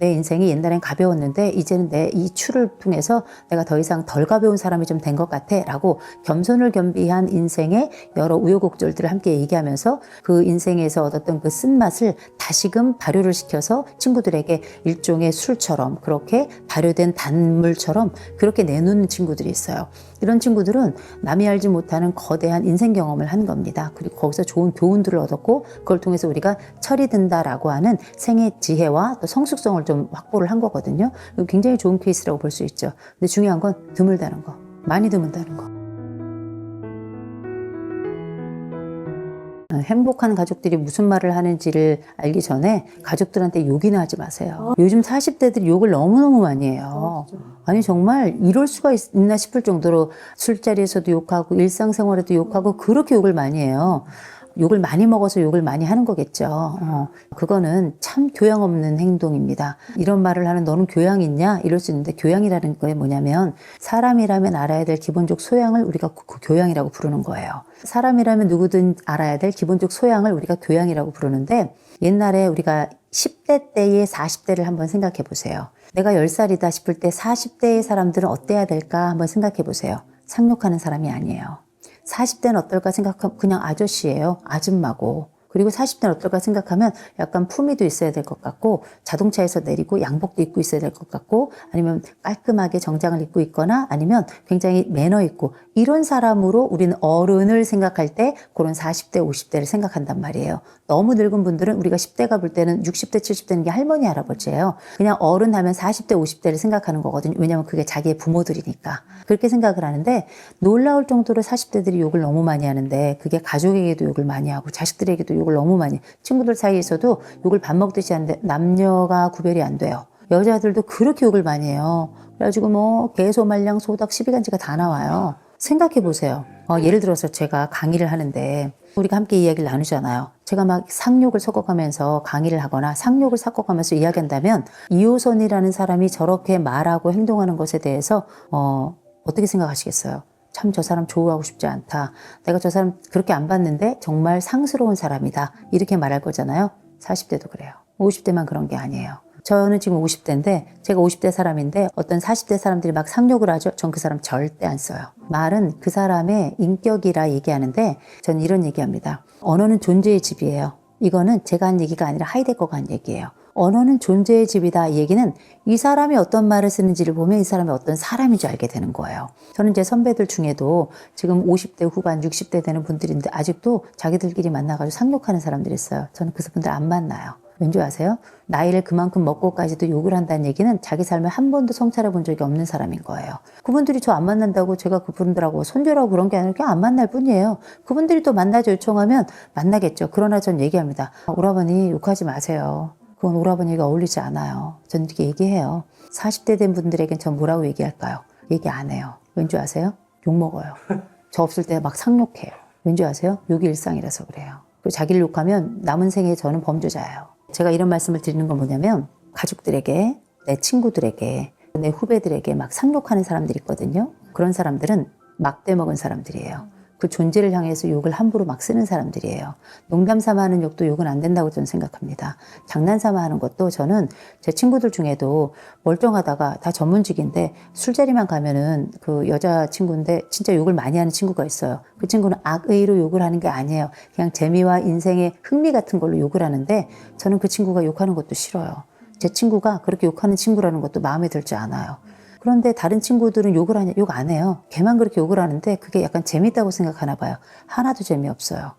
내 인생이 옛날엔 가벼웠는데 이제는 내 이 추를 통해서 내가 더 이상 덜 가벼운 사람이 좀 된 것 같아 라고 겸손을 겸비한 인생의 여러 우여곡절들을 함께 얘기하면서 그 인생에서 얻었던 그 쓴맛을 다시금 발효를 시켜서 친구들에게 일종의 술처럼 그렇게 발효된 단물처럼 그렇게 내놓는 친구들이 있어요. 이런 친구들은 남이 알지 못하는 거대한 인생 경험을 한 겁니다. 그리고 거기서 좋은 교훈들을 얻었고 그걸 통해서 우리가 철이 든다라고 하는 생의 지혜와 또 성숙성을 좀 확보를 한 거거든요. 굉장히 좋은 케이스라고 볼 수 있죠. 근데 중요한 건 드물다는 거, 많이 드문다는 거. 행복한 가족들이 무슨 말을 하는지를 알기 전에 가족들한테 욕이나 하지 마세요. 요즘 40대들이 욕을 너무너무 많이 해요. 아니 정말 이럴 수가 있나 싶을 정도로 술자리에서도 욕하고 일상생활에도 욕하고 그렇게 욕을 많이 해요. 욕을 많이 먹어서 욕을 많이 하는 거겠죠. 그거는 참 교양 없는 행동입니다. 이런 말을 하는 너는 교양 있냐? 이럴 수 있는데 교양이라는 게 뭐냐면 사람이라면 알아야 될 기본적 소양을 우리가 교양이라고 부르는 거예요. 사람이라면 누구든 알아야 될 기본적 소양을 우리가 교양이라고 부르는데 옛날에 우리가 10대 때의 40대를 한번 생각해 보세요. 내가 10살이다 싶을 때 40대의 사람들은 어때야 될까 한번 생각해 보세요. 상욕하는 사람이 아니에요. 40대는 어떨까 생각하면 그냥 아저씨예요. 아줌마고. 그리고 40대는 어떨까 생각하면 약간 품위도 있어야 될 것 같고 자동차에서 내리고 양복도 입고 있어야 될 것 같고 아니면 깔끔하게 정장을 입고 있거나 아니면 굉장히 매너 있고 이런 사람으로 우리는 어른을 생각할 때 그런 40대, 50대를 생각한단 말이에요. 너무 늙은 분들은 우리가 10대가 볼 때는 60대, 70대는 게 할머니, 할아버지예요. 그냥 어른 하면 40대, 50대를 생각하는 거거든요. 왜냐하면 그게 자기의 부모들이니까. 그렇게 생각을 하는데 놀라울 정도로 40대들이 욕을 너무 많이 하는데 그게 가족에게도 욕을 많이 하고 자식들에게도 욕을 너무 많이 친구들 사이에서도 욕을 밥 먹듯이 하는데 남녀가 구별이 안 돼요. 여자들도 그렇게 욕을 많이 해요. 그래가지고 뭐 개소말량 소닥 시비간지가 다 나와요. 생각해 보세요. 예를 들어서 제가 강의를 하는데 우리가 함께 이야기를 나누잖아요. 제가 막 상욕을 섞어가면서 강의를 하거나 상욕을 섞어가면서 이야기한다면 이호선이라는 사람이 저렇게 말하고 행동하는 것에 대해서 어떻게 생각하시겠어요? 참 저 사람 조우하고 싶지 않다. 내가 저 사람 그렇게 안 봤는데 정말 상스러운 사람이다. 이렇게 말할 거잖아요. 40대도 그래요. 50대만 그런 게 아니에요. 저는 지금 50대인데 제가 50대 사람인데 어떤 40대 사람들이 막 상욕을 하죠. 전 그 사람 절대 안 써요. 말은 그 사람의 인격이라 얘기하는데 전 이런 얘기합니다. 언어는 존재의 집이에요. 이거는 제가 한 얘기가 아니라 하이데거가 한 얘기예요. 언어는 존재의 집이다. 이 얘기는 이 사람이 어떤 말을 쓰는지를 보면 이 사람이 어떤 사람인지 알게 되는 거예요. 저는 제 선배들 중에도 지금 50대 후반, 60대 되는 분들인데 아직도 자기들끼리 만나가지고 상욕하는 사람들이 있어요. 저는 그 분들 안 만나요. 왠지 아세요? 나이를 그만큼 먹고까지도 욕을 한다는 얘기는 자기 삶에 한 번도 성찰해 본 적이 없는 사람인 거예요. 그분들이 저 안 만난다고 제가 그분들하고 손절하고 그런 게 아니라 그냥 안 만날 뿐이에요. 그분들이 또 만나자 요청하면 만나겠죠. 그러나 전 얘기합니다. 오라버니 욕하지 마세요. 그건 오라버니가 어울리지 않아요. 전 이렇게 얘기해요. 40대 된 분들에겐 전 뭐라고 얘기할까요? 얘기 안 해요. 왠지 아세요? 욕먹어요. 저 없을 때 막 상욕해요. 왠지 아세요? 욕이 일상이라서 그래요. 그리고 자기를 욕하면 남은 생에 저는 범죄자예요. 제가 이런 말씀을 드리는 건 뭐냐면 가족들에게, 내 친구들에게, 내 후배들에게 막 상욕하는 사람들이 있거든요. 그런 사람들은 막대 먹은 사람들이에요. 그 존재를 향해서 욕을 함부로 막 쓰는 사람들이에요. 농담 삼아 하는 욕도 욕은 안 된다고 저는 생각합니다. 장난 삼아 하는 것도 저는 제 친구들 중에도 멀쩡하다가 다 전문직인데 술자리만 가면은 그 여자 친구인데 진짜 욕을 많이 하는 친구가 있어요. 그 친구는 악의로 욕을 하는 게 아니에요. 그냥 재미와 인생의 흥미 같은 걸로 욕을 하는데 저는 그 친구가 욕하는 것도 싫어요. 제 친구가 그렇게 욕하는 친구라는 것도 마음에 들지 않아요. 그런데 다른 친구들은 욕을 하냐? 욕 안 해요. 걔만 그렇게 욕을 하는데 그게 약간 재밌다고 생각하나 봐요. 하나도 재미없어요.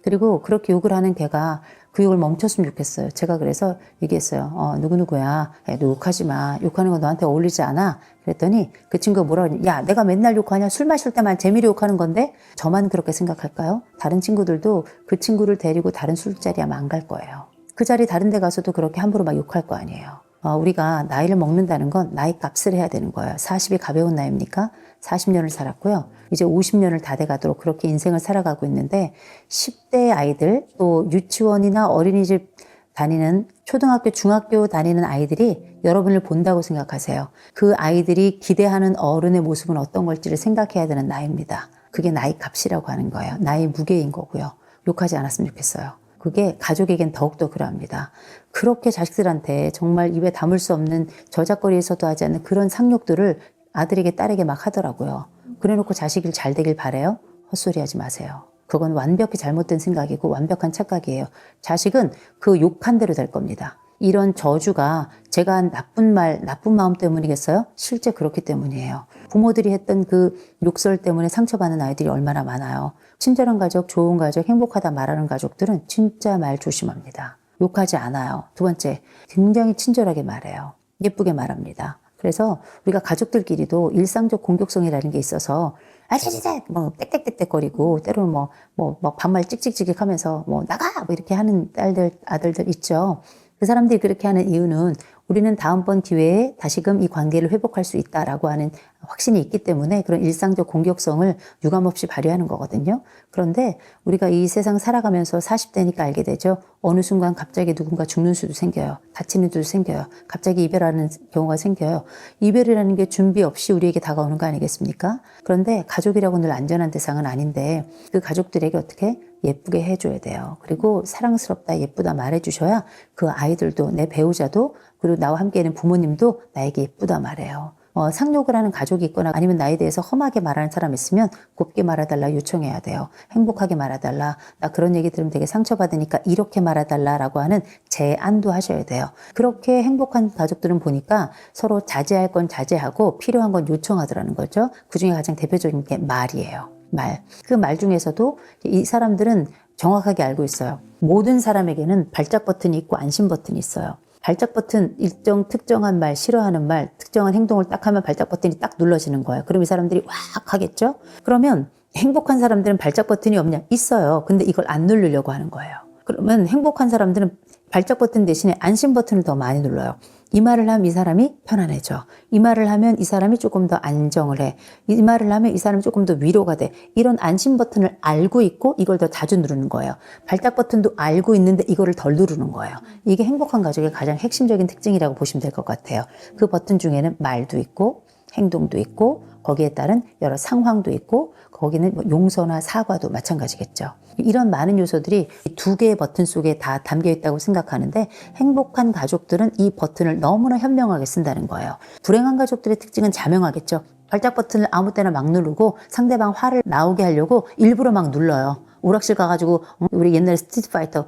그리고 그렇게 욕을 하는 걔가 그 욕을 멈췄으면 좋겠어요. 제가 그래서 얘기했어요. 누구누구야. 야, 너 욕하지 마. 욕하는 건 너한테 어울리지 않아. 그랬더니 그 친구가 뭐라 그러냐. 야, 내가 맨날 욕하냐. 술 마실 때만 재미로 욕하는 건데 저만 그렇게 생각할까요? 다른 친구들도 그 친구를 데리고 다른 술자리 아마 안 갈 거예요. 그 자리 다른 데 가서도 그렇게 함부로 막 욕할 거 아니에요. 우리가 나이를 먹는다는 건 나이 값을 해야 되는 거예요. 40이 가벼운 나이입니까? 40년을 살았고요. 이제 50년을 다 돼가도록 그렇게 인생을 살아가고 있는데 10대 아이들 또 유치원이나 어린이집 다니는 초등학교, 중학교 다니는 아이들이 여러분을 본다고 생각하세요. 그 아이들이 기대하는 어른의 모습은 어떤 걸지를 생각해야 되는 나이입니다. 그게 나이 값이라고 하는 거예요. 나이 무게인 거고요. 욕하지 않았으면 좋겠어요. 그게 가족에겐 더욱더 그러합니다. 그렇게 자식들한테 정말 입에 담을 수 없는 저작거리에서도 하지 않는 그런 상욕들을 아들에게 딸에게 막 하더라고요. 그래놓고 자식이 잘 되길 바래요? 헛소리 하지 마세요. 그건 완벽히 잘못된 생각이고 완벽한 착각이에요. 자식은 그 욕한 대로 될 겁니다. 이런 저주가 제가 한 나쁜 말, 나쁜 마음 때문이겠어요? 실제 그렇기 때문이에요. 부모들이 했던 그 욕설 때문에 상처받는 아이들이 얼마나 많아요. 친절한 가족, 좋은 가족, 행복하다 말하는 가족들은 진짜 말 조심합니다. 욕하지 않아요. 두 번째, 굉장히 친절하게 말해요. 예쁘게 말합니다. 그래서 우리가 가족들끼리도 일상적 공격성이라는 게 있어서 아자자자 뭐 땡땡땡땡거리고 때로는 뭐 반말 찍찍찍 하면서 뭐 나가 뭐 이렇게 하는 딸들 아들들 있죠. 그 사람들이 그렇게 하는 이유는 우리는 다음번 기회에 다시금 이 관계를 회복할 수 있다라고 하는 확신이 있기 때문에 그런 일상적 공격성을 유감없이 발휘하는 거거든요. 그런데 우리가 이 세상 살아가면서 40대니까 알게 되죠. 어느 순간 갑자기 누군가 죽는 수도 생겨요. 다치는 수도 생겨요. 갑자기 이별하는 경우가 생겨요. 이별이라는 게 준비 없이 우리에게 다가오는 거 아니겠습니까? 그런데 가족이라고 늘 안전한 대상은 아닌데 그 가족들에게 어떻게 예쁘게 해줘야 돼요. 그리고 사랑스럽다, 예쁘다 말해주셔야 그 아이들도 내 배우자도 그리고 나와 함께 있는 부모님도 나에게 예쁘다 말해요. 상욕을 하는 가족이 있거나 아니면 나에 대해서 험하게 말하는 사람 있으면 곱게 말해달라 요청해야 돼요. 행복하게 말해달라. 나 그런 얘기 들으면 되게 상처받으니까 이렇게 말해달라라고 하는 제안도 하셔야 돼요. 그렇게 행복한 가족들은 보니까 서로 자제할 건 자제하고 필요한 건 요청하더라는 거죠. 그중에 가장 대표적인 게 말이에요. 말. 그 말 중에서도 이 사람들은 정확하게 알고 있어요. 모든 사람에게는 발작 버튼이 있고 안심 버튼이 있어요. 발작 버튼, 일정 특정한 말, 싫어하는 말, 특정한 행동을 딱 하면 발작 버튼이 딱 눌러지는 거예요. 그럼 이 사람들이 왁 하겠죠? 그러면 행복한 사람들은 발작 버튼이 없냐? 있어요. 근데 이걸 안 누르려고 하는 거예요. 그러면 행복한 사람들은 발작 버튼 대신에 안심 버튼을 더 많이 눌러요. 이 말을 하면 이 사람이 편안해져. 이 말을 하면 이 사람이 조금 더 안정을 해. 이 말을 하면 이 사람이 조금 더 위로가 돼. 이런 안심 버튼을 알고 있고 이걸 더 자주 누르는 거예요. 발작 버튼도 알고 있는데 이거를 덜 누르는 거예요. 이게 행복한 가족의 가장 핵심적인 특징이라고 보시면 될 것 같아요. 그 버튼 중에는 말도 있고 행동도 있고 거기에 따른 여러 상황도 있고 거기는 뭐 용서나 사과도 마찬가지겠죠. 이런 많은 요소들이 두 개의 버튼 속에 다 담겨 있다고 생각하는데 행복한 가족들은 이 버튼을 너무나 현명하게 쓴다는 거예요. 불행한 가족들의 특징은 자명하겠죠. 발작 버튼을 아무 때나 막 누르고 상대방 화를 나오게 하려고 일부러 막 눌러요. 오락실 가가지고 우리 옛날에 스트리트 파이터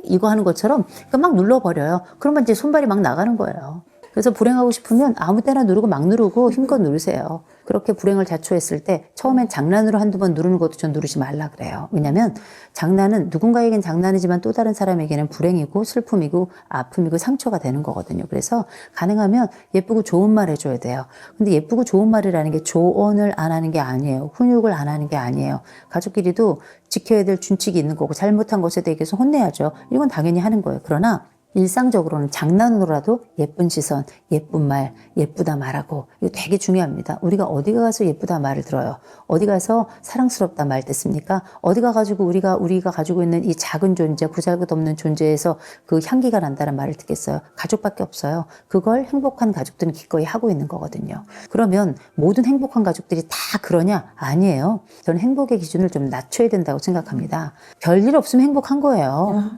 이거 하는 것처럼 막 눌러버려요. 그러면 이제 손발이 막 나가는 거예요. 그래서 불행하고 싶으면 아무 때나 누르고 막 누르고 힘껏 누르세요. 그렇게 불행을 자초했을 때 처음엔 장난으로 한두 번 누르는 것도 전 누르지 말라 그래요. 왜냐면 장난은 누군가에겐 장난이지만 또 다른 사람에게는 불행이고 슬픔이고 아픔이고 상처가 되는 거거든요. 그래서 가능하면 예쁘고 좋은 말 해줘야 돼요. 근데 예쁘고 좋은 말이라는 게 조언을 안 하는 게 아니에요. 훈육을 안 하는 게 아니에요. 가족끼리도 지켜야 될 준칙이 있는 거고 잘못한 것에 대해서 혼내야죠. 이건 당연히 하는 거예요. 그러나 일상적으로는 장난으로라도 예쁜 시선, 예쁜 말, 예쁘다 말하고 이거 되게 중요합니다. 우리가 어디 가서 예쁘다 말을 들어요. 어디 가서 사랑스럽다 말 듣습니까? 어디 가가지고 우리가 가지고 있는 이 작은 존재, 보잘것없는 존재에서 그 향기가 난다는 말을 듣겠어요. 가족밖에 없어요. 그걸 행복한 가족들은 기꺼이 하고 있는 거거든요. 그러면 모든 행복한 가족들이 다 그러냐? 아니에요. 저는 행복의 기준을 좀 낮춰야 된다고 생각합니다. 별일 없으면 행복한 거예요.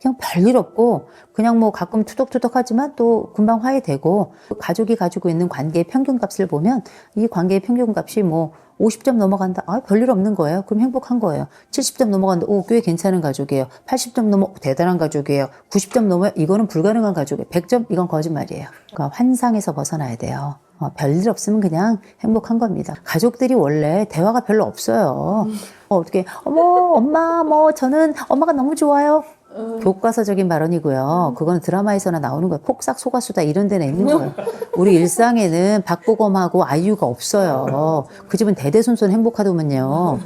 그냥 별일 없고 그냥 뭐 가끔 투덕투덕하지만 또 금방 화해되고 가족이 가지고 있는 관계의 평균값을 보면 이 관계의 평균값이 뭐 50점 넘어간다. 별일 없는 거예요. 그럼 행복한 거예요. 70점 넘어간다. 꽤 괜찮은 가족이에요. 80점 넘어 대단한 가족이에요. 90점 넘어 이거는 불가능한 가족이에요. 100점 이건 거짓말이에요. 그러니까 환상에서 벗어나야 돼요. 별일 없으면 그냥 행복한 겁니다. 가족들이 원래 대화가 별로 없어요. 어떻게 엄마 저는 엄마가 너무 좋아요. 교과서적인 발언이고요. 그건 드라마에서나 나오는 거예요. 폭삭 속았수다 이런 데는 있는 거예요. 우리 일상에는 박보검하고 아이유가 없어요. 그 집은 대대손손 행복하더만요.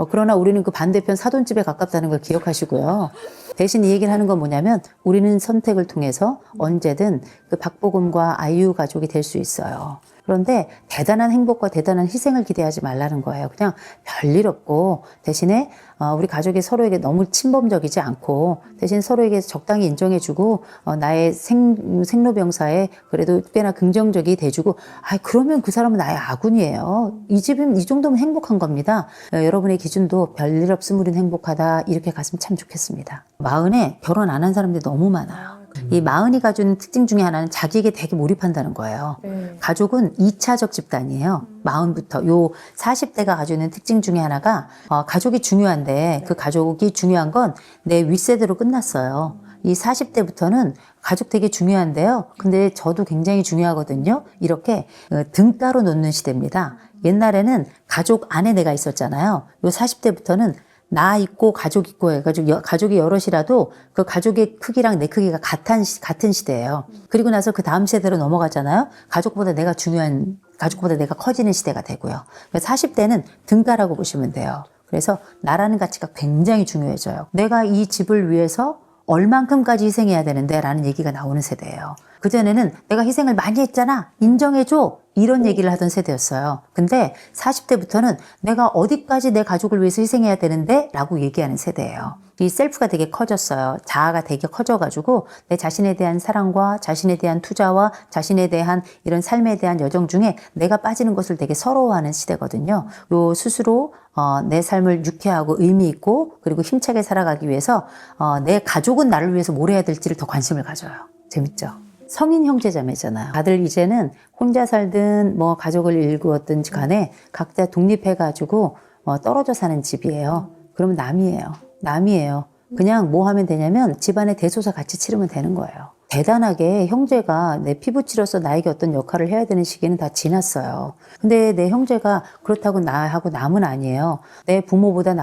그러나 우리는 그 반대편 사돈집에 가깝다는 걸 기억하시고요. 대신 이 얘기를 하는 건 뭐냐면 우리는 선택을 통해서 언제든 그 박보검과 아이유 가족이 될 수 있어요. 그런데 대단한 행복과 대단한 희생을 기대하지 말라는 거예요. 그냥 별일 없고 대신에 우리 가족이 서로에게 너무 침범적이지 않고 대신 서로에게 적당히 인정해주고 나의 생로병사에 그래도 꽤나 긍정적이 돼주고 그러면 그 사람은 나의 아군이에요. 이 집은 이 정도면 행복한 겁니다. 여러분의 기준도 별일 없으면 우린 행복하다 이렇게 갔으면 참 좋겠습니다. 40에 결혼 안 한 사람들이 너무 많아요. 이 마흔이 가진 특징 중에 하나는 자기에게 되게 몰입한다는 거예요. 네. 가족은 2차적 집단이에요. 마흔부터. 요 40대가 가지고 있는 특징 중에 하나가 가족이 중요한데 그 가족이 중요한 건 내 윗세대로 끝났어요. 이 40대부터는 가족 되게 중요한데요. 근데 저도 굉장히 중요하거든요. 이렇게 등가로 놓는 시대입니다. 옛날에는 가족 안에 내가 있었잖아요. 요 40대부터는 나 있고 가족 있고 해가지고 가족이 여럿이라도 그 가족의 크기랑 내 크기가 같은 시대예요. 그리고 나서 그 다음 세대로 넘어가잖아요. 가족보다 내가 커지는 시대가 되고요. 40대는 등가라고 보시면 돼요. 그래서 나라는 가치가 굉장히 중요해져요. 내가 이 집을 위해서 얼만큼까지 희생해야 되는데 라는 얘기가 나오는 세대예요. 그전에는 내가 희생을 많이 했잖아. 인정해줘. 이런 얘기를 하던 세대였어요. 근데 40대부터는 내가 어디까지 내 가족을 위해서 희생해야 되는데 라고 얘기하는 세대예요. 이 셀프가 되게 커졌어요. 자아가 되게 커져가지고 내 자신에 대한 사랑과 자신에 대한 투자와 자신에 대한 이런 삶에 대한 여정 중에 내가 빠지는 것을 되게 서러워하는 시대거든요. 요 스스로 내 삶을 유쾌하고 의미 있고 그리고 힘차게 살아가기 위해서 내 가족은 나를 위해서 뭘 해야 될지를 더 관심을 가져요. 재밌죠? 성인 형제자매잖아요. 다들 이제는 혼자 살든 뭐 가족을 일구었든지 간에 각자 독립해가지고 떨어져 사는 집이에요. 그러면 남이에요. 그냥 뭐 하면 되냐면 집안의 대소사 같이 치르면 되는 거예요. 대단하게 형제가 내 피부치로서 나에게 어떤 역할을 해야 되는 시기는 다 지났어요. 근데 내 형제가 그렇다고 나하고 남은 아니에요. 내 부모보다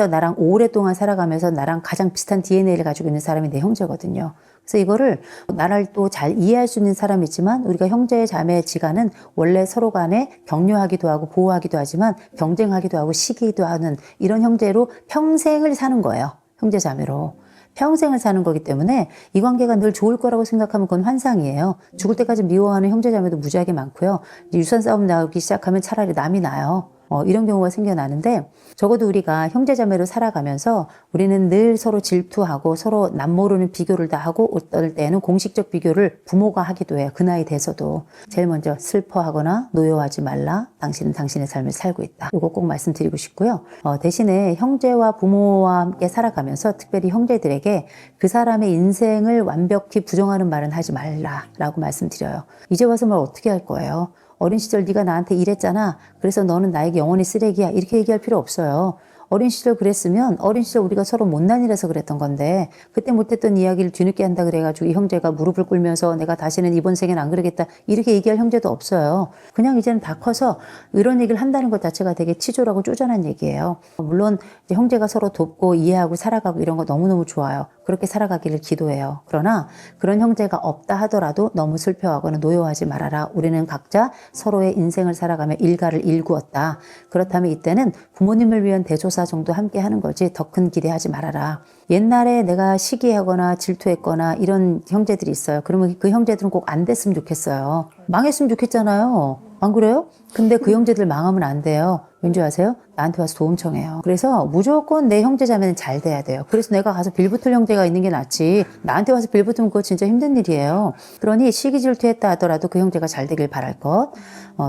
나랑 오랫동안 살아가면서 나랑 가장 비슷한 DNA를 가지고 있는 사람이 내 형제거든요. 그래서 이거를 나를 또 잘 이해할 수 있는 사람이지만 우리가 형제 자매 지간은 원래 서로 간에 격려하기도 하고 보호하기도 하지만 경쟁하기도 하고 시기도 하는 이런 형제로 평생을 사는 거예요. 형제 자매로. 평생을 사는 거기 때문에 이 관계가 늘 좋을 거라고 생각하면 그건 환상이에요. 죽을 때까지 미워하는 형제 자매도 무지하게 많고요. 유산 싸움 나오기 시작하면 차라리 남이 나요. 이런 경우가 생겨나는데 적어도 우리가 형제자매로 살아가면서 우리는 늘 서로 질투하고 서로 남모르는 비교를 다 하고 어떨 때는 공식적 비교를 부모가 하기도 해요. 그 나이 돼서도. 제일 먼저 슬퍼하거나 노여워하지 말라. 당신은 당신의 삶을 살고 있다. 이거 꼭 말씀드리고 싶고요. 대신에 형제와 부모와 함께 살아가면서 특별히 형제들에게 그 사람의 인생을 완벽히 부정하는 말은 하지 말라라고 말씀드려요. 이제 와서 뭘 어떻게 할 거예요? 어린 시절 네가 나한테 이랬잖아. 그래서 너는 나에게 영원히 쓰레기야. 이렇게 얘기할 필요 없어요. 어린 시절 그랬으면 어린 시절 우리가 서로 못난 일해서 그랬던 건데 그때 못했던 이야기를 뒤늦게 한다 그래가지고 이 형제가 무릎을 꿇면서 내가 다시는 이번 생엔 안 그러겠다 이렇게 얘기할 형제도 없어요. 그냥 이제는 다 커서 이런 얘기를 한다는 것 자체가 되게 치졸하고 쪼잔한 얘기예요. 물론 이제 형제가 서로 돕고 이해하고 살아가고 이런 거 너무너무 좋아요. 그렇게 살아가기를 기도해요. 그러나 그런 형제가 없다 하더라도 너무 슬퍼하거나 노여워하지 말아라. 우리는 각자 서로의 인생을 살아가며 일가를 일구었다. 그렇다면 이때는 부모님을 위한 대조사 정도 함께 하는 거지 더 큰 기대하지 말아라. 옛날에 내가 시기하거나 질투했거나 이런 형제들이 있어요. 그러면 그 형제들은 꼭 안 됐으면 좋겠어요. 망했으면 좋겠잖아요. 안 그래요? 근데 그 형제들 망하면 안 돼요. 왠지 아세요? 나한테 와서 도움 청해요. 그래서 무조건 내 형제 자매는 잘 돼야 돼요. 그래서 내가 가서 빌붙을 형제가 있는 게 낫지. 나한테 와서 빌붙으면 그거 진짜 힘든 일이에요. 그러니 시기 질투했다 하더라도 그 형제가 잘 되길 바랄 것.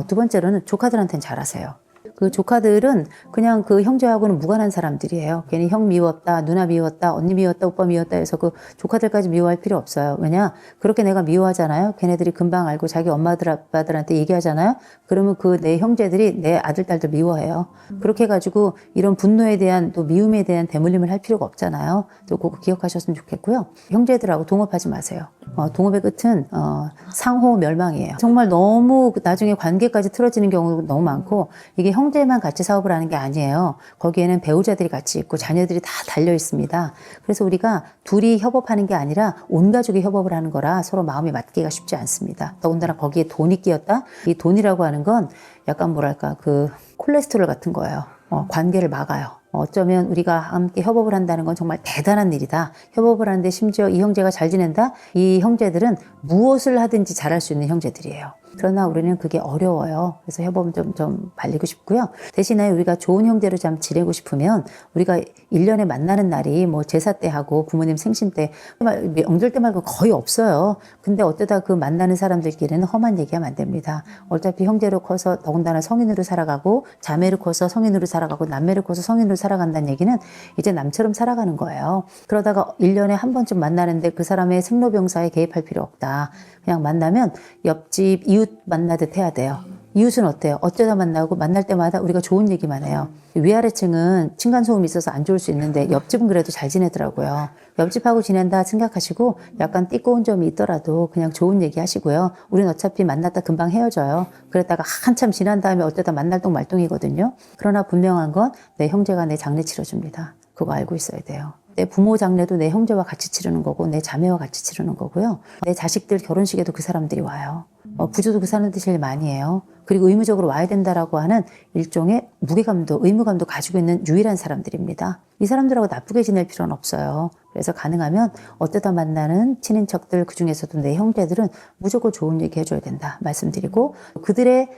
두 번째로는 조카들한테는 잘하세요. 그 조카들은 그냥 그 형제하고는 무관한 사람들이에요. 괜히 형 미웠다, 누나 미웠다, 언니 미웠다, 오빠 미웠다 해서 그 조카들까지 미워할 필요 없어요. 왜냐? 그렇게 내가 미워하잖아요. 걔네들이 금방 알고 자기 엄마들, 아빠들한테 얘기하잖아요. 그러면 그 내 형제들이 내 아들, 딸들 미워해요. 그렇게 해가지고 이런 분노에 대한 또 미움에 대한 대물림을 할 필요가 없잖아요. 또 그거 기억하셨으면 좋겠고요. 형제들하고 동업하지 마세요. 동업의 끝은 상호 멸망이에요. 정말 너무 나중에 관계까지 틀어지는 경우도 너무 많고 이게 형제만 같이 사업을 하는 게 아니에요. 거기에는 배우자들이 같이 있고 자녀들이 다 달려 있습니다. 그래서 우리가 둘이 협업하는 게 아니라 온 가족이 협업을 하는 거라 서로 마음이 맞기가 쉽지 않습니다. 더군다나 거기에 돈이 끼었다? 이 돈이라고 하는 건 약간 뭐랄까 그 콜레스테롤 같은 거예요. 관계를 막아요. 어쩌면 우리가 함께 협업을 한다는 건 정말 대단한 일이다. 협업을 하는데 심지어 이 형제가 잘 지낸다? 이 형제들은 무엇을 하든지 잘할 수 있는 형제들이에요. 그러나 우리는 그게 어려워요. 그래서 협업은 좀 발리고 싶고요. 대신에 우리가 좋은 형제로 좀 지내고 싶으면 우리가 1년에 만나는 날이 뭐 제사 때 하고 부모님 생신 때, 명절 때 말고 거의 없어요. 근데 어쩌다 그 만나는 사람들끼리는 험한 얘기하면 안 됩니다. 어차피 형제로 커서 더군다나 성인으로 살아가고 자매로 커서 성인으로 살아가고 남매로 커서 성인으로 살아간다는 얘기는 이제 남처럼 살아가는 거예요. 그러다가 1년에 한 번쯤 만나는데 그 사람의 생로병사에 개입할 필요 없다. 그냥 만나면 옆집 이웃 만나듯 해야 돼요. 이웃은 어때요? 어쩌다 만나고 만날 때마다 우리가 좋은 얘기만 해요. 위아래층은 층간소음이 있어서 안 좋을 수 있는데 옆집은 그래도 잘 지내더라고요. 옆집하고 지낸다 생각하시고 약간 띠꺼운 점이 있더라도 그냥 좋은 얘기 하시고요. 우린 어차피 만났다 금방 헤어져요. 그랬다가 한참 지난 다음에 어쩌다 만날 동 말동이거든요. 그러나 분명한 건 내 형제가 내 장례 치러줍니다. 그거 알고 있어야 돼요. 내 부모 장례도 내 형제와 같이 치르는 거고 내 자매와 같이 치르는 거고요. 내 자식들 결혼식에도 그 사람들이 와요. 부조도 그 사람들이 제일 많이 해요. 그리고 의무적으로 와야 된다라고 하는 일종의 무게감도 의무감도 가지고 있는 유일한 사람들입니다. 이 사람들하고 나쁘게 지낼 필요는 없어요. 그래서 가능하면 어쩌다 만나는 친인척들 그중에서도 내 형제들은 무조건 좋은 얘기 해줘야 된다 말씀드리고 그들의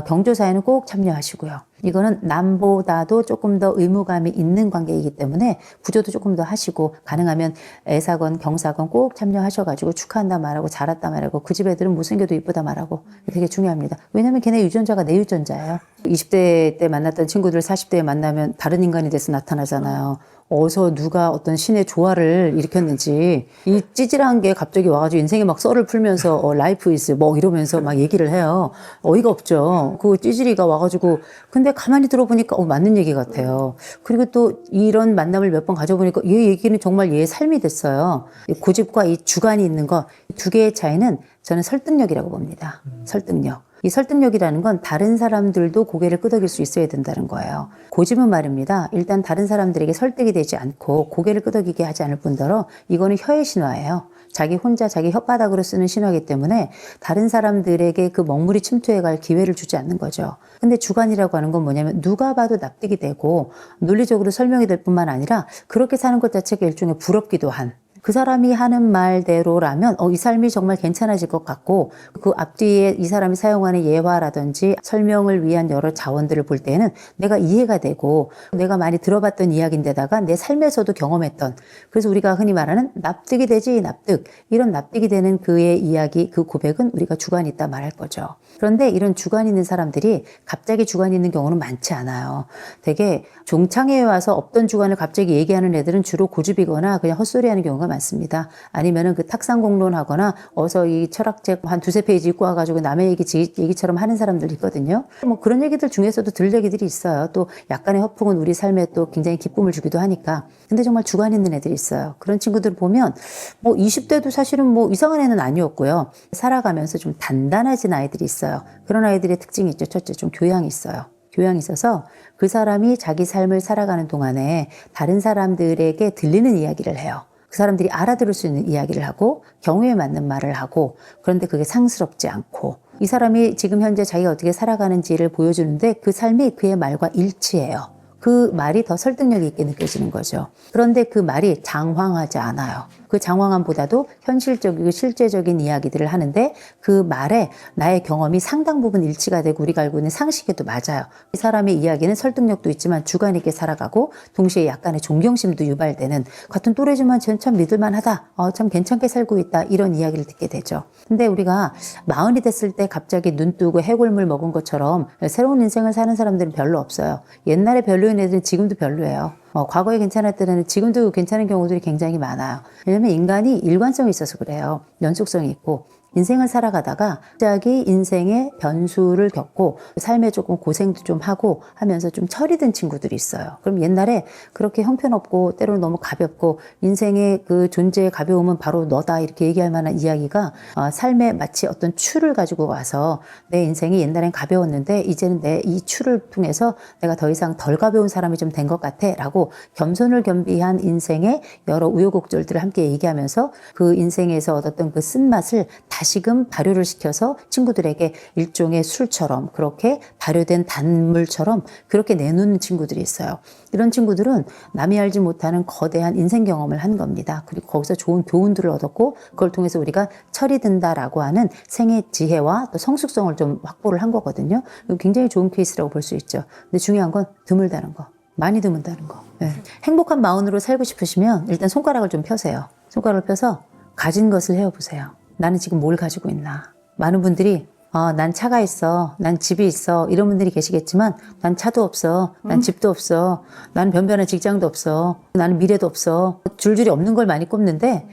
경조사에는 꼭 참여하시고요. 이거는 남보다도 조금 더 의무감이 있는 관계이기 때문에 부조도 조금 더 하시고 가능하면 애사건 경사건 꼭 참여하셔가지고 축하한다 말하고 잘했다 말하고 그 집 애들은 못생겨도 이쁘다 말하고 되게 중요합니다. 왜냐면 걔네 유전자가 내 유전자예요. 20대 때 만났던 친구들 40대에 만나면 다른 인간이 돼서 나타나잖아요. 어디서 누가 어떤 신의 조화를 일으켰는지 이 찌질한 게 갑자기 와가지고 인생에 막 썰을 풀면서 라이프 이즈 뭐 이러면서 막 얘기를 해요. 어이가 없죠. 그 찌질이가 와가지고 근데 가만히 들어보니까 맞는 얘기 같아요. 그리고 또 이런 만남을 몇 번 가져보니까 얘 얘기는 정말 얘의 삶이 됐어요. 고집과 이 주관이 있는 거 두 개의 차이는 저는 설득력이라고 봅니다. 설득력. 이 설득력이라는 건 다른 사람들도 고개를 끄덕일 수 있어야 된다는 거예요. 고집은 말입니다. 일단 다른 사람들에게 설득이 되지 않고 고개를 끄덕이게 하지 않을 뿐더러 이거는 혀의 신화예요. 자기 혼자 자기 혓바닥으로 쓰는 신화이기 때문에 다른 사람들에게 그 먹물이 침투해갈 기회를 주지 않는 거죠. 근데 주관이라고 하는 건 뭐냐면 누가 봐도 납득이 되고 논리적으로 설명이 될 뿐만 아니라 그렇게 사는 것 자체가 일종의 부럽기도 한 그 사람이 하는 말대로라면 이 삶이 정말 괜찮아질 것 같고 그 앞뒤에 이 사람이 사용하는 예화라든지 설명을 위한 여러 자원들을 볼 때는 내가 이해가 되고 내가 많이 들어봤던 이야기인데다가 내 삶에서도 경험했던 그래서 우리가 흔히 말하는 납득이 되지 납득 이런 납득이 되는 그의 이야기 그 고백은 우리가 주관이 있다 말할 거죠. 그런데 이런 주관 있는 사람들이 갑자기 주관 있는 경우는 많지 않아요. 되게 종창회에 와서 없던 주관을 갑자기 얘기하는 애들은 주로 고집이거나 그냥 헛소리하는 경우가 많습니다. 아니면은 그 탁상공론하거나 어서 이 철학책 한 두세 페이지 읽고 와가지고 남의 얘기처럼 하는 사람들 있거든요. 뭐 그런 얘기들 중에서도 들 얘기들이 있어요. 또 약간의 허풍은 우리 삶에 또 굉장히 기쁨을 주기도 하니까. 근데 정말 주관 있는 애들이 있어요. 그런 친구들 보면 뭐 20대도 사실은 뭐 이상한 애는 아니었고요. 살아가면서 좀 단단해진 아이들이 있어요. 그런 아이들의 특징이 있죠. 첫째, 좀 교양이 있어요. 교양이 있어서 그 사람이 자기 삶을 살아가는 동안에 다른 사람들에게 들리는 이야기를 해요. 그 사람들이 알아들을 수 있는 이야기를 하고 경우에 맞는 말을 하고 그런데 그게 상스럽지 않고 이 사람이 지금 현재 자기가 어떻게 살아가는지를 보여주는데 그 삶이 그의 말과 일치해요. 그 말이 더 설득력이 있게 느껴지는 거죠. 그런데 그 말이 장황하지 않아요. 그 장황함보다도 현실적이고 실제적인 이야기들을 하는데 그 말에 나의 경험이 상당 부분 일치가 되고 우리가 알고 있는 상식에도 맞아요. 이 사람의 이야기는 설득력도 있지만 주관 있게 살아가고 동시에 약간의 존경심도 유발되는 같은 또래지만 전 참 믿을만하다. 참 괜찮게 살고 있다. 이런 이야기를 듣게 되죠. 근데 우리가 40이 됐을 때 갑자기 눈 뜨고 해골물 먹은 것처럼 새로운 인생을 사는 사람들은 별로 없어요. 옛날에 별로인 애들은 지금도 별로예요. 과거에 괜찮았던 애는 지금도 괜찮은 경우들이 굉장히 많아요. 왜냐하면 인간이 일관성이 있어서 그래요. 연속성이 있고 인생을 살아가다가 갑자기 인생의 변수를 겪고 삶에 조금 고생도 좀 하고 하면서 좀 철이 든 친구들이 있어요. 그럼 옛날에 그렇게 형편없고 때로는 너무 가볍고 인생의 그 존재의 가벼움은 바로 너다 이렇게 얘기할 만한 이야기가 삶에 마치 어떤 추를 가지고 와서 내 인생이 옛날엔 가벼웠는데 이제는 내 이 추를 통해서 내가 더 이상 덜 가벼운 사람이 좀 된 것 같아 라고 겸손을 겸비한 인생의 여러 우여곡절들을 함께 얘기하면서 그 인생에서 얻었던 했던 그 쓴맛을 다시금 발효를 시켜서 친구들에게 일종의 술처럼 그렇게 발효된 단물처럼 그렇게 내놓는 친구들이 있어요. 이런 친구들은 남이 알지 못하는 거대한 인생 경험을 한 겁니다. 그리고 거기서 좋은 교훈들을 얻었고 그걸 통해서 우리가 철이 든다라고 하는 생애 지혜와 또 성숙성을 좀 확보를 한 거거든요. 굉장히 좋은 케이스라고 볼 수 있죠. 근데 중요한 건 드물다는 거. 많이 드문다는 거. 네. 행복한 마음으로 살고 싶으시면 일단 손가락을 좀 펴세요. 손가락을 펴서 가진 것을 헤어보세요. 나는 지금 뭘 가지고 있나. 많은 분들이 난 차가 있어, 난 집이 있어 이런 분들이 계시겠지만 난 차도 없어, 난 집도 없어, 난 변변한 직장도 없어, 나는 미래도 없어. 줄줄이 없는 걸 많이 꼽는데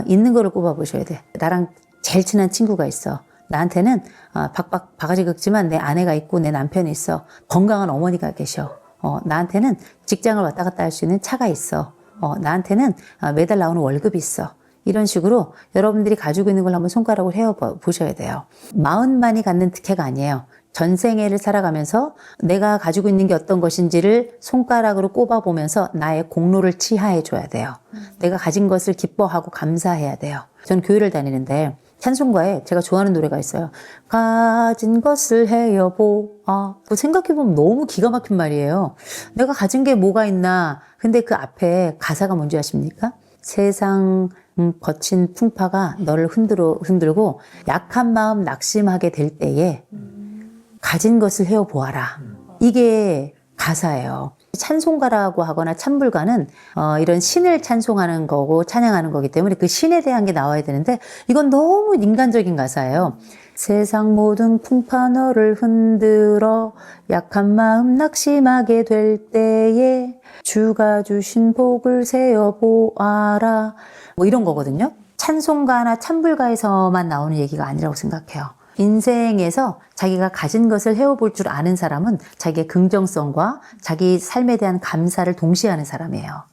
있는 거를 꼽아보셔야 돼. 나랑 제일 친한 친구가 있어. 나한테는 바가지 긁지만 내 아내가 있고 내 남편이 있어. 건강한 어머니가 계셔. 나한테는 직장을 왔다 갔다 할 수 있는 차가 있어. 나한테는 매달 나오는 월급이 있어. 이런 식으로 여러분들이 가지고 있는 걸 한번 손가락으로 헤어 보셔야 돼요. 마흔만이 갖는 특혜가 아니에요. 전생애를 살아가면서 내가 가지고 있는 게 어떤 것인지를 손가락으로 꼽아보면서 나의 공로를 치하해 줘야 돼요. 내가 가진 것을 기뻐하고 감사해야 돼요. 전 교회를 다니는데 찬송가에 제가 좋아하는 노래가 있어요. 가진 것을 헤어보아. 생각해보면 너무 기가 막힌 말이에요. 내가 가진 게 뭐가 있나. 근데 그 앞에 가사가 뭔지 아십니까? 세상 거친 풍파가 너를 흔들고 약한 마음 낙심하게 될 때에 가진 것을 헤어보아라. 이게 가사예요. 찬송가라고 하거나 찬불가는 이런 신을 찬송하는 거고 찬양하는 거기 때문에 그 신에 대한 게 나와야 되는데 이건 너무 인간적인 가사예요. 세상 모든 풍파 너를 흔들어 약한 마음 낙심하게 될 때에 주가 주신 복을 세어보아라. 뭐 이런 거거든요. 찬송가나 찬불가에서만 나오는 얘기가 아니라고 생각해요. 인생에서 자기가 가진 것을 헤어볼 줄 아는 사람은 자기의 긍정성과 자기 삶에 대한 감사를 동시에 하는 사람이에요.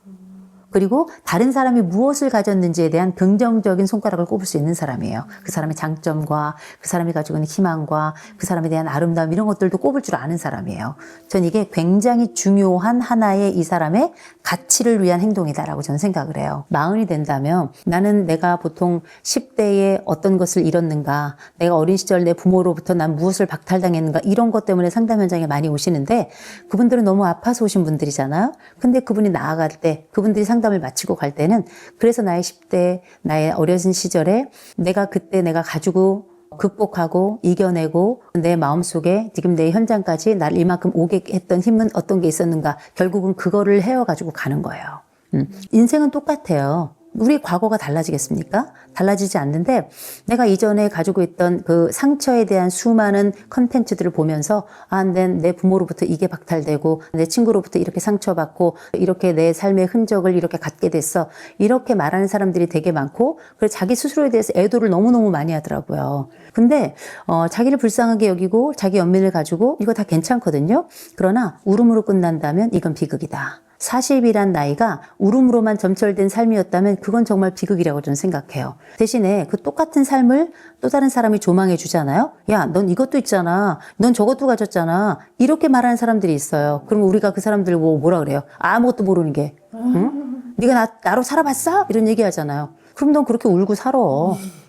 그리고 다른 사람이 무엇을 가졌는지에 대한 긍정적인 손가락을 꼽을 수 있는 사람이에요. 그 사람의 장점과 그 사람이 가지고 있는 희망과 그 사람에 대한 아름다움 이런 것들도 꼽을 줄 아는 사람이에요. 전 이게 굉장히 중요한 하나의 이 사람의 가치를 위한 행동이다라고 저는 생각을 해요. 마흔이 된다면 나는 내가 보통 10대에 어떤 것을 잃었는가, 내가 어린 시절 내 부모로부터 난 무엇을 박탈당했는가 이런 것 때문에 상담 현장에 많이 오시는데 그분들은 너무 아파서 오신 분들이잖아요. 근데 그분이 나아갈 때 그분들이 상담을 마치고 갈 때는 그래서 나의 10대, 나의 어려진 시절에 내가 그때 내가 가지고 극복하고 이겨내고 내 마음속에 지금 내 현장까지 나를 이만큼 오게 했던 힘은 어떤 게 있었는가 결국은 그거를 헤어가지고 가는 거예요. 인생은 똑같아요. 우리 과거가 달라지겠습니까? 달라지지 않는데 내가 이전에 가지고 있던 그 상처에 대한 수많은 컨텐츠들을 보면서 내 부모로부터 이게 박탈되고 내 친구로부터 이렇게 상처받고 이렇게 내 삶의 흔적을 이렇게 갖게 됐어. 이렇게 말하는 사람들이 되게 많고 그래서 자기 스스로에 대해서 애도를 너무너무 많이 하더라고요. 근데 자기를 불쌍하게 여기고 자기 연민을 가지고 이거 다 괜찮거든요. 그러나 울음으로 끝난다면 이건 비극이다. 40이란 나이가 울음으로만 점철된 삶이었다면 그건 정말 비극이라고 저는 생각해요. 대신에 그 똑같은 삶을 또 다른 사람이 조망해 주잖아요. 야, 넌 이것도 있잖아. 넌 저것도 가졌잖아. 이렇게 말하는 사람들이 있어요. 그러면 우리가 그 사람들 뭐라 그래요? 아무것도 모르는 게. 응? 네가 나로 살아봤어? 이런 얘기 하잖아요. 그럼 넌 그렇게 울고 살아.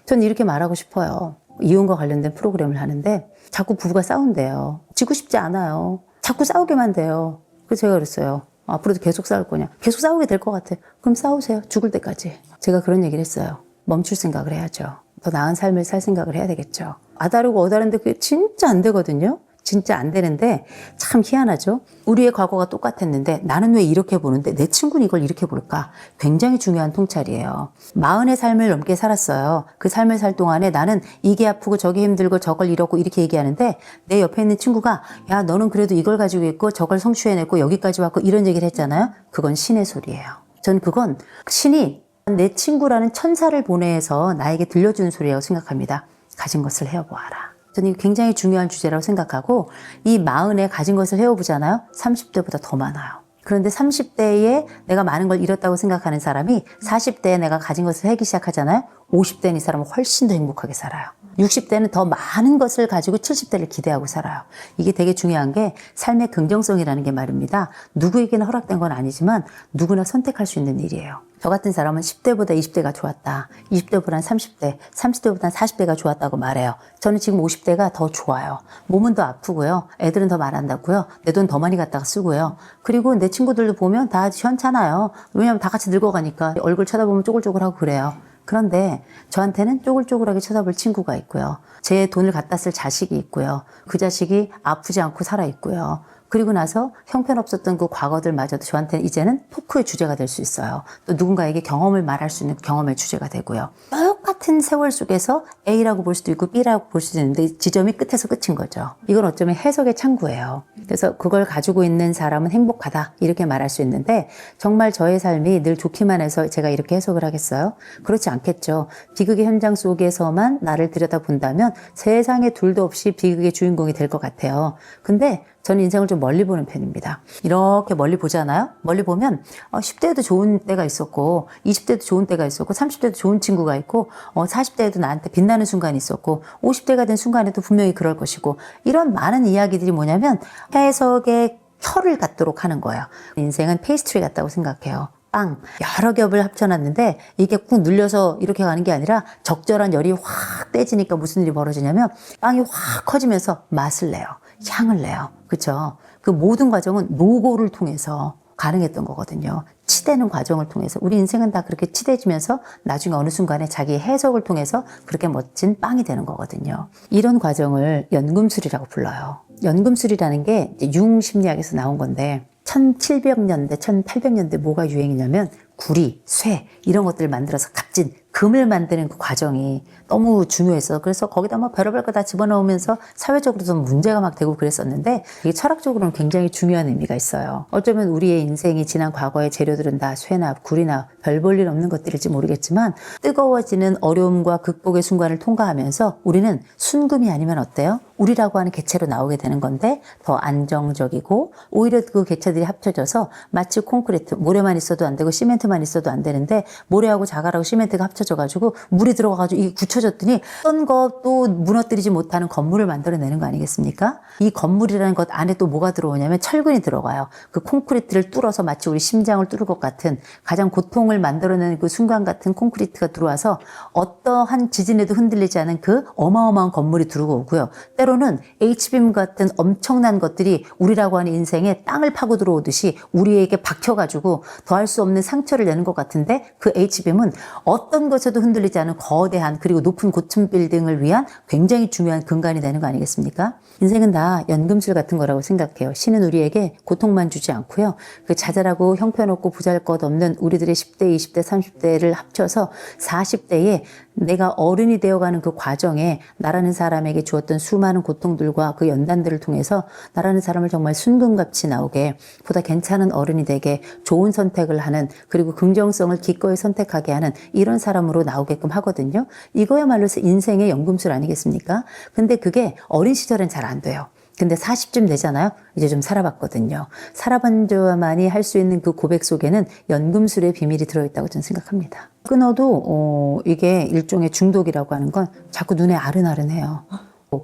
전 이렇게 말하고 싶어요. 이혼과 관련된 프로그램을 하는데 자꾸 부부가 싸운대요. 지고 싶지 않아요. 자꾸 싸우게만 돼요. 그래서 제가 그랬어요. 앞으로도 계속 싸울 거냐? 계속 싸우게 될 것 같아. 그럼 싸우세요. 죽을 때까지. 제가 그런 얘기를 했어요. 멈출 생각을 해야죠. 더 나은 삶을 살 생각을 해야 되겠죠. 아다르고 어다른데 그게 진짜 안 되거든요. 진짜 안 되는데 참 희한하죠. 우리의 과거가 똑같았는데 나는 왜 이렇게 보는데 내 친구는 이걸 이렇게 볼까? 굉장히 중요한 통찰이에요. 40의 삶을 넘게 살았어요. 그 삶을 살 동안에 나는 이게 아프고 저게 힘들고 저걸 잃었고 이렇게 얘기하는데 내 옆에 있는 친구가 야 너는 그래도 이걸 가지고 있고 저걸 성취해냈고 여기까지 왔고 이런 얘기를 했잖아요. 그건 신의 소리예요. 전 그건 신이 내 친구라는 천사를 보내서 나에게 들려주는 소리라고 생각합니다. 가진 것을 헤어보아라. 저는 이게 굉장히 중요한 주제라고 생각하고 이 40에 가진 것을 헤어보잖아요. 30대보다 더 많아요. 그런데 30대에 내가 많은 걸 잃었다고 생각하는 사람이 40대에 내가 가진 것을 헤기 시작하잖아요. 50대는 이 사람은 훨씬 더 행복하게 살아요. 60대는 더 많은 것을 가지고 70대를 기대하고 살아요. 이게 되게 중요한 게 삶의 긍정성이라는 게 말입니다. 누구에게나 허락된 건 아니지만 누구나 선택할 수 있는 일이에요. 저 같은 사람은 10대보다 20대가 좋았다. 20대보다 30대, 30대보다 40대가 좋았다고 말해요. 저는 지금 50대가 더 좋아요. 몸은 더 아프고요. 애들은 더 말한다고요. 내 돈 더 많이 갖다가 쓰고요. 그리고 내 친구들도 보면 다 시원찮아요. 왜냐하면 다 같이 늙어가니까 얼굴 쳐다보면 쪼글쪼글하고 그래요. 그런데 저한테는 쪼글쪼글하게 쳐다볼 친구가 있고요. 제 돈을 갖다 쓸 자식이 있고요. 그 자식이 아프지 않고 살아있고요. 그리고 나서 형편없었던 그 과거들마저도 저한테는 이제는 토크의 주제가 될 수 있어요. 또 누군가에게 경험을 말할 수 있는 경험의 주제가 되고요. 똑같은 세월 속에서 A라고 볼 수도 있고 B라고 볼 수도 있는데 지점이 끝에서 끝인 거죠. 이건 어쩌면 해석의 창구예요. 그래서 그걸 가지고 있는 사람은 행복하다 이렇게 말할 수 있는데 정말 저의 삶이 늘 좋기만 해서 제가 이렇게 해석을 하겠어요? 그렇지 않겠죠. 비극의 현장 속에서만 나를 들여다본다면 세상에 둘도 없이 비극의 주인공이 될 것 같아요. 근데 저는 인생을 좀 멀리 보는 편입니다. 이렇게 멀리 보잖아요. 멀리 보면 10대에도 좋은 때가 있었고 20대도 좋은 때가 있었고 30대도 좋은 친구가 있고 40대에도 나한테 빛나는 순간이 있었고 50대가 된 순간에도 분명히 그럴 것이고 이런 많은 이야기들이 뭐냐면 해석의 혀를 갖도록 하는 거예요. 인생은 페이스트리 같다고 생각해요. 빵 여러 겹을 합쳐놨는데 이게 꾹 눌려서 이렇게 가는 게 아니라 적절한 열이 확 떼지니까 무슨 일이 벌어지냐면 빵이 확 커지면서 맛을 내요. 향을 내요. 그렇죠? 그 모든 과정은 노고를 통해서 가능했던 거거든요. 치대는 과정을 통해서 우리 인생은 다 그렇게 치대지면서 나중에 어느 순간에 자기의 해석을 통해서 그렇게 멋진 빵이 되는 거거든요. 이런 과정을 연금술이라고 불러요. 연금술이라는 게 융심리학에서 나온 건데 1700년대, 1800년대 뭐가 유행이냐면 구리, 쇠 이런 것들을 만들어서 값진 금을 만드는 그 과정이 너무 중요했어. 그래서 거기다 뭐 별의별 거 다 집어넣으면서 사회적으로도 문제가 막 되고 그랬었는데 이게 철학적으로는 굉장히 중요한 의미가 있어요. 어쩌면 우리의 인생이 지난 과거의 재료들은 다 쇠나 구리나 별 볼 일 없는 것들일지 모르겠지만 뜨거워지는 어려움과 극복의 순간을 통과하면서 우리는 순금이 아니면 어때요? 우리라고 하는 개체로 나오게 되는 건데 더 안정적이고 오히려 그 개체들이 합쳐져서 마치 콘크리트, 모래만 있어도 안 되고 시멘트만 있어도 안 되는데 모래하고 자갈하고 시멘트가 합쳐져가지고 물이 들어가가지고 이게 굳혀졌더니 어떤 것도 무너뜨리지 못하는 건물을 만들어내는 거 아니겠습니까? 이 건물이라는 것 안에 또 뭐가 들어오냐면 철근이 들어가요. 그 콘크리트를 뚫어서 마치 우리 심장을 뚫을 것 같은 가장 고통을 만들어내는 그 순간 같은 콘크리트가 들어와서 어떠한 지진에도 흔들리지 않은 그 어마어마한 건물이 들어오고요. 때로는 H빔 같은 엄청난 것들이 우리라고 하는 인생에 땅을 파고 들어오듯이 우리에게 박혀가지고 더할 수 없는 상처를 내는 것 같은데 그 H빔은 어떤 것에도 흔들리지 않은 거대한 그리고 높은 고층 빌딩을 위한 굉장히 중요한 근간이 되는 거 아니겠습니까? 인생은 다 연금술 같은 거라고 생각해요. 신은 우리에게 고통만 주지 않고요. 그 자잘하고 형편없고 보잘것없는 우리들의 10대, 20대, 30대를 합쳐서 40대에 내가 어른이 되어가는 그 과정에 나라는 사람에게 주었던 수많은 고통들과 그 연단들을 통해서 나라는 사람을 정말 순금같이 나오게 보다 괜찮은 어른이 되게 좋은 선택을 하는 그리고 긍정성을 기꺼이 선택하게 하는 이런 사람으로 나오게끔 하거든요. 이거야말로 인생의 연금술 아니겠습니까? 근데 그게 어린 시절엔 잘 안 돼요. 근데 40쯤 되잖아요. 이제 좀 살아봤거든요. 살아본 자만이 할 수 있는 그 고백 속에는 연금술의 비밀이 들어있다고 저는 생각합니다. 끊어도 이게 일종의 중독이라고 하는 건 자꾸 눈에 아른아른해요.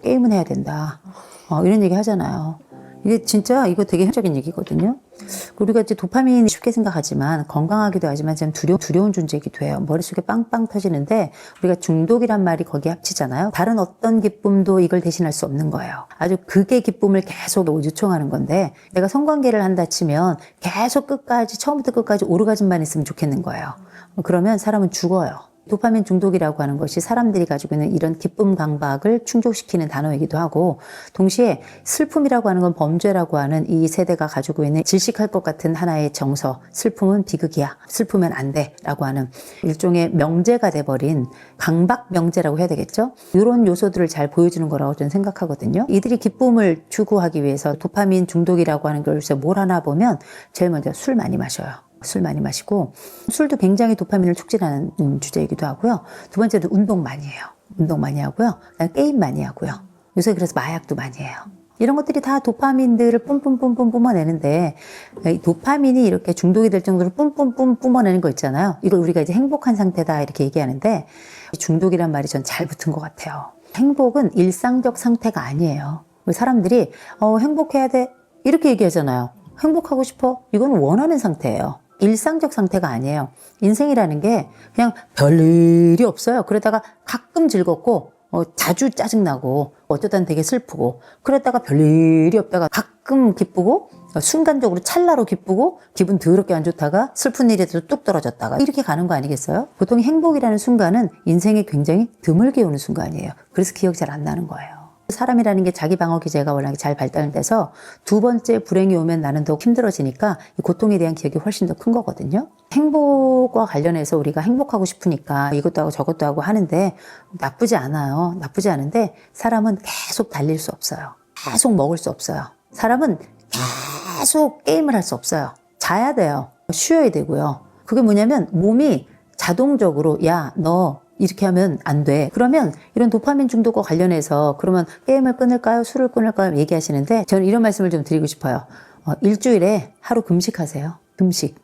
게임은 해야 된다. 이런 얘기 하잖아요. 이게 진짜 이거 되게 현실적인 얘기거든요. 우리가 이제 도파민이 쉽게 생각하지만 건강하기도 하지만 좀 두려운 존재이기도 해요. 머릿속에 빵빵 터지는데 우리가 중독이란 말이 거기에 합치잖아요. 다른 어떤 기쁨도 이걸 대신할 수 없는 거예요. 아주 극의 기쁨을 계속 요청하는 건데 내가 성관계를 한다 치면 계속 끝까지 처음부터 끝까지 오르가즘만 있으면 좋겠는 거예요. 그러면 사람은 죽어요. 도파민 중독이라고 하는 것이 사람들이 가지고 있는 이런 기쁨 강박을 충족시키는 단어이기도 하고 동시에 슬픔이라고 하는 건 범죄라고 하는 이 세대가 가지고 있는 질식할 것 같은 하나의 정서 슬픔은 비극이야 슬프면 안 돼 라고 하는 일종의 명제가 돼버린 강박 명제라고 해야 되겠죠. 이런 요소들을 잘 보여주는 거라고 저는 생각하거든요. 이들이 기쁨을 추구하기 위해서 도파민 중독이라고 하는 걸 뭘 하나 보면 제일 먼저 술 많이 마셔요. 술 많이 마시고 술도 굉장히 도파민을 촉진하는 주제이기도 하고요. 두 번째로 운동 많이 해요. 운동 많이 하고요. 그다음에 게임 많이 하고요. 요새 그래서 마약도 많이 해요. 이런 것들이 다 도파민들을 뿜뿜뿜뿜 뿜어내는데 도파민이 이렇게 중독이 될 정도로 뿜뿜뿜 뿜어내는 거 있잖아요. 이걸 우리가 이제 행복한 상태다 이렇게 얘기하는데 중독이란 말이 전 잘 붙은 것 같아요. 행복은 일상적 상태가 아니에요. 사람들이 행복해야 돼 이렇게 얘기하잖아요. 행복하고 싶어? 이건 원하는 상태예요. 일상적 상태가 아니에요. 인생이라는 게 그냥 별일이 없어요. 그러다가 가끔 즐겁고 자주 짜증나고 어쩌다 되게 슬프고 그러다가 별일이 없다가 가끔 기쁘고 순간적으로 찰나로 기쁘고 기분 더럽게 안 좋다가 슬픈 일에도 뚝 떨어졌다가 이렇게 가는 거 아니겠어요? 보통 행복이라는 순간은 인생에 굉장히 드물게 오는 순간이에요. 그래서 기억이 잘 안 나는 거예요. 사람이라는 게 자기 방어 기제가 워낙에 잘 발달돼서 두 번째 불행이 오면 나는 더 힘들어지니까 이 고통에 대한 기억이 훨씬 더 큰 거거든요. 행복과 관련해서 우리가 행복하고 싶으니까 이것도 하고 저것도 하고 하는데 나쁘지 않아요. 나쁘지 않은데 사람은 계속 달릴 수 없어요. 계속 먹을 수 없어요. 사람은 계속 게임을 할 수 없어요. 자야 돼요. 쉬어야 되고요. 그게 뭐냐면 몸이 자동적으로 야, 너 이렇게 하면 안 돼. 그러면 이런 도파민 중독과 관련해서 그러면 게임을 끊을까요? 술을 끊을까요? 얘기하시는데 저는 이런 말씀을 좀 드리고 싶어요. 일주일에 하루 금식하세요. 금식.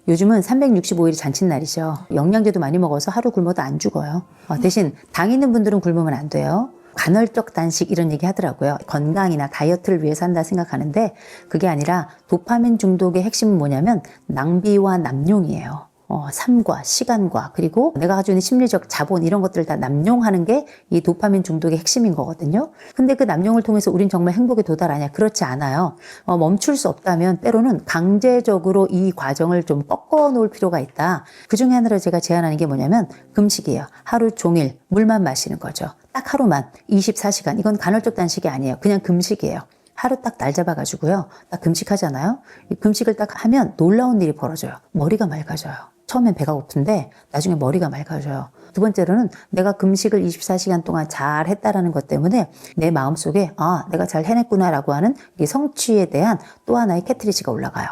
요즘은 365일이 잔칫날이죠. 영양제도 많이 먹어서 하루 굶어도 안 죽어요. 대신 당 있는 분들은 굶으면 안 돼요. 간헐적 단식 이런 얘기 하더라고요. 건강이나 다이어트를 위해서 한다 생각하는데 그게 아니라 도파민 중독의 핵심은 뭐냐면 낭비와 남용이에요. 삶과 시간과 그리고 내가 가지고 있는 심리적 자본 이런 것들을 다 남용하는 게 이 도파민 중독의 핵심인 거거든요. 근데 그 남용을 통해서 우린 정말 행복에 도달하냐? 그렇지 않아요. 멈출 수 없다면 때로는 강제적으로 이 과정을 좀 꺾어 놓을 필요가 있다. 그 중에 하나로 제가 제안하는 게 뭐냐면 금식이에요. 하루 종일 물만 마시는 거죠. 딱 하루만 24시간. 이건 간헐적 단식이 아니에요. 그냥 금식이에요. 하루 딱 날 잡아가지고요. 딱 금식하잖아요. 이 금식을 딱 하면 놀라운 일이 벌어져요. 머리가 맑아져요. 처음엔 배가 고픈데 나중에 머리가 맑아져요. 두 번째로는 내가 금식을 24시간 동안 잘 했다라는 것 때문에 내 마음속에 내가 잘 해냈구나라고 하는 이 성취에 대한 또 하나의 캐트리지가 올라가요.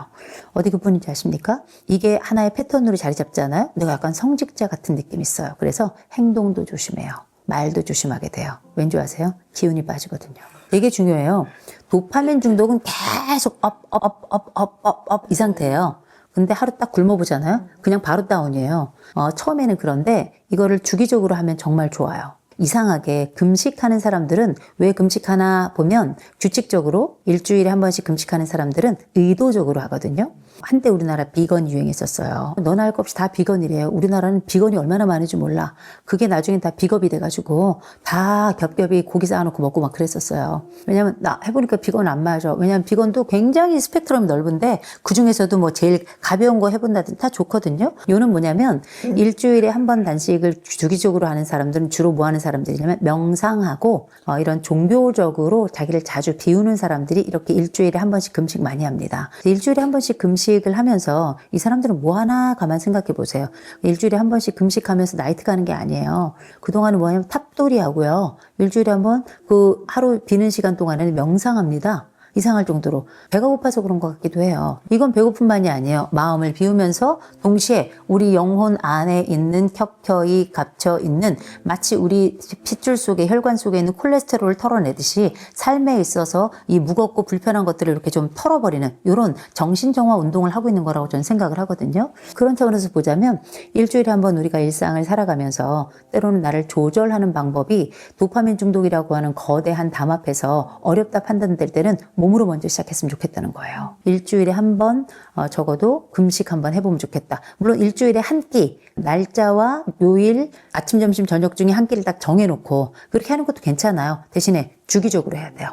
어디 그뿐인지 아십니까? 이게 하나의 패턴으로 자리 잡잖아요. 내가 약간 성직자 같은 느낌이 있어요. 그래서 행동도 조심해요. 말도 조심하게 돼요. 왠지 아세요? 기운이 빠지거든요. 되게 중요해요. 도파민 중독은 계속 업 이 상태예요. 근데 하루 딱 굶어보잖아요. 그냥 바로 다운이에요. 처음에는 그런데 이거를 주기적으로 하면 정말 좋아요. 이상하게 금식하는 사람들은 왜 금식하나 보면 규칙적으로 일주일에 한 번씩 금식하는 사람들은 의도적으로 하거든요. 한때 우리나라 비건 유행했었어요. 너나 할 것 없이 다 비건이래요. 우리나라는 비건이 얼마나 많은지 몰라. 그게 나중엔 다 비겁이 돼가지고 다 겹겹이 고기 쌓아놓고 먹고 막 그랬었어요. 왜냐면 나 해보니까 비건 안 맞아. 왜냐면 비건도 굉장히 스펙트럼이 넓은데 그중에서도 뭐 제일 가벼운 거 해본다든지 다 좋거든요. 요는 뭐냐면 일주일에 한 번 단식을 주기적으로 하는 사람들은 주로 뭐 하는 사람들이냐면 명상하고 이런 종교적으로 자기를 자주 비우는 사람들이 이렇게 일주일에 한 번씩 금식 많이 합니다. 일주일에 한 번씩 금식을 하면서 이 사람들은 뭐 하나 가만 생각해 보세요. 일주일에 한 번씩 금식하면서 나이트 가는 게 아니에요. 그동안은 뭐냐면 탑돌이 하고요. 일주일에 한 번 그 하루 비는 시간 동안에는 명상합니다. 이상할 정도로 배가 고파서 그런 것 같기도 해요. 이건 배고픔만이 아니에요. 마음을 비우면서 동시에 우리 영혼 안에 있는 켜켜이 갇혀 있는 마치 우리 핏줄 속에 혈관 속에 있는 콜레스테롤을 털어내듯이 삶에 있어서 이 무겁고 불편한 것들을 이렇게 좀 털어버리는 이런 정신정화 운동을 하고 있는 거라고 저는 생각을 하거든요. 그런 차원에서 보자면 일주일에 한 번 우리가 일상을 살아가면서 때로는 나를 조절하는 방법이 도파민 중독이라고 하는 거대한 담 앞에서 어렵다 판단될 때는 몸으로 먼저 시작했으면 좋겠다는 거예요. 일주일에 한 번 적어도 금식 한번 해보면 좋겠다. 물론 일주일에 한 끼, 날짜와 요일, 아침, 점심, 저녁 중에 한 끼를 딱 정해놓고 그렇게 하는 것도 괜찮아요. 대신에 주기적으로 해야 돼요.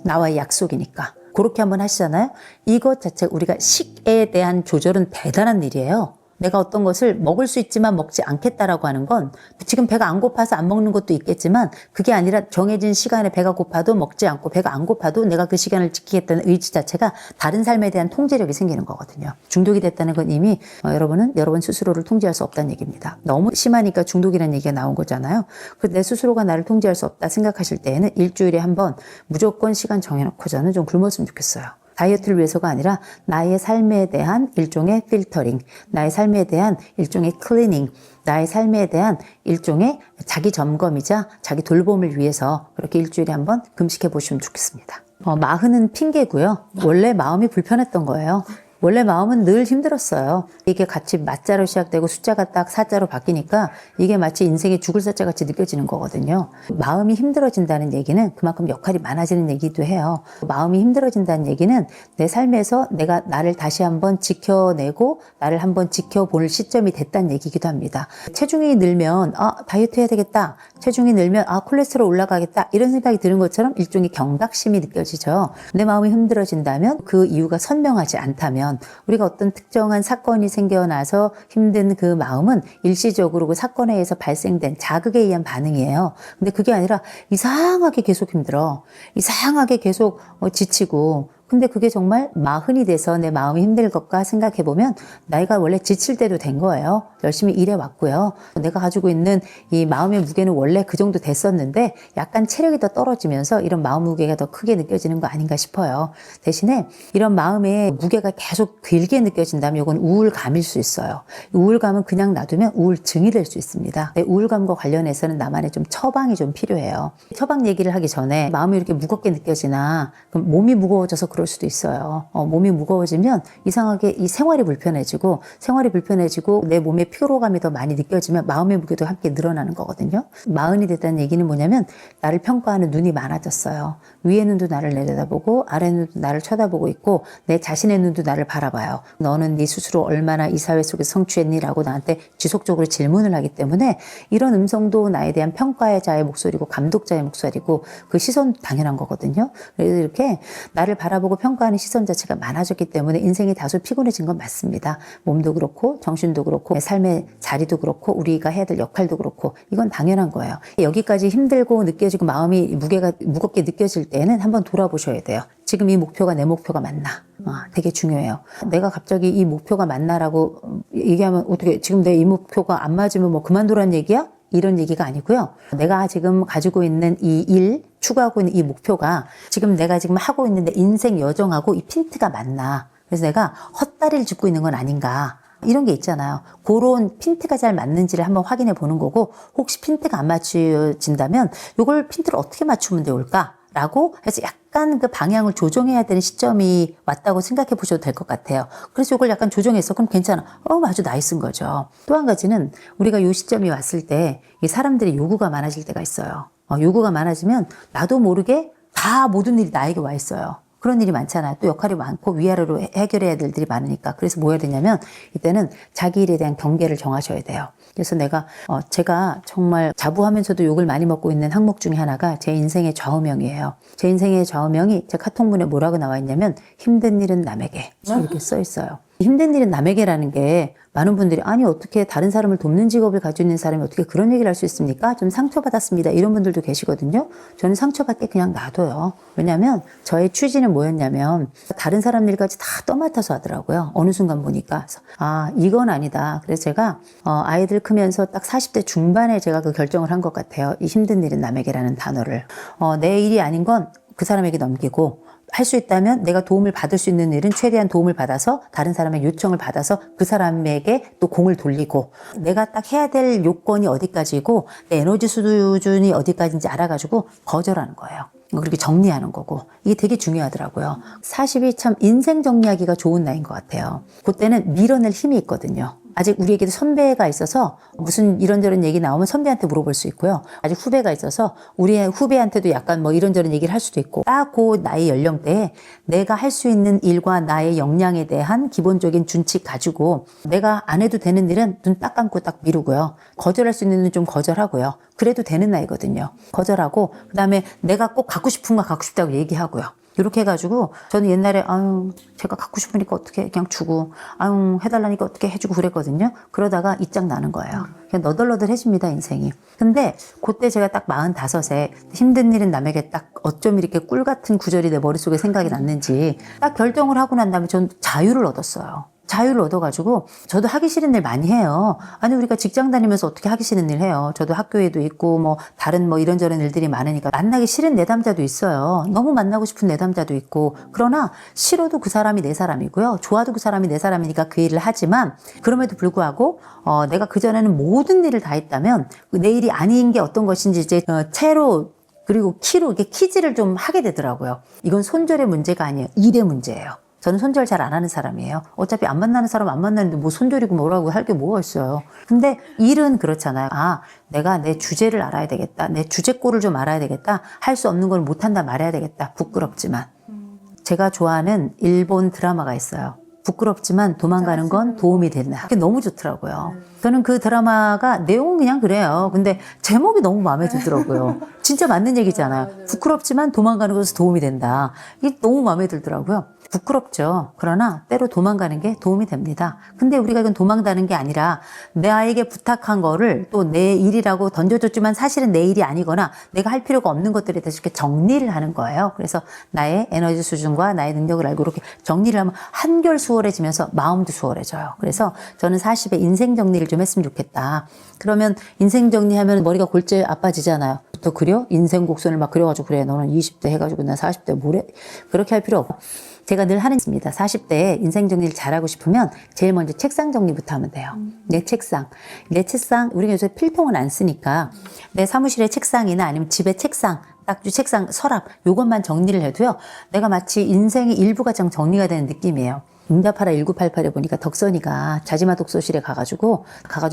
나와의 약속이니까. 그렇게 한번 하시잖아요. 이것 자체 우리가 식에 대한 조절은 대단한 일이에요. 내가 어떤 것을 먹을 수 있지만 먹지 않겠다라고 하는 건 지금 배가 안 고파서 안 먹는 것도 있겠지만 그게 아니라 정해진 시간에 배가 고파도 먹지 않고 배가 안 고파도 내가 그 시간을 지키겠다는 의지 자체가 다른 삶에 대한 통제력이 생기는 거거든요. 중독이 됐다는 건 이미 여러분은 여러분 스스로를 통제할 수 없다는 얘기입니다. 너무 심하니까 중독이라는 얘기가 나온 거잖아요. 그래서 내 스스로가 나를 통제할 수 없다 생각하실 때에는 일주일에 한 번 무조건 시간 정해놓고 저는 좀 굶었으면 좋겠어요. 다이어트를 위해서가 아니라 나의 삶에 대한 일종의 필터링, 나의 삶에 대한 일종의 클리닝, 나의 삶에 대한 일종의 자기 점검이자 자기 돌봄을 위해서 그렇게 일주일에 한 번 금식해 보시면 좋겠습니다. 마흔은 핑계고요. 원래 마음이 불편했던 거예요. 원래 마음은 늘 힘들었어요. 이게 같이 맞자로 시작되고 숫자가 딱 사자로 바뀌니까 이게 마치 인생의 죽을 사자 같이 느껴지는 거거든요. 마음이 힘들어진다는 얘기는 그만큼 역할이 많아지는 얘기도 해요. 마음이 힘들어진다는 얘기는 내 삶에서 내가 나를 다시 한번 지켜내고 나를 한번 지켜볼 시점이 됐다는 얘기기도 합니다. 체중이 늘면 다이어트 해야 되겠다. 체중이 늘면 콜레스테롤 올라가겠다. 이런 생각이 드는 것처럼 일종의 경각심이 느껴지죠. 내 마음이 힘들어진다면 그 이유가 선명하지 않다면 우리가 어떤 특정한 사건이 생겨나서 힘든 그 마음은 일시적으로 그 사건에 의해서 발생된 자극에 의한 반응이에요. 근데 그게 아니라 이상하게 계속 힘들어. 이상하게 계속 지치고 근데 그게 정말 마흔이 돼서 내 마음이 힘들 것까 생각해보면 나이가 원래 지칠 때도 된 거예요. 열심히 일해왔고요. 내가 가지고 있는 이 마음의 무게는 원래 그 정도 됐었는데 약간 체력이 더 떨어지면서 이런 마음 무게가 더 크게 느껴지는 거 아닌가 싶어요. 대신에 이런 마음의 무게가 계속 길게 느껴진다면 이건 우울감일 수 있어요. 우울감은 그냥 놔두면 우울증이 될 수 있습니다. 우울감과 관련해서는 나만의 좀 처방이 좀 필요해요. 처방 얘기를 하기 전에 마음이 이렇게 무겁게 느껴지나 그럼 몸이 무거워져서 그럴 수도 있어요. 몸이 무거워지면 이상하게 이 생활이 불편해지고 내 몸에 피로감이 더 많이 느껴지면 마음의 무게도 함께 늘어나는 거거든요. 마흔이 됐다는 얘기는 뭐냐면 나를 평가하는 눈이 많아졌어요. 위의 눈도 나를 내려다보고 아래 눈도 나를 쳐다보고 있고 내 자신의 눈도 나를 바라봐요. 너는 네 스스로 얼마나 이 사회 속에서 성취했니? 라고 나한테 지속적으로 질문을 하기 때문에 이런 음성도 나에 대한 평가자의 목소리고 감독자의 목소리고 그 시선도 당연한 거거든요. 그래서 이렇게 나를 바라보고 평가하는 시선 자체가 많아졌기 때문에 인생이 다소 피곤해진 건 맞습니다. 몸도 그렇고 정신도 그렇고 내 삶의 자리도 그렇고 우리가 해야 될 역할도 그렇고 이건 당연한 거예요. 여기까지 힘들고 느껴지고 마음이 무겁게 느껴질 때는 한번 돌아보셔야 돼요. 지금 이 목표가 내 목표가 맞나? 되게 중요해요. 내가 갑자기 이 목표가 맞나라고 얘기하면 어떻게 지금 내 이 목표가 안 맞으면 뭐 그만두라는 얘기야? 이런 얘기가 아니고요. 내가 지금 가지고 있는 이 일, 추구하고 있는 이 목표가 내가 지금 하고 있는 내 인생 여정하고 이 핀트가 맞나. 그래서 내가 헛다리를 짚고 있는 건 아닌가. 이런 게 있잖아요. 그런 핀트가 잘 맞는지를 한번 확인해 보는 거고 혹시 핀트가 안 맞춰진다면 이걸 핀트를 어떻게 맞추면 좋을까? 라고 해서 약간 그 방향을 조정해야 되는 시점이 왔다고 생각해 보셔도 될 것 같아요. 그래서 이걸 약간 조정했어. 그럼 괜찮아. 아주 나이스인 거죠. 또 한 가지는 우리가 이 시점이 왔을 때 이 사람들의 요구가 많아질 때가 있어요. 요구가 많아지면 나도 모르게 다 모든 일이 나에게 와 있어요. 그런 일이 많잖아요. 또 역할이 많고 위아래로 해결해야 될 일들이 많으니까. 그래서 뭐 해야 되냐면 이때는 자기 일에 대한 경계를 정하셔야 돼요. 그래서 제가 정말 자부하면서도 욕을 많이 먹고 있는 항목 중에 하나가 제 인생의 좌우명이에요. 제 인생의 좌우명이 제 카톡문에 뭐라고 나와 있냐면 힘든 일은 남에게 이렇게 써 있어요. 힘든 일은 남에게라는 게 많은 분들이 아니 어떻게 다른 사람을 돕는 직업을 가지고 있는 사람이 어떻게 그런 얘기를 할 수 있습니까? 좀 상처받았습니다. 이런 분들도 계시거든요. 저는 상처받게 그냥 놔둬요. 왜냐하면 저의 취지는 뭐였냐면 다른 사람 일까지 다 떠맡아서 하더라고요. 어느 순간 보니까 이건 아니다. 그래서 제가 아이들 크면서 딱 40대 중반에 제가 그 결정을 한 것 같아요. 이 힘든 일은 남에게라는 단어를 내 일이 아닌 건 그 사람에게 넘기고 할 수 있다면 내가 도움을 받을 수 있는 일은 최대한 도움을 받아서 다른 사람의 요청을 받아서 그 사람에게 또 공을 돌리고 내가 딱 해야 될 요건이 어디까지고 내 에너지 수준이 어디까지인지 알아가지고 거절하는 거예요. 그렇게 정리하는 거고 이게 되게 중요하더라고요. 40이 참 인생 정리하기가 좋은 나이인 것 같아요. 그때는 밀어낼 힘이 있거든요. 아직 우리에게도 선배가 있어서 무슨 이런저런 얘기 나오면 선배한테 물어볼 수 있고요. 아직 후배가 있어서 우리 후배한테도 약간 뭐 이런저런 얘기를 할 수도 있고 딱 그 나이 연령대에 내가 할 수 있는 일과 나의 역량에 대한 기본적인 준칙 가지고 내가 안 해도 되는 일은 눈 딱 감고 딱 미루고요. 거절할 수 있는 일은 좀 거절하고요. 그래도 되는 나이거든요. 거절하고 그다음에 내가 꼭 갖고 싶은 거 갖고 싶다고 얘기하고요. 이렇게 해가지고 저는 옛날에 제가 갖고 싶으니까 어떻게 그냥 주고 해달라니까 어떻게 해주고 그랬거든요. 그러다가 이짝 나는 거예요. 그냥 너덜너덜해집니다 인생이. 근데 그때 제가 딱 45에 힘든 일은 남에게 딱 어쩜 이렇게 꿀 같은 구절이 내 머릿속에 생각이 났는지 딱 결정을 하고 난 다음에 전 자유를 얻었어요. 자유를 얻어가지고 저도 하기 싫은 일 많이 해요. 아니 우리가 직장 다니면서 어떻게 하기 싫은 일 해요. 저도 학교에도 있고 뭐 다른 뭐 이런저런 일들이 많으니까 만나기 싫은 내담자도 있어요. 너무 만나고 싶은 내담자도 있고 그러나 싫어도 그 사람이 내 사람이고요. 좋아도 그 사람이 내 사람이니까 그 일을 하지만 그럼에도 불구하고 내가 그전에는 모든 일을 다 했다면 내 일이 아닌 게 어떤 것인지 이제 채로 그리고 키로 이게 키즈를 좀 하게 되더라고요. 이건 손절의 문제가 아니에요. 일의 문제예요. 저는 손절 잘 안 하는 사람이에요. 어차피 안 만나는 사람 안 만나는데 뭐 손절이고 뭐라고 할 게 뭐가 있어요. 근데 일은 그렇잖아요. 아, 내가 내 주제를 알아야 되겠다. 내 주제꼴을 좀 알아야 되겠다. 할 수 없는 걸 못한다 말해야 되겠다. 부끄럽지만. 제가 좋아하는 일본 드라마가 있어요. 부끄럽지만 도망가는 건 도움이 된다. 그게 너무 좋더라고요. 저는 그 드라마가 내용은 그냥 그래요. 근데 제목이 너무 마음에 들더라고요. 진짜 맞는 얘기잖아요. 부끄럽지만 도망가는 것은 도움이 된다. 이게 너무 마음에 들더라고요. 부끄럽죠. 그러나 때로 도망가는 게 도움이 됩니다. 근데 우리가 이건 도망가는 게 아니라 나에게 부탁한 거를 또 내 일이라고 던져줬지만 사실은 내 일이 아니거나 내가 할 필요가 없는 것들에 대해서 이렇게 정리를 하는 거예요. 그래서 나의 에너지 수준과 나의 능력을 알고 이렇게 정리를 하면 한결 수월해지면서 마음도 수월해져요. 그래서 저는 40에 인생 정리를 좀 했으면 좋겠다. 그러면 인생 정리하면 머리가 골재 아파지잖아요. 또 그려? 인생 곡선을 막 그려가지고 그래. 너는 20대 해가지고 나 40대 뭐래? 그렇게 할 필요 없고. 제가 늘 하는 겁니다. 40대에 인생 정리를 잘하고 싶으면 제일 먼저 책상 정리부터 하면 돼요. 내 책상, 우리가 요새 필통은 안 쓰니까 내 사무실의 책상이나 아니면 집의 책상, 딱지 책상, 서랍 요것만 정리를 해도요. 내가 마치 인생의 일부가 정리가 되는 느낌이에요. 응답하라 1988에 보니까 덕선이가 자지마 독서실에 가가지고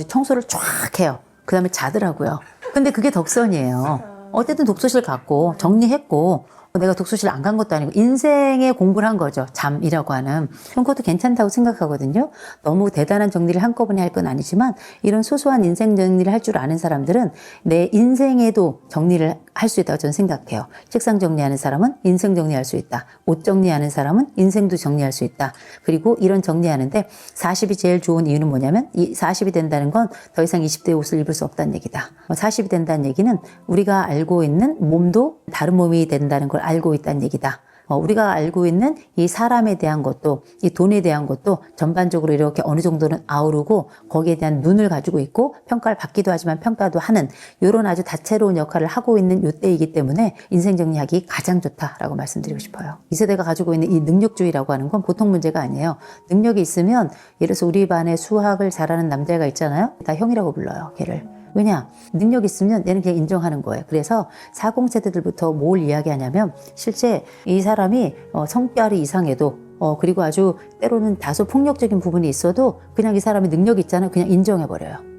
청소를 쫙 해요. 그 다음에 자더라고요. 근데 그게 덕선이에요. 어쨌든 독서실 갔고 정리했고 내가 독서실 안 간 것도 아니고 인생의 공부를 한 거죠. 잠이라고 하는. 그것도 괜찮다고 생각하거든요. 너무 대단한 정리를 한꺼번에 할 건 아니지만 이런 소소한 인생 정리를 할 줄 아는 사람들은 내 인생에도 정리를 할 수 있다고 저는 생각해요. 책상 정리하는 사람은 인생 정리할 수 있다. 옷 정리하는 사람은 인생도 정리할 수 있다. 그리고 이런 정리하는데 40이 제일 좋은 이유는 뭐냐면 이 40이 된다는 건 더 이상 20대의 옷을 입을 수 없다는 얘기다. 40이 된다는 얘기는 우리가 알고 있는 몸도 다른 몸이 된다는 걸 알고 있다는 얘기다. 우리가 알고 있는 이 사람에 대한 것도 이 돈에 대한 것도 전반적으로 이렇게 어느 정도는 아우르고 거기에 대한 눈을 가지고 있고 평가를 받기도 하지만 평가도 하는 이런 아주 다채로운 역할을 하고 있는 이때이기 때문에 인생 정리하기 가장 좋다라고 말씀드리고 싶어요. 이 세대가 가지고 있는 이 능력주의라고 하는 건 보통 문제가 아니에요. 능력이 있으면 예를 들어서 우리 반에 수학을 잘하는 남자애가 있잖아요. 다 형이라고 불러요. 걔를. 왜냐? 능력 있으면 얘는 그냥 인정하는 거예요. 그래서 40세대들부터 뭘 이야기하냐면 실제 이 사람이 성별이 이상해도 그리고 아주 때로는 다소 폭력적인 부분이 있어도 그냥 이 사람이 능력이 있잖아요. 그냥 인정해버려요.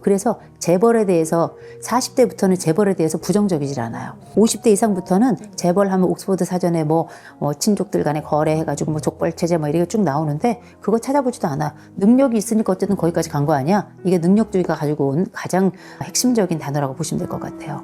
그래서 재벌에 대해서 40대부터는 재벌에 대해서 부정적이질 않아요. 50대 이상부터는 재벌하면 옥스퍼드 사전에 친족들 간에 거래해가지고 족벌체제 이렇게 쭉 나오는데 그거 찾아보지도 않아. 능력이 있으니까 어쨌든 거기까지 간 거 아니야? 이게 능력주의가 가지고 온 가장 핵심적인 단어라고 보시면 될 것 같아요.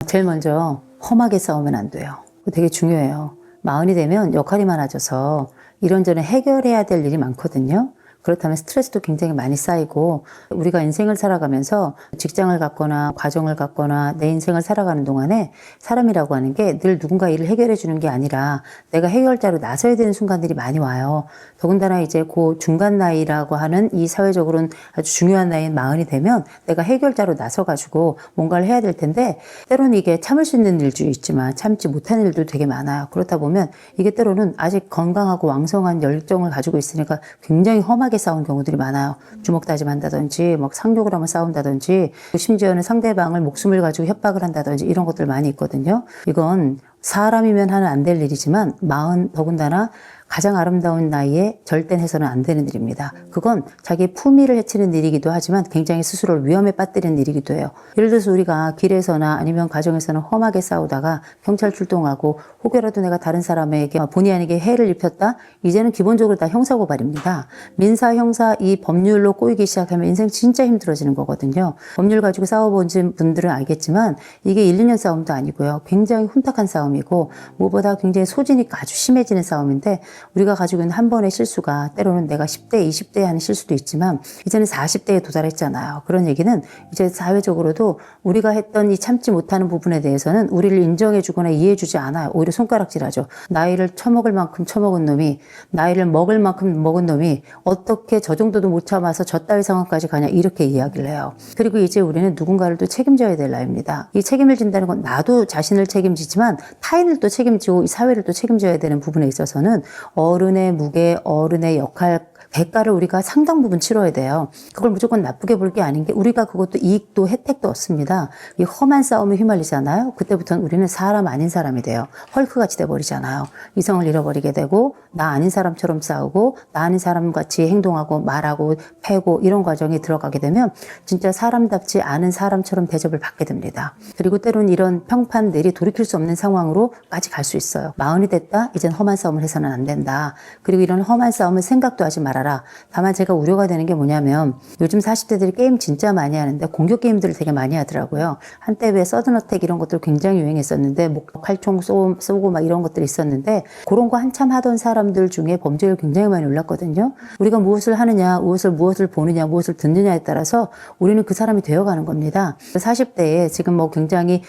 제일 먼저 험하게 싸우면 안 돼요. 되게 중요해요. 마흔이 되면 역할이 많아져서 이런저런 해결해야 될 일이 많거든요. 그렇다면 스트레스도 굉장히 많이 쌓이고 우리가 인생을 살아가면서 직장을 갖거나 가정을 갖거나 내 인생을 살아가는 동안에 사람이라고 하는 게 늘 누군가 일을 해결해 주는 게 아니라 내가 해결자로 나서야 되는 순간들이 많이 와요. 더군다나 이제 그 중간 나이라고 하는 이 사회적으로는 아주 중요한 나이인 마흔이 되면 내가 해결자로 나서가지고 뭔가를 해야 될 텐데 때로는 이게 참을 수 있는 일도 있지만 참지 못하는 일도 되게 많아요. 그렇다 보면 이게 때로는 아직 건강하고 왕성한 열정을 가지고 있으니까 굉장히 험하게 싸운 경우들이 많아요. 주먹 다짐한다든지 상욕을 하면 싸운다든지 심지어는 상대방을 목숨을 가지고 협박을 한다든지 이런 것들 많이 있거든요. 이건 사람이면 하면 안 될 일이지만 마흔 더군다나 가장 아름다운 나이에 절대 해서는 안 되는 일입니다. 그건 자기 품위를 해치는 일이기도 하지만 굉장히 스스로를 위험에 빠뜨리는 일이기도 해요. 예를 들어서 우리가 길에서나 아니면 가정에서는 험하게 싸우다가 경찰 출동하고 혹여라도 내가 다른 사람에게 본의 아니게 해를 입혔다? 이제는 기본적으로 다 형사고발입니다. 민사, 형사 이 법률로 꼬이기 시작하면 인생 진짜 힘들어지는 거거든요. 법률 가지고 싸워본 분들은 알겠지만 이게 1, 2년 싸움도 아니고요. 굉장히 혼탁한 싸움이고 무엇보다 굉장히 소진이 아주 심해지는 싸움인데 우리가 가지고 있는 한 번의 실수가 때로는 내가 10대, 20대에 하는 실수도 있지만 이제는 40대에 도달했잖아요. 그런 얘기는 이제 사회적으로도 우리가 했던 이 참지 못하는 부분에 대해서는 우리를 인정해주거나 이해해주지 않아요. 오히려 손가락질하죠. 나이를 처먹을 만큼 처먹은 놈이 나이를 먹을 만큼 먹은 놈이 어떻게 저 정도도 못 참아서 저 따위 상황까지 가냐 이렇게 이야기를 해요. 그리고 이제 우리는 누군가를 또 책임져야 될 나이입니다. 이 책임을 진다는 건 나도 자신을 책임지지만 타인을 또 책임지고 이 사회를 또 책임져야 되는 부분에 있어서는 어른의 무게, 어른의 역할 대가를 우리가 상당 부분 치러야 돼요. 그걸 무조건 나쁘게 볼 게 아닌 게 우리가 그것도 이익도 혜택도 얻습니다. 이 험한 싸움에 휘말리잖아요. 그때부터는 우리는 사람 아닌 사람이 돼요. 헐크같이 돼버리잖아요. 이성을 잃어버리게 되고 나 아닌 사람처럼 싸우고 나 아닌 사람같이 행동하고 말하고 패고 이런 과정에 들어가게 되면 진짜 사람답지 않은 사람처럼 대접을 받게 됩니다. 그리고 때로는 이런 평판들이 돌이킬 수 없는 상황으로까지 갈 수 있어요. 마흔이 됐다? 이젠 험한 싸움을 해서는 안 된다. 그리고 이런 험한 싸움은 생각도 하지 말아라. 다만 제가 우려가 되는 게 뭐냐면 요즘 40대들이 게임 진짜 많이 하는데 공격 게임들을 되게 많이 하더라고요. 한때 왜 서든어택 이런 것들 굉장히 유행했었는데 칼총 쏘고 막 이런 것들이 있었는데 그런 거 한참 하던 사람들 중에 범죄율 굉장히 많이 올랐거든요. 우리가 무엇을 하느냐, 무엇을 보느냐, 무엇을 듣느냐에 따라서 우리는 그 사람이 되어가는 겁니다. 40대에 지금 뭐 굉장히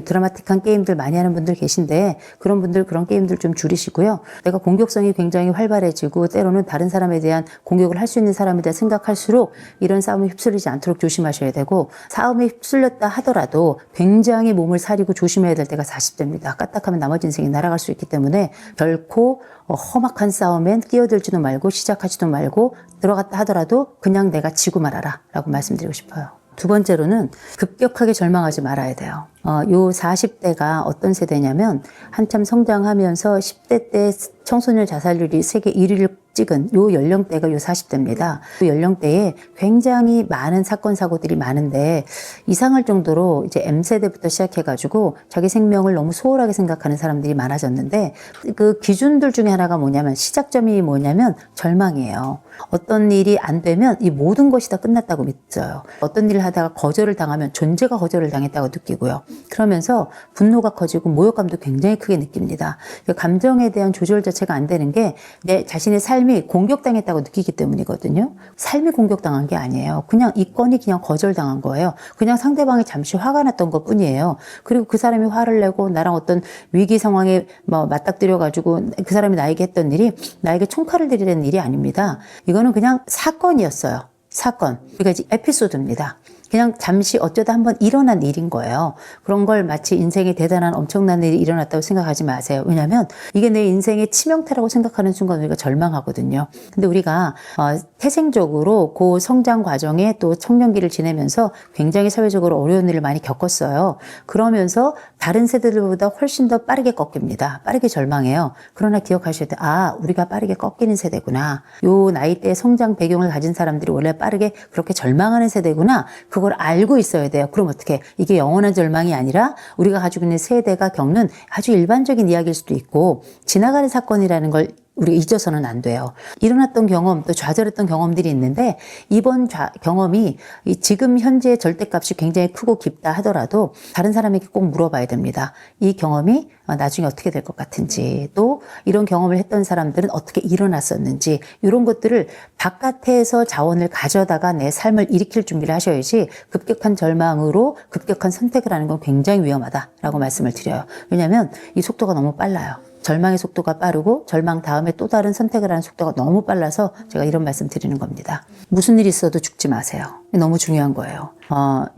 드라마틱한 게임들 많이 하는 분들 계신데 그런 분들 그런 게임들 좀 줄이시고요. 내가 공격성이 굉장히 활발해지고 때로는 다른 사람에 대한 공격을 할 수 있는 사람에 대해 생각할수록 이런 싸움에 휩쓸리지 않도록 조심하셔야 되고 싸움에 휩쓸렸다 하더라도 굉장히 몸을 사리고 조심해야 될 때가 40대입니다. 까딱하면 나머지 인생이 날아갈 수 있기 때문에 결코 험악한 싸움엔 끼어들지도 말고 시작하지도 말고 들어갔다 하더라도 그냥 내가 지고 말아라 라고 말씀드리고 싶어요. 두 번째로는 급격하게 절망하지 말아야 돼요. 요 40대가 어떤 세대냐면 한참 성장하면서 10대 때 청소년 자살률이 세계 1위를 찍은 요 연령대가 요 40대입니다. 그 연령대에 굉장히 많은 사건 사고들이 많은데 이상할 정도로 이제 M세대부터 시작해가지고 자기 생명을 너무 소홀하게 생각하는 사람들이 많아졌는데 그 기준들 중에 하나가 뭐냐면 시작점이 뭐냐면 절망이에요. 어떤 일이 안 되면 이 모든 것이 다 끝났다고 믿어요. 어떤 일을 하다가 거절을 당하면 존재가 거절을 당했다고 느끼고요. 그러면서 분노가 커지고 모욕감도 굉장히 크게 느낍니다. 감정에 대한 조절 자체가 안 되는 게 내 자신의 삶이 공격당했다고 느끼기 때문이거든요. 삶이 공격당한 게 아니에요. 그냥 이 건이 그냥 거절당한 거예요. 그냥 상대방이 잠시 화가 났던 것 뿐이에요. 그리고 그 사람이 화를 내고 나랑 어떤 위기 상황에 맞닥뜨려가지고 그 사람이 나에게 했던 일이 나에게 총칼을 들이는 일이 아닙니다. 이거는 그냥 사건이었어요. 사건. 그러니까 이제 에피소드입니다. 그냥 잠시 어쩌다 한번 일어난 일인 거예요. 그런 걸 마치 인생에 대단한 엄청난 일이 일어났다고 생각하지 마세요. 왜냐하면 이게 내 인생의 치명타라고 생각하는 순간 우리가 절망하거든요. 근데 우리가 태생적으로 그 성장 과정에 또 청년기를 지내면서 굉장히 사회적으로 어려운 일을 많이 겪었어요. 그러면서 다른 세대들보다 훨씬 더 빠르게 꺾입니다. 빠르게 절망해요. 그러나 기억하셔야 돼요. 우리가 빠르게 꺾이는 세대구나. 요 나이대 성장 배경을 가진 사람들이 원래 빠르게 그렇게 절망하는 세대구나. 그걸 알고 있어야 돼요. 그럼 어떻게? 이게 영원한 절망이 아니라 우리가 가지고 있는 세대가 겪는 아주 일반적인 이야기일 수도 있고 지나가는 사건이라는 걸 우리가 잊어서는 안 돼요. 일어났던 경험, 또 좌절했던 경험들이 있는데 이번 경험이 지금 현재의 절대값이 굉장히 크고 깊다 하더라도 다른 사람에게 꼭 물어봐야 됩니다. 이 경험이 나중에 어떻게 될 것 같은지, 또 이런 경험을 했던 사람들은 어떻게 일어났었는지, 이런 것들을 바깥에서 자원을 가져다가 내 삶을 일으킬 준비를 하셔야지 급격한 절망으로 급격한 선택을 하는 건 굉장히 위험하다라고 말씀을 드려요. 왜냐하면 이 속도가 너무 빨라요. 절망의 속도가 빠르고 절망 다음에 또 다른 선택을 하는 속도가 너무 빨라서 제가 이런 말씀 드리는 겁니다. 무슨 일이 있어도 죽지 마세요. 너무 중요한 거예요.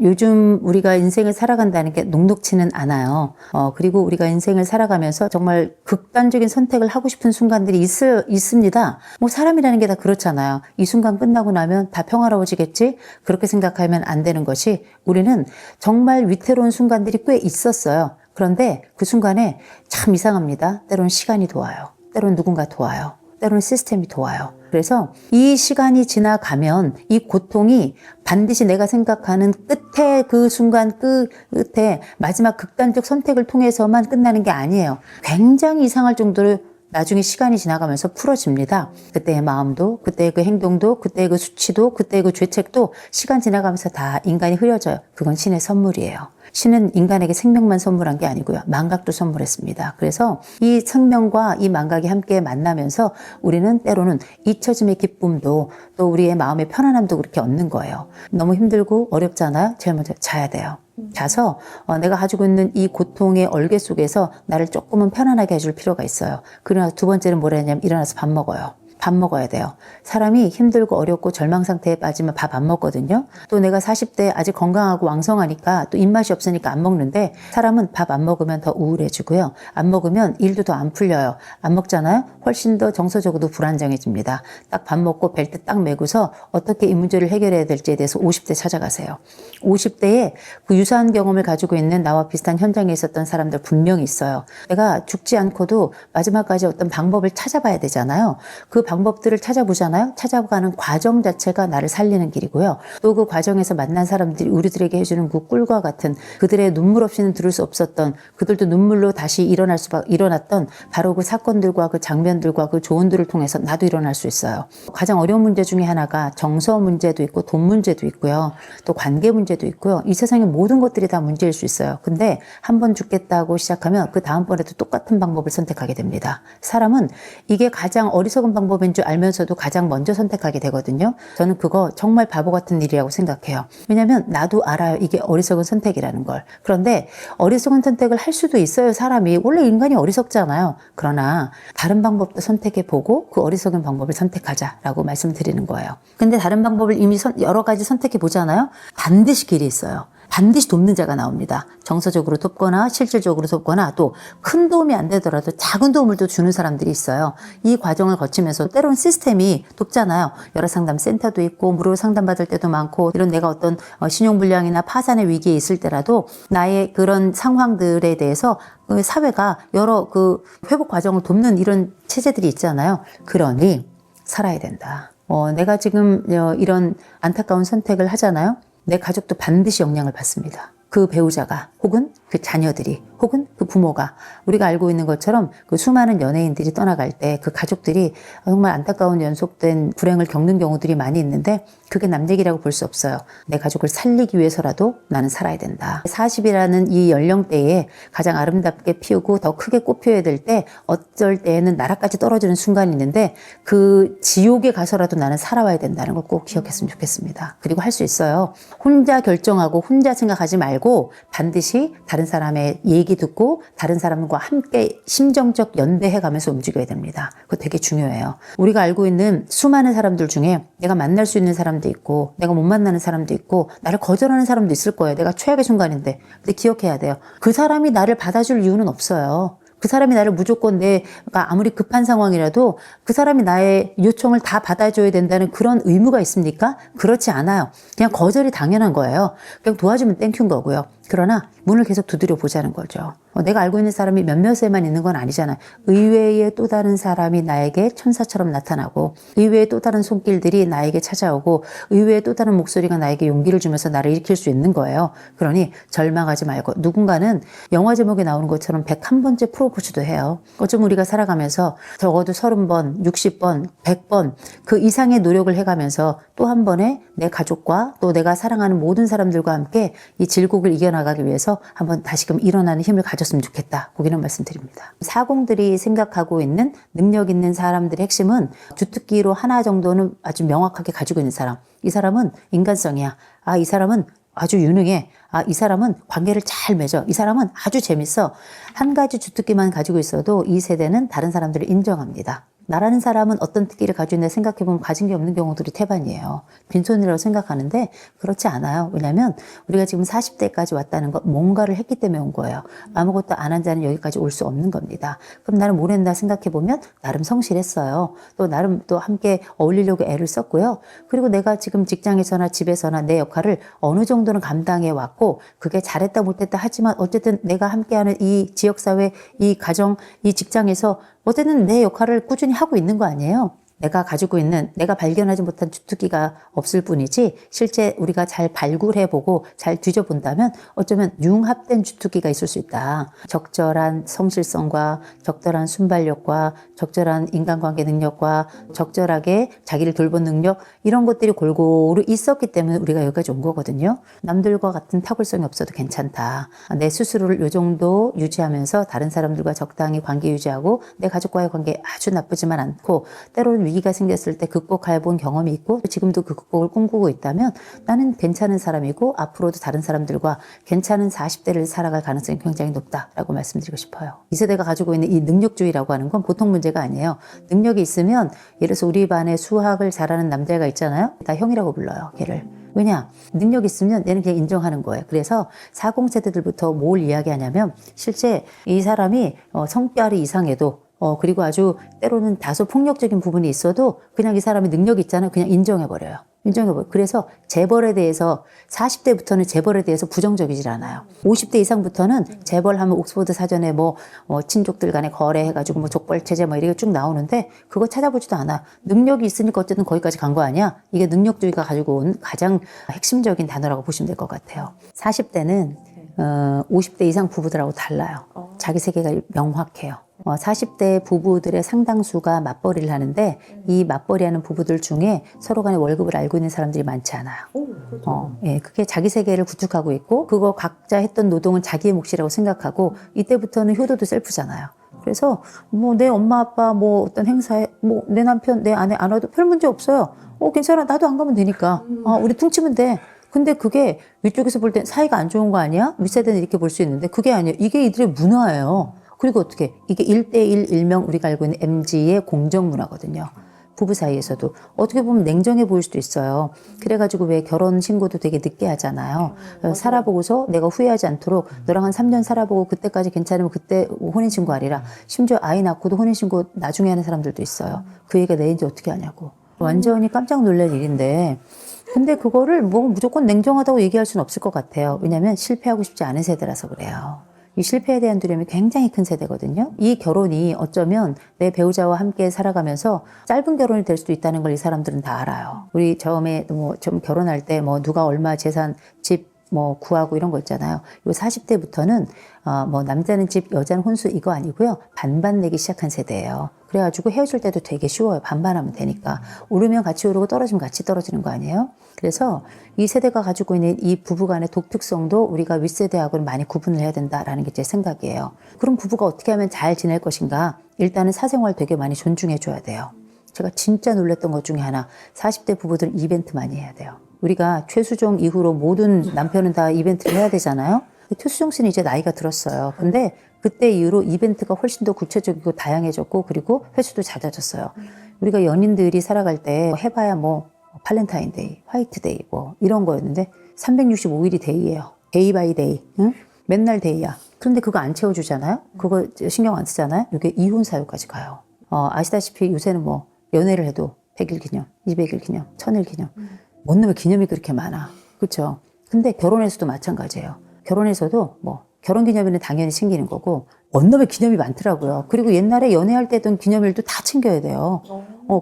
요즘 우리가 인생을 살아간다는 게 녹록치는 않아요. 그리고 우리가 인생을 살아가면서 정말 극단적인 선택을 하고 싶은 순간들이 있습니다. 뭐 사람이라는 게 다 그렇잖아요. 이 순간 끝나고 나면 다 평화로워지겠지? 그렇게 생각하면 안 되는 것이 우리는 정말 위태로운 순간들이 꽤 있었어요. 그런데 그 순간에 참 이상합니다. 때로는 시간이 도와요. 때로는 누군가 도와요. 때로는 시스템이 도와요. 그래서 이 시간이 지나가면 이 고통이 반드시 내가 생각하는 끝에 그 순간 끝에 마지막 극단적 선택을 통해서만 끝나는 게 아니에요. 굉장히 이상할 정도로 나중에 시간이 지나가면서 풀어집니다. 그때의 마음도, 그때의 그 행동도, 그때의 그 수치도, 그때의 그 죄책도 시간 지나가면서 다 인간이 흐려져요. 그건 신의 선물이에요. 신은 인간에게 생명만 선물한 게 아니고요. 망각도 선물했습니다. 그래서 이 생명과 이 망각이 함께 만나면서 우리는 때로는 잊혀짐의 기쁨도 또 우리의 마음의 편안함도 그렇게 얻는 거예요. 너무 힘들고 어렵잖아요. 제일 먼저 자야 돼요. 자서 내가 가지고 있는 이 고통의 얼개 속에서 나를 조금은 편안하게 해줄 필요가 있어요. 그러나 두 번째는 뭐라 했냐면 일어나서 밥 먹어요. 밥 먹어야 돼요. 사람이 힘들고 어렵고 절망 상태에 빠지면 밥 안 먹거든요. 또 내가 40대 아직 건강하고 왕성하니까 또 입맛이 없으니까 안 먹는데, 사람은 밥 안 먹으면 더 우울해지고요. 안 먹으면 일도 더 안 풀려요. 안 먹잖아요? 훨씬 더 정서적으로 불안정해집니다. 딱 밥 먹고 벨트 딱 매고서 어떻게 이 문제를 해결해야 될지에 대해서 50대 찾아가세요. 50대에 그 유사한 경험을 가지고 있는 나와 비슷한 현장에 있었던 사람들 분명히 있어요. 내가 죽지 않고도 마지막까지 어떤 방법을 찾아봐야 되잖아요. 그 방법들을 찾아보잖아요. 찾아가는 과정 자체가 나를 살리는 길이고요. 또 그 과정에서 만난 사람들이 우리들에게 해주는 그 꿀과 같은, 그들의 눈물 없이는 들을 수 없었던, 그들도 눈물로 다시 일어났던 바로 그 사건들과 그 장면들과 그 조언들을 통해서 나도 일어날 수 있어요. 가장 어려운 문제 중에 하나가 정서 문제도 있고 돈 문제도 있고요. 또 관계 문제도 있고요. 이 세상의 모든 것들이 다 문제일 수 있어요. 근데 한 번 죽겠다고 시작하면 그 다음번에도 똑같은 방법을 선택하게 됩니다. 사람은 이게 가장 어리석은 방법인 줄 알면서도 가장 먼저 선택하게 되거든요. 저는 그거 정말 바보 같은 일이라고 생각해요. 왜냐면 나도 알아요. 이게 어리석은 선택이라는 걸. 그런데 어리석은 선택을 할 수도 있어요. 사람이. 원래 인간이 어리석잖아요. 그러나 다른 방법도 선택해보고 그 어리석은 방법을 선택하자라고 말씀드리는 거예요. 근데 다른 방법을 이미 여러 가지 선택해보잖아요. 반드시 길이 있어요. 반드시 돕는 자가 나옵니다. 정서적으로 돕거나 실질적으로 돕거나, 또 큰 도움이 안 되더라도 작은 도움을 또 주는 사람들이 있어요. 이 과정을 거치면서 때로는 시스템이 돕잖아요. 여러 상담 센터도 있고 무료로 상담받을 때도 많고, 이런 내가 어떤 신용불량이나 파산의 위기에 있을 때라도 나의 그런 상황들에 대해서 사회가 여러 그 회복 과정을 돕는 이런 체제들이 있잖아요. 그러니 살아야 된다. 내가 지금 이런 안타까운 선택을 하잖아요. 내 가족도 반드시 영향을 받습니다. 그 배우자가, 혹은 그 자녀들이, 혹은 그 부모가. 우리가 알고 있는 것처럼 그 수많은 연예인들이 떠나갈 때 그 가족들이 정말 안타까운 연속된 불행을 겪는 경우들이 많이 있는데, 그게 남 얘기라고 볼 수 없어요. 내 가족을 살리기 위해서라도 나는 살아야 된다. 40이라는 이 연령대에 가장 아름답게 피우고 더 크게 꽃피워야 될 때, 어쩔 때에는 나라까지 떨어지는 순간이 있는데 그 지옥에 가서라도 나는 살아와야 된다는 걸 꼭 기억했으면 좋겠습니다. 그리고 할 수 있어요. 혼자 결정하고 혼자 생각하지 말고 반드시 다른 사람의 얘기 듣고 다른 사람과 함께 심정적 연대해 가면서 움직여야 됩니다. 그거 되게 중요해요. 우리가 알고 있는 수많은 사람들 중에 내가 만날 수 있는 사람도 있고 내가 못 만나는 사람도 있고 나를 거절하는 사람도 있을 거예요. 내가 최악의 순간인데. 근데 기억해야 돼요. 그 사람이 나를 받아줄 이유는 없어요. 그 사람이 나를 무조건 내가 아무리 급한 상황이라도 그 사람이 나의 요청을 다 받아줘야 된다는 그런 의무가 있습니까? 그렇지 않아요. 그냥 거절이 당연한 거예요. 그냥 도와주면 땡큐인 거고요. 그러나 문을 계속 두드려 보자는 거죠. 내가 알고 있는 사람이 몇몇에만 있는 건 아니잖아요. 의외의 또 다른 사람이 나에게 천사처럼 나타나고, 의외의 또 다른 손길들이 나에게 찾아오고, 의외의 또 다른 목소리가 나에게 용기를 주면서 나를 일으킬 수 있는 거예요. 그러니 절망하지 말고, 누군가는 영화 제목에 나오는 것처럼 101번째 프로포즈도 해요. 어쩌면 우리가 살아가면서 적어도 30번, 60번, 100번 그 이상의 노력을 해가면서 또 한 번에 내 가족과 또 내가 사랑하는 모든 사람들과 함께 이 질곡을 이겨나가기 위해서 한번 다시금 일어나는 힘을 가졌으면 좋겠다. 거기는 말씀드립니다. 사공들이 생각하고 있는 능력 있는 사람들의 핵심은 주특기로 하나 정도는 아주 명확하게 가지고 있는 사람. 이 사람은 인간성이야. 아, 이 사람은 아주 유능해. 아, 이 사람은 관계를 잘 맺어. 이 사람은 아주 재밌어. 한 가지 주특기만 가지고 있어도 이 세대는 다른 사람들을 인정합니다. 나라는 사람은 어떤 특기를 가지고 있나 생각해보면 가진 게 없는 경우들이 태반이에요. 빈손이라고 생각하는데 그렇지 않아요. 왜냐하면 우리가 지금 40대까지 왔다는 건 뭔가를 했기 때문에 온 거예요. 아무것도 안 한 자는 여기까지 올 수 없는 겁니다. 그럼 나는 뭘 했나 생각해보면 나름 성실했어요. 또 나름 또 함께 어울리려고 애를 썼고요. 그리고 내가 지금 직장에서나 집에서나 내 역할을 어느 정도는 감당해 왔고, 그게 잘했다 못했다 하지만 어쨌든 내가 함께하는 이 지역사회, 이 가정, 이 직장에서 어쨌든 내 역할을 꾸준히 하고 있는 거 아니에요? 내가 가지고 있는, 내가 발견하지 못한 주특기가 없을 뿐이지, 실제 우리가 잘 발굴해보고 잘 뒤져본다면 어쩌면 융합된 주특기가 있을 수 있다. 적절한 성실성과 적절한 순발력과 적절한 인간관계 능력과 적절하게 자기를 돌본 능력, 이런 것들이 골고루 있었기 때문에 우리가 여기까지 온 거거든요. 남들과 같은 탁월성이 없어도 괜찮다. 내 스스로를 요 정도 유지하면서 다른 사람들과 적당히 관계 유지하고 내 가족과의 관계 아주 나쁘지만 않고, 때로는 위기가 생겼을 때 극복해본 경험이 있고 지금도 그 극복을 꿈꾸고 있다면 나는 괜찮은 사람이고 앞으로도 다른 사람들과 괜찮은 40대를 살아갈 가능성이 굉장히 높다라고 말씀드리고 싶어요. 이 세대가 가지고 있는 이 능력주의라고 하는 건 보통 문제가 아니에요. 능력이 있으면 예를 들어서 우리 반에 수학을 잘하는 남자애가 있잖아요. 다 형이라고 불러요, 걔를. 왜냐? 능력 있으면 얘는 그냥 인정하는 거예요. 그래서 40세대들부터 뭘 이야기하냐면 실제 이 사람이 성별이 이상해도 그리고 아주 때로는 다소 폭력적인 부분이 있어도 그냥 이 사람이 능력이 있잖아요. 그냥 인정해버려요. 인정해버려요. 그래서 재벌에 대해서 40대부터는 재벌에 대해서 부정적이질 않아요. 50대 이상부터는 재벌하면 옥스퍼드 사전에 친족들 간에 거래해가지고 족벌체제 이렇게 쭉 나오는데 그거 찾아보지도 않아. 능력이 있으니까 어쨌든 거기까지 간 거 아니야? 이게 능력주의가 가지고 온 가장 핵심적인 단어라고 보시면 될 것 같아요. 40대는 50대 이상 부부들하고 달라요. 자기 세계가 명확해요. 40대 부부들의 상당수가 맞벌이를 하는데 이 맞벌이하는 부부들 중에 서로 간에 월급을 알고 있는 사람들이 많지 않아요. 예, 그게 자기 세계를 구축하고 있고 그거 각자 했던 노동은 자기의 몫이라고 생각하고 이때부터는 효도도 셀프잖아요. 그래서 내 엄마 아빠 어떤 행사에 내 남편 내 아내 안 와도 별 문제 없어요. 괜찮아 나도 안 가면 되니까 우리 퉁치면 돼. 근데 그게 위쪽에서 볼 땐 사이가 안 좋은 거 아니야? 윗세대는 이렇게 볼 수 있는데 그게 아니에요. 이게 이들의 문화예요. 그리고 어떻게 이게 1대1 일명 우리가 알고 있는 MG의 공정 문화거든요. 부부 사이에서도 어떻게 보면 냉정해 보일 수도 있어요. 그래가지고 왜 결혼 신고도 되게 늦게 하잖아요. 살아보고서 내가 후회하지 않도록 너랑 한 3년 살아보고 그때까지 괜찮으면 그때 혼인신고 하리라. 심지어 아이 낳고도 혼인신고 나중에 하는 사람들도 있어요. 그 얘기가 내인지 어떻게 하냐고. 완전히 깜짝 놀랄 일인데 근데 그거를 무조건 냉정하다고 얘기할 수는 없을 것 같아요. 왜냐하면 실패하고 싶지 않은 세대라서 그래요. 이 실패에 대한 두려움이 굉장히 큰 세대거든요. 이 결혼이 어쩌면 내 배우자와 함께 살아가면서 짧은 결혼이 될 수도 있다는 걸 이 사람들은 다 알아요. 우리 처음에 좀 결혼할 때 누가 얼마 재산, 집 구하고 이런 거 있잖아요. 요 40대부터는 남자는 집, 여자는 혼수 이거 아니고요. 반반 내기 시작한 세대예요. 그래가지고 헤어질 때도 되게 쉬워요. 반반하면 되니까. 오르면 같이 오르고 떨어지면 같이 떨어지는 거 아니에요? 그래서 이 세대가 가지고 있는 이 부부간의 독특성도 우리가 윗세대하고는 많이 구분을 해야 된다라는 게 제 생각이에요. 그럼 부부가 어떻게 하면 잘 지낼 것인가? 일단은 사생활 되게 많이 존중해 줘야 돼요. 제가 진짜 놀랬던 것 중에 하나, 40대 부부들은 이벤트 많이 해야 돼요. 우리가 최수종 이후로 모든 남편은 다 이벤트를 해야 되잖아요. 최수종 씨는 이제 나이가 들었어요. 근데 그때 이후로 이벤트가 훨씬 더 구체적이고 다양해졌고 그리고 횟수도 잦아졌어요. 우리가 연인들이 살아갈 때 해봐야 발렌타인데이, 화이트데이 이런 거였는데 365일이 데이예요. 데이 바이 데이. 응? 맨날 데이야. 그런데 그거 안 채워주잖아요. 그거 신경 안 쓰잖아요. 이게 이혼 사유까지 가요. 아시다시피 요새는 연애를 해도 100일 기념, 200일 기념, 1000일 기념. 뭔 놈의 기념이 그렇게 많아. 그렇죠? 근데 결혼에서도 마찬가지예요. 결혼에서도 결혼기념일은 당연히 챙기는 거고 뭔 놈의 기념이 많더라고요. 그리고 옛날에 연애할 때 했던 기념일도 다 챙겨야 돼요.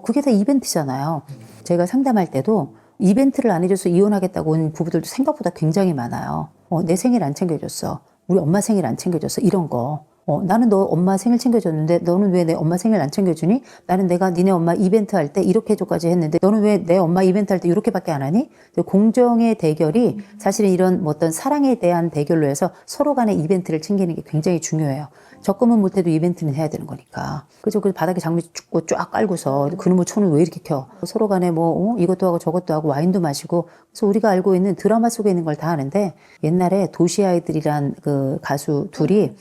그게 다 이벤트잖아요. 제가 상담할 때도 이벤트를 안 해줘서 이혼하겠다고 온 부부들도 생각보다 굉장히 많아요. 내 생일 안 챙겨줬어. 우리 엄마 생일 안 챙겨줬어. 이런 거. 나는 너 엄마 생일 챙겨줬는데 너는 왜 내 엄마 생일 안 챙겨주니? 나는 내가 니네 엄마 이벤트 할 때 이렇게 해줘까지 했는데 너는 왜 내 엄마 이벤트 할 때 이렇게밖에 안 하니? 공정의 대결이 사실은 이런 어떤 사랑에 대한 대결로 해서 서로 간의 이벤트를 챙기는 게 굉장히 중요해요. 적금은 못해도 이벤트는 해야 되는 거니까. 그죠? 그 바닥에 장미 죽고 쫙 깔고서 그놈의 초는 왜 이렇게 켜? 서로 간에 이것도 하고 저것도 하고 와인도 마시고. 그래서 우리가 알고 있는 드라마 속에 있는 걸 다 하는데 옛날에 도시아이들이란 그 가수 둘이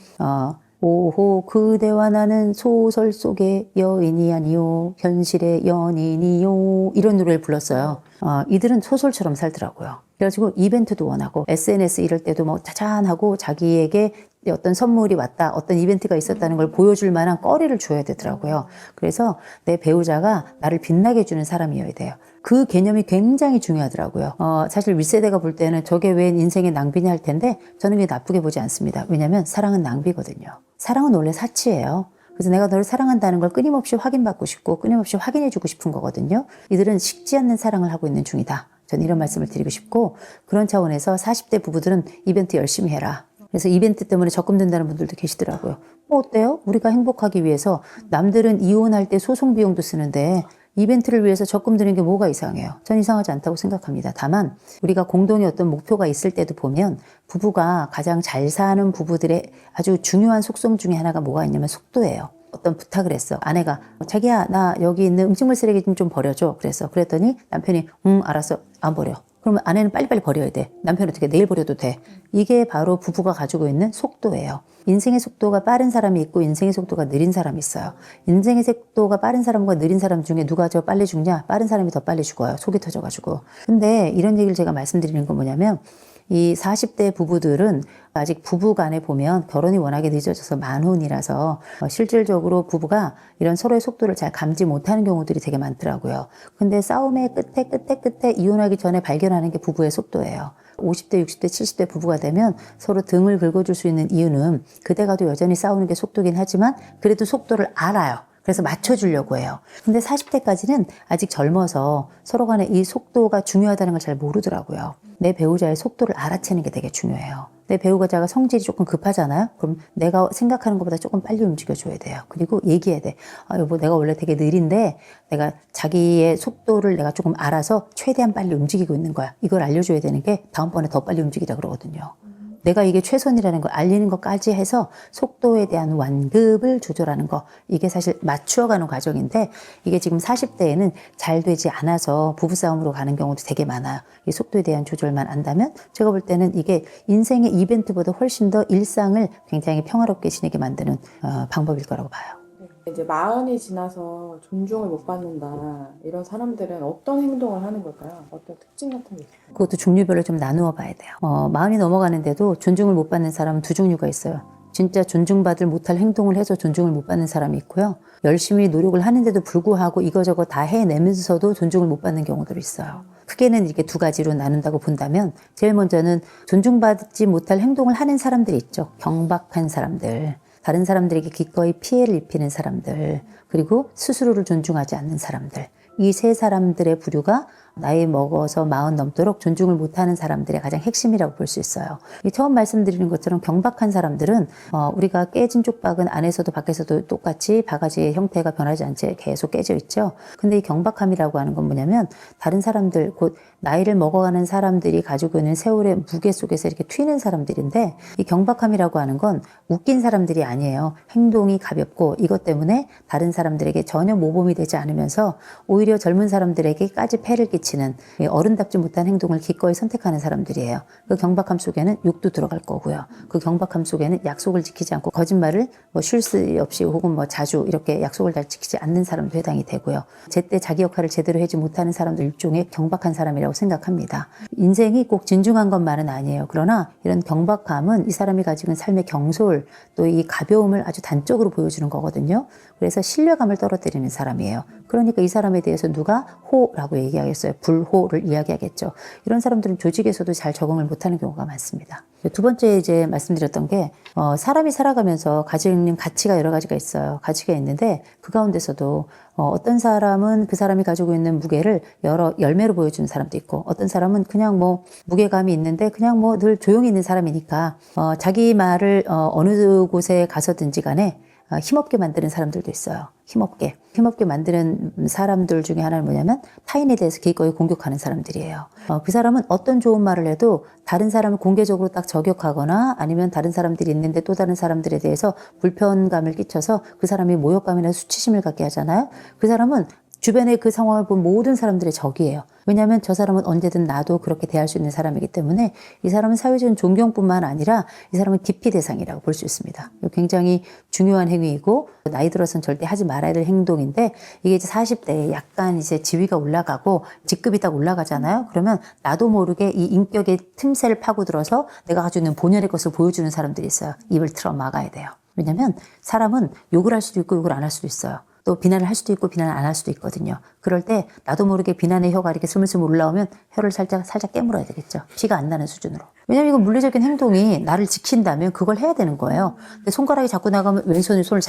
오호 그대와 나는 소설 속의 여인이 아니요 현실의 연인이요 이런 노래를 불렀어요. 이들은 소설처럼 살더라고요. 그래가지고 이벤트도 원하고 SNS 이럴 때도 짜잔하고 자기에게 어떤 선물이 왔다, 어떤 이벤트가 있었다는 걸 보여줄 만한 거리를 줘야 되더라고요. 그래서 내 배우자가 나를 빛나게 해주는 사람이어야 돼요. 그 개념이 굉장히 중요하더라고요. 사실 윗세대가 볼 때는 저게 왜 인생의 낭비냐 할 텐데 저는 그게 나쁘게 보지 않습니다. 왜냐하면 사랑은 낭비거든요. 사랑은 원래 사치예요. 그래서 내가 너를 사랑한다는 걸 끊임없이 확인받고 싶고 끊임없이 확인해주고 싶은 거거든요. 이들은 식지 않는 사랑을 하고 있는 중이다. 저는 이런 말씀을 드리고 싶고 그런 차원에서 40대 부부들은 이벤트 열심히 해라. 그래서 이벤트 때문에 적금 든다는 분들도 계시더라고요. 어때요? 우리가 행복하기 위해서 남들은 이혼할 때 소송 비용도 쓰는데 이벤트를 위해서 적금 드는 게 뭐가 이상해요? 전 이상하지 않다고 생각합니다. 다만 우리가 공동의 어떤 목표가 있을 때도 보면 부부가 가장 잘 사는 부부들의 아주 중요한 속성 중에 하나가 뭐가 있냐면 속도예요. 어떤 부탁을 했어. 아내가 자기야 나 여기 있는 음식물 쓰레기 좀 버려줘. 그랬더니 남편이 알았어. 안 버려. 그러면 아내는 빨리빨리 버려야 돼. 남편은 어떻게 내일 버려도 돼. 이게 바로 부부가 가지고 있는 속도예요. 인생의 속도가 빠른 사람이 있고 인생의 속도가 느린 사람이 있어요. 인생의 속도가 빠른 사람과 느린 사람 중에 누가 더 빨리 죽냐? 빠른 사람이 더 빨리 죽어요. 속이 터져가지고. 근데 이런 얘기를 제가 말씀드리는 건 뭐냐면 이 40대 부부들은 아직 부부 간에 보면 결혼이 워낙에 늦어져서 만혼이라서 실질적으로 부부가 이런 서로의 속도를 잘 감지 못하는 경우들이 되게 많더라고요. 근데 싸움의 끝에 이혼하기 전에 발견하는 게 부부의 속도예요. 50대, 60대, 70대 부부가 되면 서로 등을 긁어줄 수 있는 이유는 그때 가도 여전히 싸우는 게 속도긴 하지만 그래도 속도를 알아요. 그래서 맞춰주려고 해요. 근데 40대까지는 아직 젊어서 서로 간에 이 속도가 중요하다는 걸 잘 모르더라고요. 내 배우자의 속도를 알아채는 게 되게 중요해요. 내 배우자가 성질이 조금 급하잖아요? 그럼 내가 생각하는 것보다 조금 빨리 움직여줘야 돼요. 그리고 얘기해야 돼. 여보, 내가 원래 되게 느린데 내가 자기의 속도를 내가 조금 알아서 최대한 빨리 움직이고 있는 거야. 이걸 알려줘야 되는 게 다음번에 더 빨리 움직이라 그러거든요. 내가 이게 최선이라는 걸 알리는 것까지 해서 속도에 대한 완급을 조절하는 거. 이게 사실 맞추어가는 과정인데 이게 지금 40대에는 잘 되지 않아서 부부싸움으로 가는 경우도 되게 많아요. 이 속도에 대한 조절만 안다면 제가 볼 때는 이게 인생의 이벤트보다 훨씬 더 일상을 굉장히 평화롭게 지내게 만드는 방법일 거라고 봐요. 이제 마흔이 지나서 존중을 못 받는다 이런 사람들은 어떤 행동을 하는 걸까요? 어떤 특징 같은 게 있을까요? 그것도 종류별로 좀 나누어 봐야 돼요. 마흔이 넘어가는데도 존중을 못 받는 사람은 두 종류가 있어요. 진짜 존중받을 못할 행동을 해서 존중을 못 받는 사람이 있고요. 열심히 노력을 하는데도 불구하고 이거저거 다 해내면서도 존중을 못 받는 경우들이 있어요. 크게는 이렇게 두 가지로 나눈다고 본다면 제일 먼저는 존중받지 못할 행동을 하는 사람들이 있죠. 경박한 사람들. 다른 사람들에게 기꺼이 피해를 입히는 사람들, 그리고 스스로를 존중하지 않는 사람들. 이 세 사람들의 부류가 나이 먹어서 40 넘도록 존중을 못하는 사람들의 가장 핵심이라고 볼 수 있어요. 처음 말씀드리는 것처럼 경박한 사람들은 우리가 깨진 쪽박은 안에서도 밖에서도 똑같이 바가지의 형태가 변하지 않지 계속 깨져 있죠. 근데 이 경박함이라고 하는 건 뭐냐면 다른 사람들, 곧 나이를 먹어가는 사람들이 가지고 있는 세월의 무게 속에서 이렇게 튀는 사람들인데 이 경박함이라고 하는 건 웃긴 사람들이 아니에요. 행동이 가볍고 이것 때문에 다른 사람들에게 전혀 모범이 되지 않으면서 오히려 젊은 사람들에게까지 폐를 끼치는 어른답지 못한 행동을 기꺼이 선택하는 사람들이에요. 그 경박함 속에는 욕도 들어갈 거고요. 그 경박함 속에는 약속을 지키지 않고 거짓말을 쉴 새 없이 혹은 자주 이렇게 약속을 잘 지키지 않는 사람도 해당이 되고요. 제때 자기 역할을 제대로 하지 못하는 사람도 일종의 경박한 사람이라고 생각합니다. 인생이 꼭 진중한 것만은 아니에요. 그러나 이런 경박함은 이 사람이 가지고 있는 삶의 경솔 또 이 가벼움을 아주 단적으로 보여주는 거거든요. 그래서 신뢰감을 떨어뜨리는 사람이에요. 그러니까 이 사람에 대해서 누가 호라고 얘기하겠어요. 불호를 이야기하겠죠. 이런 사람들은 조직에서도 잘 적응을 못하는 경우가 많습니다. 두 번째 이제 말씀드렸던 게 사람이 살아가면서 가지는 가치가 여러 가지가 있어요. 가치가 있는데 그 가운데서도 어떤 사람은 그 사람이 가지고 있는 무게를 여러 열매로 보여주는 사람도 있고 어떤 사람은 그냥 무게감이 있는데 그냥 늘 조용히 있는 사람이니까 자기 말을 어느 곳에 가서든지 간에 힘없게 만드는 사람들도 있어요. 힘없게 만드는 사람들 중에 하나는 뭐냐면 타인에 대해서 기꺼이 공격하는 사람들이에요. 그 사람은 어떤 좋은 말을 해도 다른 사람을 공개적으로 딱 저격하거나 아니면 다른 사람들이 있는데 또 다른 사람들에 대해서 불편감을 끼쳐서 그 사람이 모욕감이나 수치심을 갖게 하잖아요. 그 사람은 주변에 그 상황을 본 모든 사람들의 적이에요. 왜냐하면 저 사람은 언제든 나도 그렇게 대할 수 있는 사람이기 때문에 이 사람은 사회적인 존경뿐만 아니라 이 사람은 기피 대상이라고 볼 수 있습니다. 굉장히 중요한 행위이고 나이 들어서는 절대 하지 말아야 될 행동인데 이게 이제 40대에 약간 이제 지위가 올라가고 직급이 딱 올라가잖아요. 그러면 나도 모르게 이 인격의 틈새를 파고들어서 내가 가지고 있는 본연의 것을 보여주는 사람들이 있어요. 입을 틀어 막아야 돼요. 왜냐하면 사람은 욕을 할 수도 있고 욕을 안 할 수도 있어요. 또 비난을 할 수도 있고 비난을 안 할 수도 있거든요. 그럴 때 나도 모르게 비난의 혀가 이렇게 스물스물 올라오면 혀를 살짝 깨물어야 되겠죠. 피가 안 나는 수준으로. 왜냐면 이건 물리적인 행동이 나를 지킨다면 그걸 해야 되는 거예요. 근데 손가락이 자꾸 나가면 왼손이 손을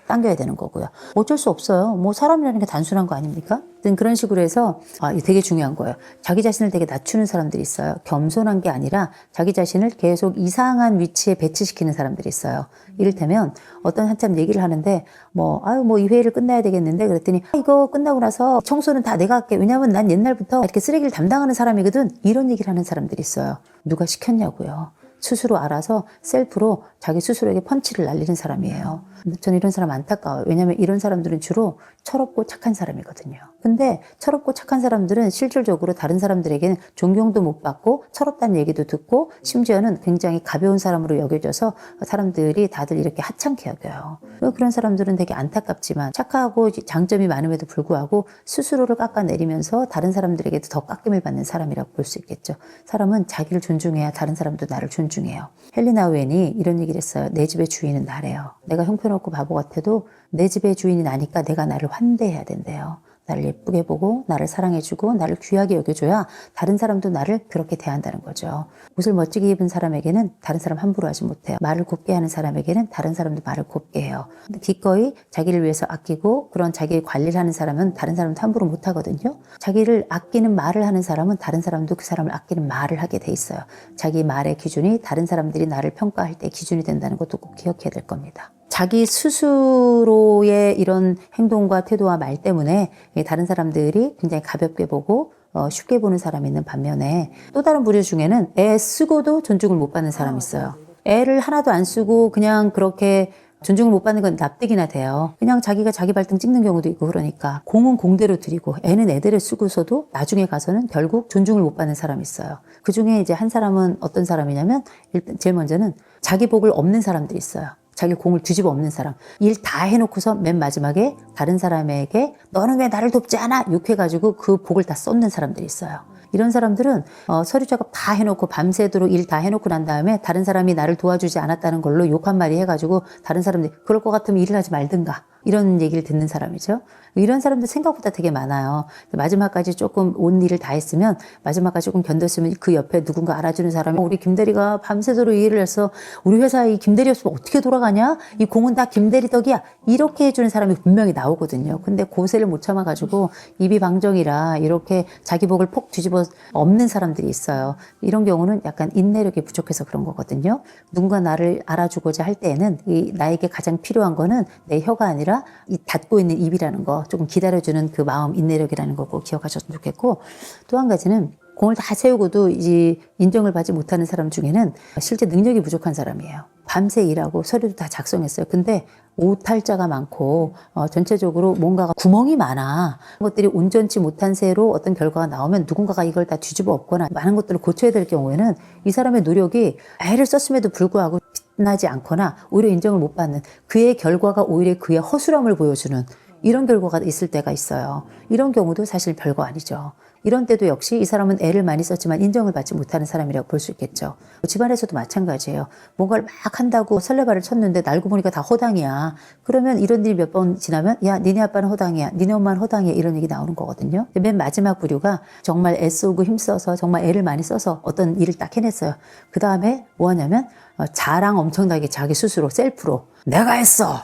당겨야 되는 거고요. 어쩔 수 없어요. 사람이라는 게 단순한 거 아닙니까? 그런 식으로 해서 되게 중요한 거예요. 자기 자신을 되게 낮추는 사람들이 있어요. 겸손한 게 아니라 자기 자신을 계속 이상한 위치에 배치시키는 사람들이 있어요. 이를테면 어떤 한참 얘기를 하는데 이 회의를 끝내야 되겠는데 그랬더니 이거 끝나고 나서 청소는 다 내가 할게. 왜냐면 난 옛날부터 이렇게 쓰레기를 담당하는 사람이거든. 이런 얘기를 하는 사람들이 있어요. 누가 시켰냐고요. 스스로 알아서 셀프로 자기 스스로에게 펀치를 날리는 사람이에요. 근데 저는 이런 사람 안타까워요. 왜냐하면 이런 사람들은 주로 철없고 착한 사람이거든요. 근데 철없고 착한 사람들은 실질적으로 다른 사람들에게는 존경도 못 받고 철없다는 얘기도 듣고 심지어는 굉장히 가벼운 사람으로 여겨져서 사람들이 다들 이렇게 하찮게 여겨요. 그런 사람들은 되게 안타깝지만 착하고 장점이 많음에도 불구하고 스스로를 깎아내리면서 다른 사람들에게도 더 깎임을 받는 사람이라고 볼 수 있겠죠. 사람은 자기를 존중해야 다른 사람도 나를 존중해요. 헬리나 우엔이 이런 얘기를 했어요. 내 집의 주인은 나래요. 내가 형편없고 바보 같아도 내 집의 주인이 나니까 내가 나를 환대해야 된대요. 나를 예쁘게 보고 나를 사랑해주고 나를 귀하게 여겨줘야 다른 사람도 나를 그렇게 대한다는 거죠. 옷을 멋지게 입은 사람에게는 다른 사람 함부로 하지 못해요. 말을 곱게 하는 사람에게는 다른 사람도 말을 곱게 해요. 근데 기꺼이 자기를 위해서 아끼고 그런 자기 관리를 하는 사람은 다른 사람도 함부로 못 하거든요. 자기를 아끼는 말을 하는 사람은 다른 사람도 그 사람을 아끼는 말을 하게 돼 있어요. 자기 말의 기준이 다른 사람들이 나를 평가할 때 기준이 된다는 것도 꼭 기억해야 될 겁니다. 자기 스스로의 이런 행동과 태도와 말 때문에 다른 사람들이 굉장히 가볍게 보고 쉽게 보는 사람이 있는 반면에 또 다른 부류 중에는 애 쓰고도 존중을 못 받는 사람이 있어요. 애를 하나도 안 쓰고 그냥 그렇게 존중을 못 받는 건 납득이나 돼요. 그냥 자기가 자기 발등 찍는 경우도 있고 그러니까 공은 공대로 드리고 애는 애대로 쓰고서도 나중에 가서는 결국 존중을 못 받는 사람이 있어요. 그 중에 이제 한 사람은 어떤 사람이냐면 일단 제일 먼저는 자기 복을 없는 사람들이 있어요. 자기 공을 뒤집어 엎는 사람. 일 다 해놓고서 맨 마지막에 다른 사람에게 너는 왜 나를 돕지 않아? 욕해가지고 그 복을 다 쏟는 사람들이 있어요. 이런 사람들은 서류 작업 다 해놓고 밤새도록 일 다 해놓고 난 다음에 다른 사람이 나를 도와주지 않았다는 걸로 욕 한 마디 해가지고 다른 사람들이 그럴 것 같으면 일을 하지 말든가 이런 얘기를 듣는 사람이죠. 이런 사람들 생각보다 되게 많아요. 마지막까지 조금 온 일을 다 했으면 마지막까지 조금 견뎠으면 그 옆에 누군가 알아주는 사람이 우리 김대리가 밤새도록 일을 해서 우리 회사에 이 김대리였으면 어떻게 돌아가냐? 이 공은 다 김대리 덕이야. 이렇게 해주는 사람이 분명히 나오거든요. 근데 고세를 못 참아가지고 입이 방정이라 이렇게 자기 복을 폭 뒤집어 엎는 사람들이 있어요. 이런 경우는 약간 인내력이 부족해서 그런 거거든요. 누군가 나를 알아주고자 할 때에는 나에게 가장 필요한 거는 내 혀가 아니라 이 닫고 있는 입이라는 거, 조금 기다려주는 그 마음, 인내력이라는 거 꼭 기억하셨으면 좋겠고, 또 한 가지는 공을 다 세우고도 이제 인정을 받지 못하는 사람 중에는 실제 능력이 부족한 사람이에요. 밤새 일하고 서류도 다 작성했어요. 근데 오탈자가 많고 전체적으로 뭔가가 구멍이 많아. 그런 것들이 온전치 못한 새로 어떤 결과가 나오면 누군가가 이걸 다 뒤집어 엎거나 많은 것들을 고쳐야 될 경우에는 이 사람의 노력이 애를 썼음에도 불구하고 빛나지 않거나 오히려 인정을 못 받는, 그의 결과가 오히려 그의 허술함을 보여주는 이런 결과가 있을 때가 있어요. 이런 경우도 사실 별거 아니죠. 이런 때도 역시 이 사람은 애를 많이 썼지만 인정을 받지 못하는 사람이라고 볼 수 있겠죠. 집안에서도 마찬가지예요. 뭔가를 막 한다고 설레발을 쳤는데 날고 보니까 다 허당이야. 그러면 이런 일이 몇 번 지나면 야, 니네 아빠는 허당이야, 니네 엄마는 허당이야, 이런 얘기 나오는 거거든요. 맨 마지막 부류가 정말 애쓰고 힘써서 정말 애를 많이 써서 어떤 일을 딱 해냈어요. 그 다음에 뭐 하냐면 자랑 엄청나게 자기 스스로 셀프로 내가 했어.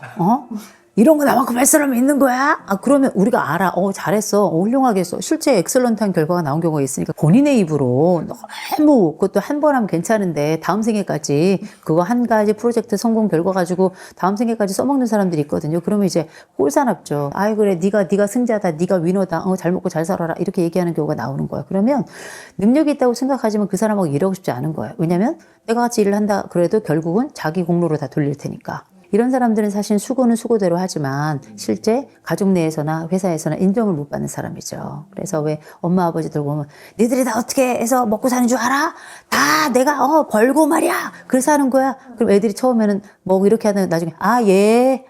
이런 거 나만큼 할 사람이 있는 거야? 그러면 우리가 알아. 잘했어. 훌륭하게 했어. 실제 엑셀런트한 결과가 나온 경우가 있으니까 본인의 입으로 너무 그것도 한 번 하면 괜찮은데 다음 생애까지 그거 한 가지 프로젝트 성공 결과 가지고 다음 생애까지 써먹는 사람들이 있거든요. 그러면 이제 꼴사납죠. 아이 그래 네가 승자다. 네가 위너다. 잘 먹고 잘 살아라. 이렇게 얘기하는 경우가 나오는 거예요. 그러면 능력이 있다고 생각하지만 그 사람하고 일하고 싶지 않은 거예요. 왜냐면 내가 같이 일을 한다 그래도 결국은 자기 공로로 다 돌릴 테니까. 이런 사람들은 사실 수고는 수고대로 하지만 실제 가족 내에서나 회사에서나 인정을 못 받는 사람이죠. 그래서 왜 엄마 아버지들 보면 니들이 다 어떻게 해서 먹고 사는 줄 알아? 다 내가 벌고 말이야. 그래서 하는 거야. 그럼 애들이 처음에는 뭐 이렇게 하다가 나중에 예.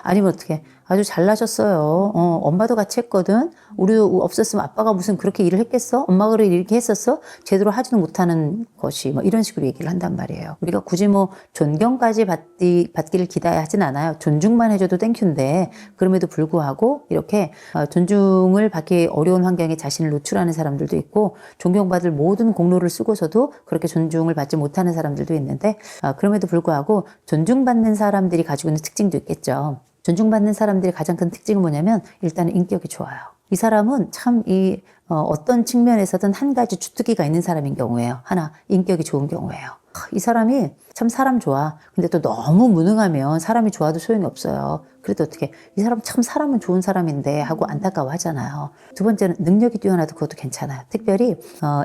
아니면 어떻게 아주 잘나셨어요. 엄마도 같이 했거든. 우리도 없었으면 아빠가 무슨 그렇게 일을 했겠어? 엄마가 그렇게 이렇게 했었어? 제대로 하지도 못하는 것이 뭐 이런 식으로 얘기를 한단 말이에요. 우리가 굳이 뭐 존경까지 받기를 기대하진 않아요. 존중만 해줘도 땡큐인데 그럼에도 불구하고 이렇게 존중을 받기 어려운 환경에 자신을 노출하는 사람들도 있고 존경받을 모든 공로를 쓰고서도 그렇게 존중을 받지 못하는 사람들도 있는데 그럼에도 불구하고 존중받는 사람들이 가지고 있는 특징도 있겠죠. 존중받는 사람들의 가장 큰 특징은 뭐냐면 일단은 인격이 좋아요. 이 사람은 참 어떤 측면에서든 한 가지 주특기가 있는 사람인 경우예요. 하나, 인격이 좋은 경우예요. 이 사람이 참 사람 좋아. 근데 또 너무 무능하면 사람이 좋아도 소용이 없어요. 그래도 어떻게 이 사람 참 사람은 좋은 사람인데 하고 안타까워 하잖아요. 두 번째는 능력이 뛰어나도 그것도 괜찮아요. 특별히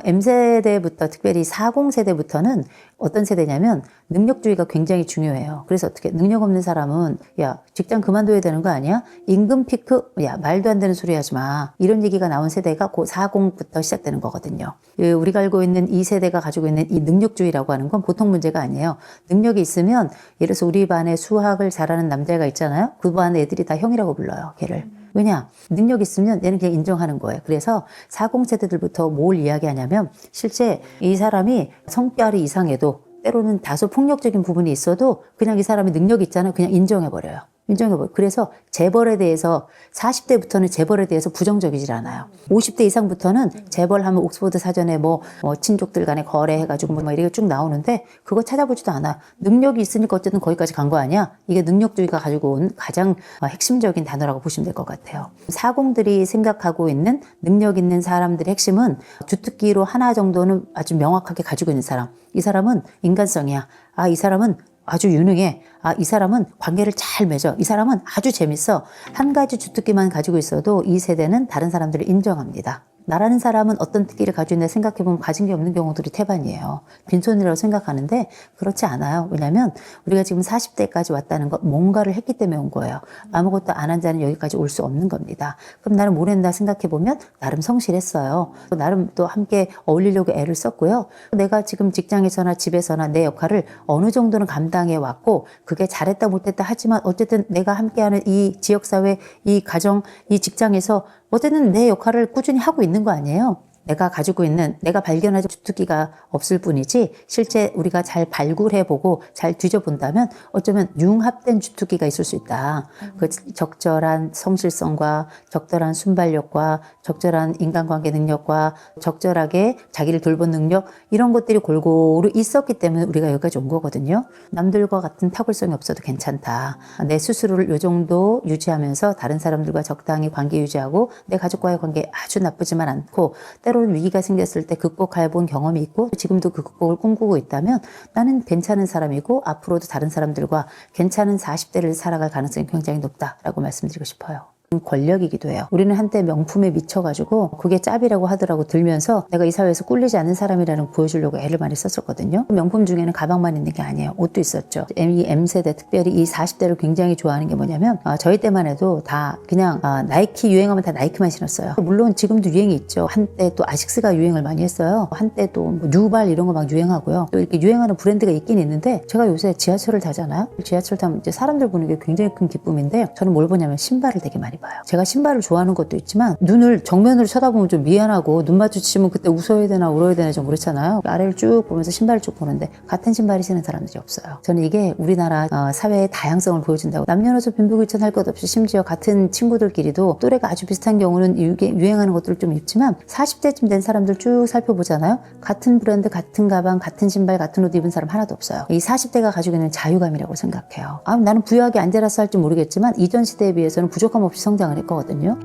M세대부터 특별히 40세대부터는 어떤 세대냐면 능력주의가 굉장히 중요해요. 그래서 어떻게 능력 없는 사람은 야 직장 그만둬야 되는 거 아니야? 임금 피크? 야 말도 안 되는 소리 하지 마. 이런 얘기가 나온 세대가 그 40부터 시작되는 거거든요. 우리가 알고 있는 이 세대가 가지고 있는 이 능력주의라고 하는 건 보통 문제가 아니에요. 능력이 있으면 예를 들어서 우리 반에 수학을 잘하는 남자가 있잖아요. 그 반 애들이 다 형이라고 불러요. 걔를. 왜냐? 능력 있으면 얘는 그냥 인정하는 거예요. 그래서 40세대들부터 뭘 이야기하냐면 실제 이 사람이 성별이 이상해도 때로는 다소 폭력적인 부분이 있어도 그냥 이 사람이 능력이 있잖아요. 그냥 인정해버려요. 인정해버려요. 그래서 재벌에 대해서 40대부터는 재벌에 대해서 부정적이질 않아요. 50대 이상부터는 재벌하면 옥스퍼드 사전에 뭐 친족들 간에 거래해가지고 뭐 이렇게 쭉 나오는데 그거 찾아보지도 않아. 능력이 있으니까 어쨌든 거기까지 간 거 아니야? 이게 능력주의가 가지고 온 가장 핵심적인 단어라고 보시면 될 것 같아요. 40들이 생각하고 있는 능력 있는 사람들의 핵심은 주특기로 하나 정도는 아주 명확하게 가지고 있는 사람. 이 사람은 인간성이야. 아, 이 사람은 아주 유능해. 아, 이 사람은 관계를 잘 맺어. 이 사람은 아주 재밌어. 한 가지 주특기만 가지고 있어도 이 세대는 다른 사람들을 인정합니다. 나라는 사람은 어떤 특기를 가지고 있나 생각해보면 가진 게 없는 경우들이 태반이에요. 빈손이라고 생각하는데 그렇지 않아요. 왜냐하면 우리가 지금 40대까지 왔다는 건 뭔가를 했기 때문에 온 거예요. 아무것도 안 한 자는 여기까지 올 수 없는 겁니다. 그럼 나는 뭘 했나 생각해보면 나름 성실했어요. 나름 또 함께 어울리려고 애를 썼고요. 내가 지금 직장에서나 집에서나 내 역할을 어느 정도는 감당해 왔고 그게 잘했다 못했다 하지만 어쨌든 내가 함께하는 이 지역사회, 이 가정, 이 직장에서 어쨌든 내 역할을 꾸준히 하고 있는 거 아니에요? 내가 가지고 있는, 내가 발견하지 주특기가 없을 뿐이지 실제 우리가 잘 발굴해보고 잘 뒤져본다면 어쩌면 융합된 주특기가 있을 수 있다. 그 적절한 성실성과 적절한 순발력과 적절한 인간관계 능력과 적절하게 자기를 돌본 능력 이런 것들이 골고루 있었기 때문에 우리가 여기까지 온 거거든요. 남들과 같은 탁월성이 없어도 괜찮다. 내 스스로를 요 정도 유지하면서 다른 사람들과 적당히 관계 유지하고 내 가족과의 관계 아주 나쁘지만 않고 때로는 위기가 생겼을 때 극복해 본 경험이 있고 지금도 그 극복을 꿈꾸고 있다면 나는 괜찮은 사람이고 앞으로도 다른 사람들과 괜찮은 40대를 살아갈 가능성이 굉장히 높다라고 말씀드리고 싶어요. 권력이기도 해요. 우리는 한때 명품에 미쳐가지고 그게 짭이라고 하더라고 들면서 내가 이 사회에서 꿀리지 않는 사람이라는 걸 보여주려고 애를 많이 썼었거든요. 명품 중에는 가방만 있는 게 아니에요. 옷도 있었죠. 이 M세대 특별히 이 40대를 굉장히 좋아하는 게 뭐냐면 저희 때만 해도 다 그냥 나이키 유행하면 다 나이키만 신었어요. 물론 지금도 유행이 있죠. 한때 또 아식스가 유행을 많이 했어요. 한때 또 뭐 뉴발 이런 거 막 유행하고요. 또 이렇게 유행하는 브랜드가 있긴 있는데 제가 요새 지하철을 타잖아요. 지하철 타면 이제 사람들 보는 게 굉장히 큰 기쁨인데 저는 뭘 보냐면 신발을 되게 많이 봐요. 제가 신발을 좋아하는 것도 있지만 눈을 정면으로 쳐다보면 좀 미안하고 눈 마주치면 그때 웃어야 되나 울어야 되나 좀 그렇잖아요. 아래를 쭉 보면서 신발을 쭉 보는데 같은 신발을 신는 사람들이 없어요. 저는 이게 우리나라 사회의 다양성을 보여준다고 남녀노소 빈부귀천 할 것 없이 심지어 같은 친구들끼리도 또래가 아주 비슷한 경우는 이게 유행하는 것들 좀 있지만 40대쯤 된 사람들 쭉 살펴보잖아요. 같은 브랜드, 같은 가방, 같은 신발, 같은 옷 입은 사람 하나도 없어요. 이 40대가 가지고 있는 자유감이라고 생각해요. 나는 부유하게 안 자라서 할지 모르겠지만 이전 시대에 비해서는 부족함 없이 성장을 했거든요.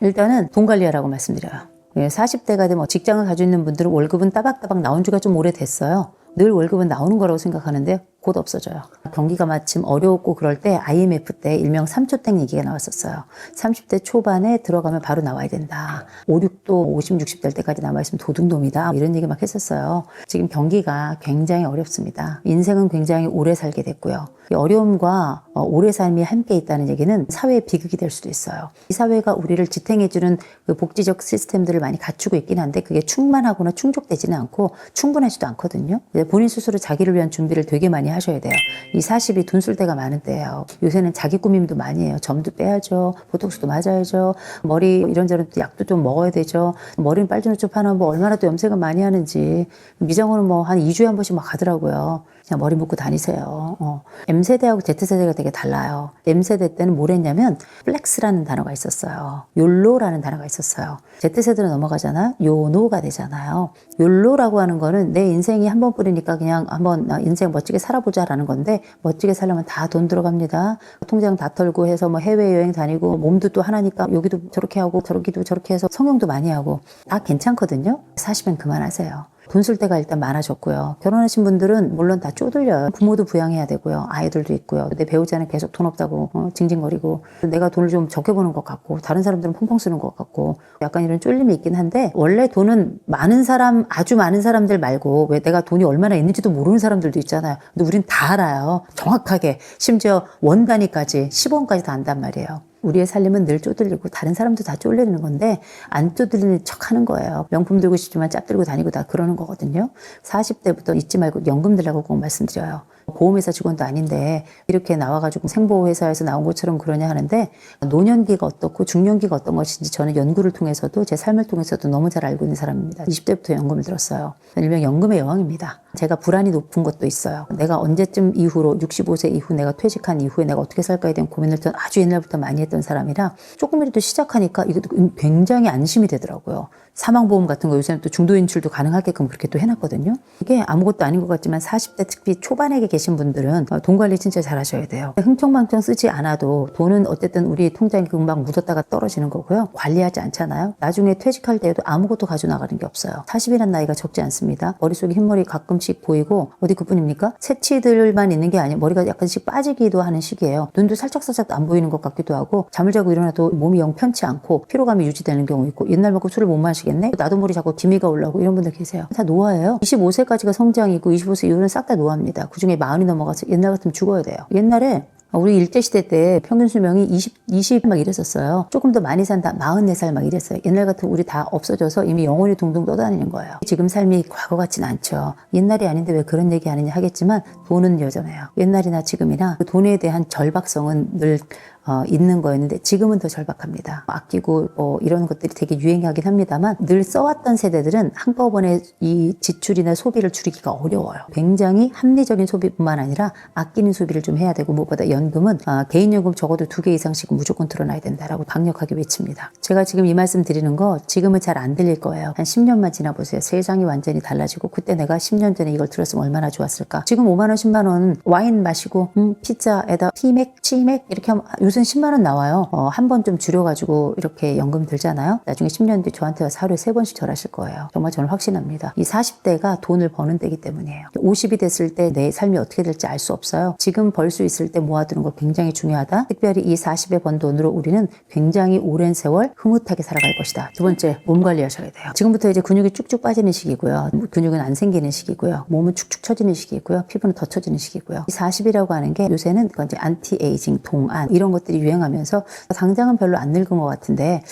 일단은 돈 관리하라고 말씀드려요. 40대가 되면 직장을 가지고 있는 분들은 월급은 따박따박 나온 지가 좀 오래됐어요. 늘 월급은 나오는 거라고 생각하는데 곧 없어져요. 경기가 마침 어려웠고 그럴 때 IMF 때 일명 3초땡 얘기가 나왔었어요. 30대 초반에 들어가면 바로 나와야 된다. 5, 6도 50, 60 될 때까지 남아있으면 도둑놈이다. 이런 얘기 막 했었어요. 지금 경기가 굉장히 어렵습니다. 인생은 굉장히 오래 살게 됐고요. 이 어려움과 오래 삶이 함께 있다는 얘기는 사회의 비극이 될 수도 있어요. 이 사회가 우리를 지탱해주는 그 복지적 시스템들을 많이 갖추고 있긴 한데 그게 충만하거나 충족되지는 않고 충분하지도 않거든요. 본인 스스로 자기를 위한 준비를 되게 많이 하셔야 돼요. 이 40이 돈 쓸 때가 많은 때예요. 요새는 자기 꾸밈도 많이 해요. 점도 빼야죠. 보톡스도 맞아야죠. 머리 이런저런 약도 좀 먹어야 되죠. 머리는 빨주노초 하나 뭐 얼마나 또 염색을 많이 하는지 미장원은 뭐 한 2주에 한 번씩 막 가더라고요. 그냥 머리 묶고 다니세요. M세대하고 Z세대가 되게 달라요. M세대 때는 뭘 했냐면 플렉스라는 단어가 있었어요. 욜로라는 단어가 있었어요. Z세대로 넘어가잖아요. 요노가 되잖아요. 욜로라고 하는 거는 내 인생이 한 번뿐이니까 그냥 한번 인생 멋지게 살아 살아보자라는 건데 멋지게 살려면 다 돈 들어갑니다. 통장 다 털고 해서 뭐 해외여행 다니고 몸도 또 하나니까 여기도 저렇게 하고 저기도 저렇게 해서 성형도 많이 하고 다 괜찮거든요. 40엔 그만하세요. 돈 쓸 때가 일단 많아졌고요. 결혼하신 분들은 물론 다 쪼들려요. 부모도 부양해야 되고요. 아이들도 있고요. 내 배우자는 계속 돈 없다고 징징거리고 내가 돈을 좀 적게 버는 것 같고 다른 사람들은 펑펑 쓰는 것 같고 약간 이런 쫄림이 있긴 한데 원래 돈은 많은 사람 아주 많은 사람들 말고 왜 내가 돈이 얼마나 있는지도 모르는 사람들도 있잖아요. 근데 우린 다 알아요. 정확하게 심지어 원 단위까지 10원까지 다 안단 말이에요. 우리의 살림은 늘 쪼들리고 다른 사람도 다 쫄리는 건데 안 쪼들리는 척 하는 거예요. 명품 들고 싶지만 짭 들고 다니고 다 그러는 거거든요. 40대부터 잊지 말고 연금 들라고 꼭 말씀드려요. 보험회사 직원도 아닌데 이렇게 나와가지고 생보호회사에서 나온 것처럼 그러냐 하는데 노년기가 어떻고 중년기가 어떤 것인지 저는 연구를 통해서도 제 삶을 통해서도 너무 잘 알고 있는 사람입니다. 20대부터 연금을 들었어요. 일명 연금의 여왕입니다. 제가 불안이 높은 것도 있어요. 내가 언제쯤 이후로 65세 이후 내가 퇴직한 이후에 내가 어떻게 살까에 대한 고민을 전 아주 옛날부터 많이 했던 사람이라 조금이라도 시작하니까 이것도 굉장히 안심이 되더라고요. 사망보험 같은 거 요새는 또 중도인출도 가능하게끔 그렇게 또 해놨거든요. 이게 아무것도 아닌 것 같지만 40대 특히 초반에 계신 분들은 돈 관리 진짜 잘 하셔야 돼요. 흥청망청 쓰지 않아도 돈은 어쨌든 우리 통장에 금방 묻었다가 떨어지는 거고요. 관리하지 않잖아요. 나중에 퇴직할 때에도 아무것도 가져 나가는 게 없어요. 40이란 나이가 적지 않습니다. 머릿속에 흰머리 가끔씩 보이고 어디 그뿐입니까? 새치들만 있는 게 아니에요. 머리가 약간씩 빠지기도 하는 시기예요. 눈도 살짝살짝 안 보이는 것 같기도 하고 잠을 자고 일어나도 몸이 영 편치 않고 피로감이 유지되는 경우 있고 옛날만큼 술을 못 마시겠네? 나도 모르게 자꾸 기미가 올라오고 이런 분들 계세요. 다 노화예요. 25세까지가 성장이고 25세 이후는 싹 다 노화입니다. 그중에 40이 넘어가서 옛날 같으면 죽어야 돼요. 옛날에 우리 일제시대 때 평균 수명이 20 막 이랬었어요. 조금 더 많이 산다 44살 막 이랬어요. 옛날 같으면 우리 다 없어져서 이미 영혼이 둥둥 떠다니는 거예요. 지금 삶이 과거 같진 않죠. 옛날이 아닌데 왜 그런 얘기 하느냐 하겠지만 돈은 여전해요. 옛날이나 지금이나 그 돈에 대한 절박성은 늘 있는 거였는데 지금은 더 절박합니다. 아끼고 이런 것들이 되게 유행하긴 합니다만 늘 써왔던 세대들은 한꺼번에 이 지출이나 소비를 줄이기가 어려워요. 굉장히 합리적인 소비뿐만 아니라 아끼는 소비를 좀 해야 되고 무엇보다 연금은 개인연금 적어도 2개 이상씩 무조건 틀어놔야 된다라고 강력하게 외칩니다. 제가 지금 이 말씀 드리는 거 지금은 잘 안 들릴 거예요. 한 10년만 지나보세요. 세상이 완전히 달라지고 그때 내가 10년 전에 이걸 들었으면 얼마나 좋았을까. 지금 5만 원 10만 원 와인 마시고 피자에다 티맥 치맥 이렇게 하면 요즘 10만 원 나와요. 한 번 좀 줄여가지고 이렇게 연금 들잖아요. 나중에 10년 뒤 저한테 와서 하루에 3번씩 절하실 거예요. 정말 저는 확신합니다. 이 40대가 돈을 버는 때이기 때문이에요. 50이 됐을 때 내 삶이 어떻게 될지 알 수 없어요. 지금 벌 수 있을 때 모아두는 거 굉장히 중요하다. 특별히 이 40에 번 돈으로 우리는 굉장히 오랜 세월 흐뭇하게 살아갈 것이다. 두 번째, 몸 관리하셔야 돼요. 지금부터 이제 근육이 쭉쭉 빠지는 시기고요. 근육은 안 생기는 시기고요. 몸은 축축 처지는 시기고요. 피부는 더 처지는 시기고요. 이 40이라고 하는 게 요새는 이제 안티에이징, 동안 이런 것들이 유행하면서 당장은 별로 안 늙은 것 같은데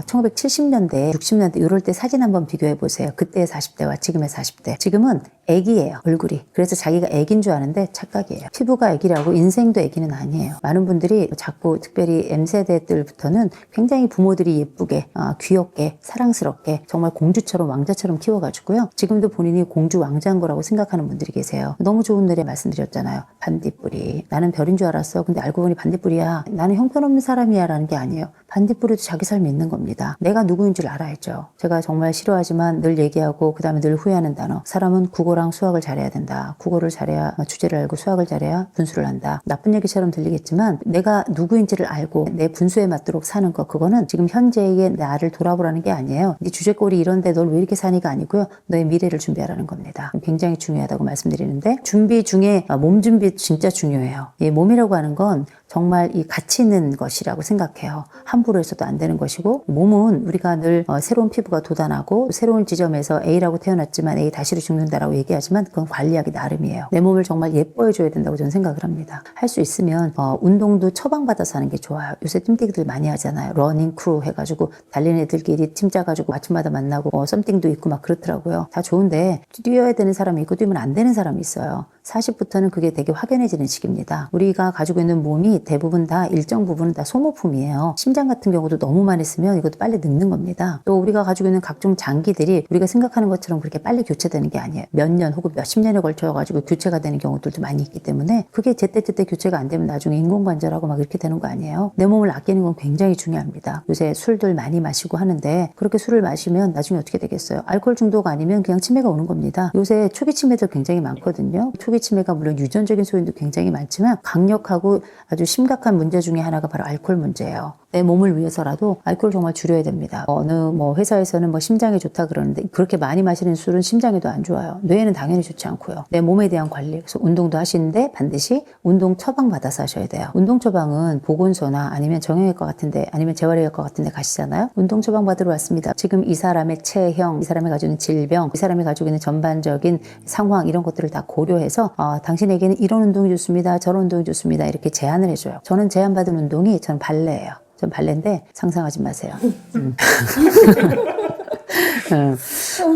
1970년대, 60년대 이럴 때 사진 한번 비교해 보세요. 그때의 40대와 지금의 40대. 지금은 애기예요, 얼굴이. 그래서 자기가 애기인 줄 아는데 착각이에요. 피부가 애기라고 인생도 애기는 아니에요. 많은 분들이 자꾸 특별히 M세대들부터는 굉장히 부모들이 예쁘게, 귀엽게, 사랑스럽게 정말 공주처럼 왕자처럼 키워가지고요. 지금도 본인이 공주 왕자인 거라고 생각하는 분들이 계세요. 너무 좋은 노래 말씀드렸잖아요. 반딧불이. 나는 별인 줄 알았어. 근데 알고 보니 반딧불이야. 나는 형편없는 사람이야 라는 게 아니에요. 반딧불에도 자기 삶이 있는 겁니다. 내가 누구인 줄 알아야죠. 제가 정말 싫어하지만 늘 얘기하고 그 다음에 늘 후회하는 단어. 사람은 국어랑 수학을 잘해야 된다. 국어를 잘해야 주제를 알고 수학을 잘해야 분수를 한다. 나쁜 얘기처럼 들리겠지만 내가 누구인지를 알고 내 분수에 맞도록 사는 것, 그거는 지금 현재의 나를 돌아보라는 게 아니에요. 네 주제꼴이 이런데 널 왜 이렇게 사니가 아니고요. 너의 미래를 준비하라는 겁니다. 굉장히 중요하다고 말씀드리는데 준비 중에 몸 준비 진짜 중요해요. 이 몸이라고 하는 건 정말 이 가치 있는 것이라고 생각해요. 함부로 해서도 안 되는 것이고 몸은 우리가 늘 새로운 피부가 돋아나고 새로운 지점에서 A라고 태어났지만 A 다시로 죽는다라고 얘기하지만 그건 관리하기 나름이에요. 내 몸을 정말 예뻐해줘야 된다고 저는 생각을 합니다. 할 수 있으면 운동도 처방받아서 하는 게 좋아요. 요새 띵띵이들 많이 하잖아요. 러닝 크루 해가지고 달리는 애들끼리 팀 짜가지고 아침마다 만나고 썸띵도 있고 막 그렇더라고요. 다 좋은데 뛰어야 되는 사람이 있고 뛰면 안 되는 사람이 있어요. 40부터는 그게 되게 확연해지는 시기입니다. 우리가 가지고 있는 몸이 대부분 다 일정 부분은 다 소모품이에요. 심장 같은 경우도 너무 많이 쓰면 이것도 빨리 늙는 겁니다. 또 우리가 가지고 있는 각종 장기들이 우리가 생각하는 것처럼 그렇게 빨리 교체되는 게 아니에요. 몇 년 혹은 몇십 년에 걸쳐가지고 교체가 되는 경우들도 많이 있기 때문에 그게 제때제때 교체가 안 되면 나중에 인공관절하고 막 이렇게 되는 거 아니에요. 내 몸을 아끼는 건 굉장히 중요합니다. 요새 술들 많이 마시고 하는데 그렇게 술을 마시면 나중에 어떻게 되겠어요? 알코올 중독 아니면 그냥 치매가 오는 겁니다. 요새 초기 치매들 굉장히 많거든요. 초기 생리통의 치매가 물론 유전적인 소인도 굉장히 많지만 강력하고 아주 심각한 문제 중에 하나가 바로 알코올 문제예요. 내 몸을 위해서라도 알코올 정말 줄여야 됩니다. 어느 회사에서는 심장에 좋다 그러는데 그렇게 많이 마시는 술은 심장에도 안 좋아요. 뇌에는 당연히 좋지 않고요. 내 몸에 대한 관리, 그래서 운동도 하시는데 반드시 운동 처방 받아서 하셔야 돼요. 운동 처방은 보건소나 아니면 정형외과 같은데 아니면 재활의학과 같은데 가시잖아요. 운동 처방 받으러 왔습니다. 지금 이 사람의 체형, 이 사람이 가지고 있는 질병, 이 사람이 가지고 있는 전반적인 상황 이런 것들을 다 고려해서 당신에게는 이런 운동이 좋습니다. 저런 운동이 좋습니다. 이렇게 제안을 해줘요. 저는 제안받은 운동이 저는 발레예요. 전 발레인데 상상하지 마세요.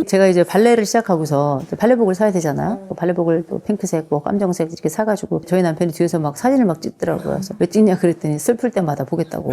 제가 이제 발레를 시작하고서 발레복을 사야 되잖아요. 발레복을 또 핑크색, 깜정색 이렇게 사가지고 저희 남편이 뒤에서 막 사진을 막 찍더라고요. 그래서 왜 찍냐 그랬더니 슬플 때마다 보겠다고.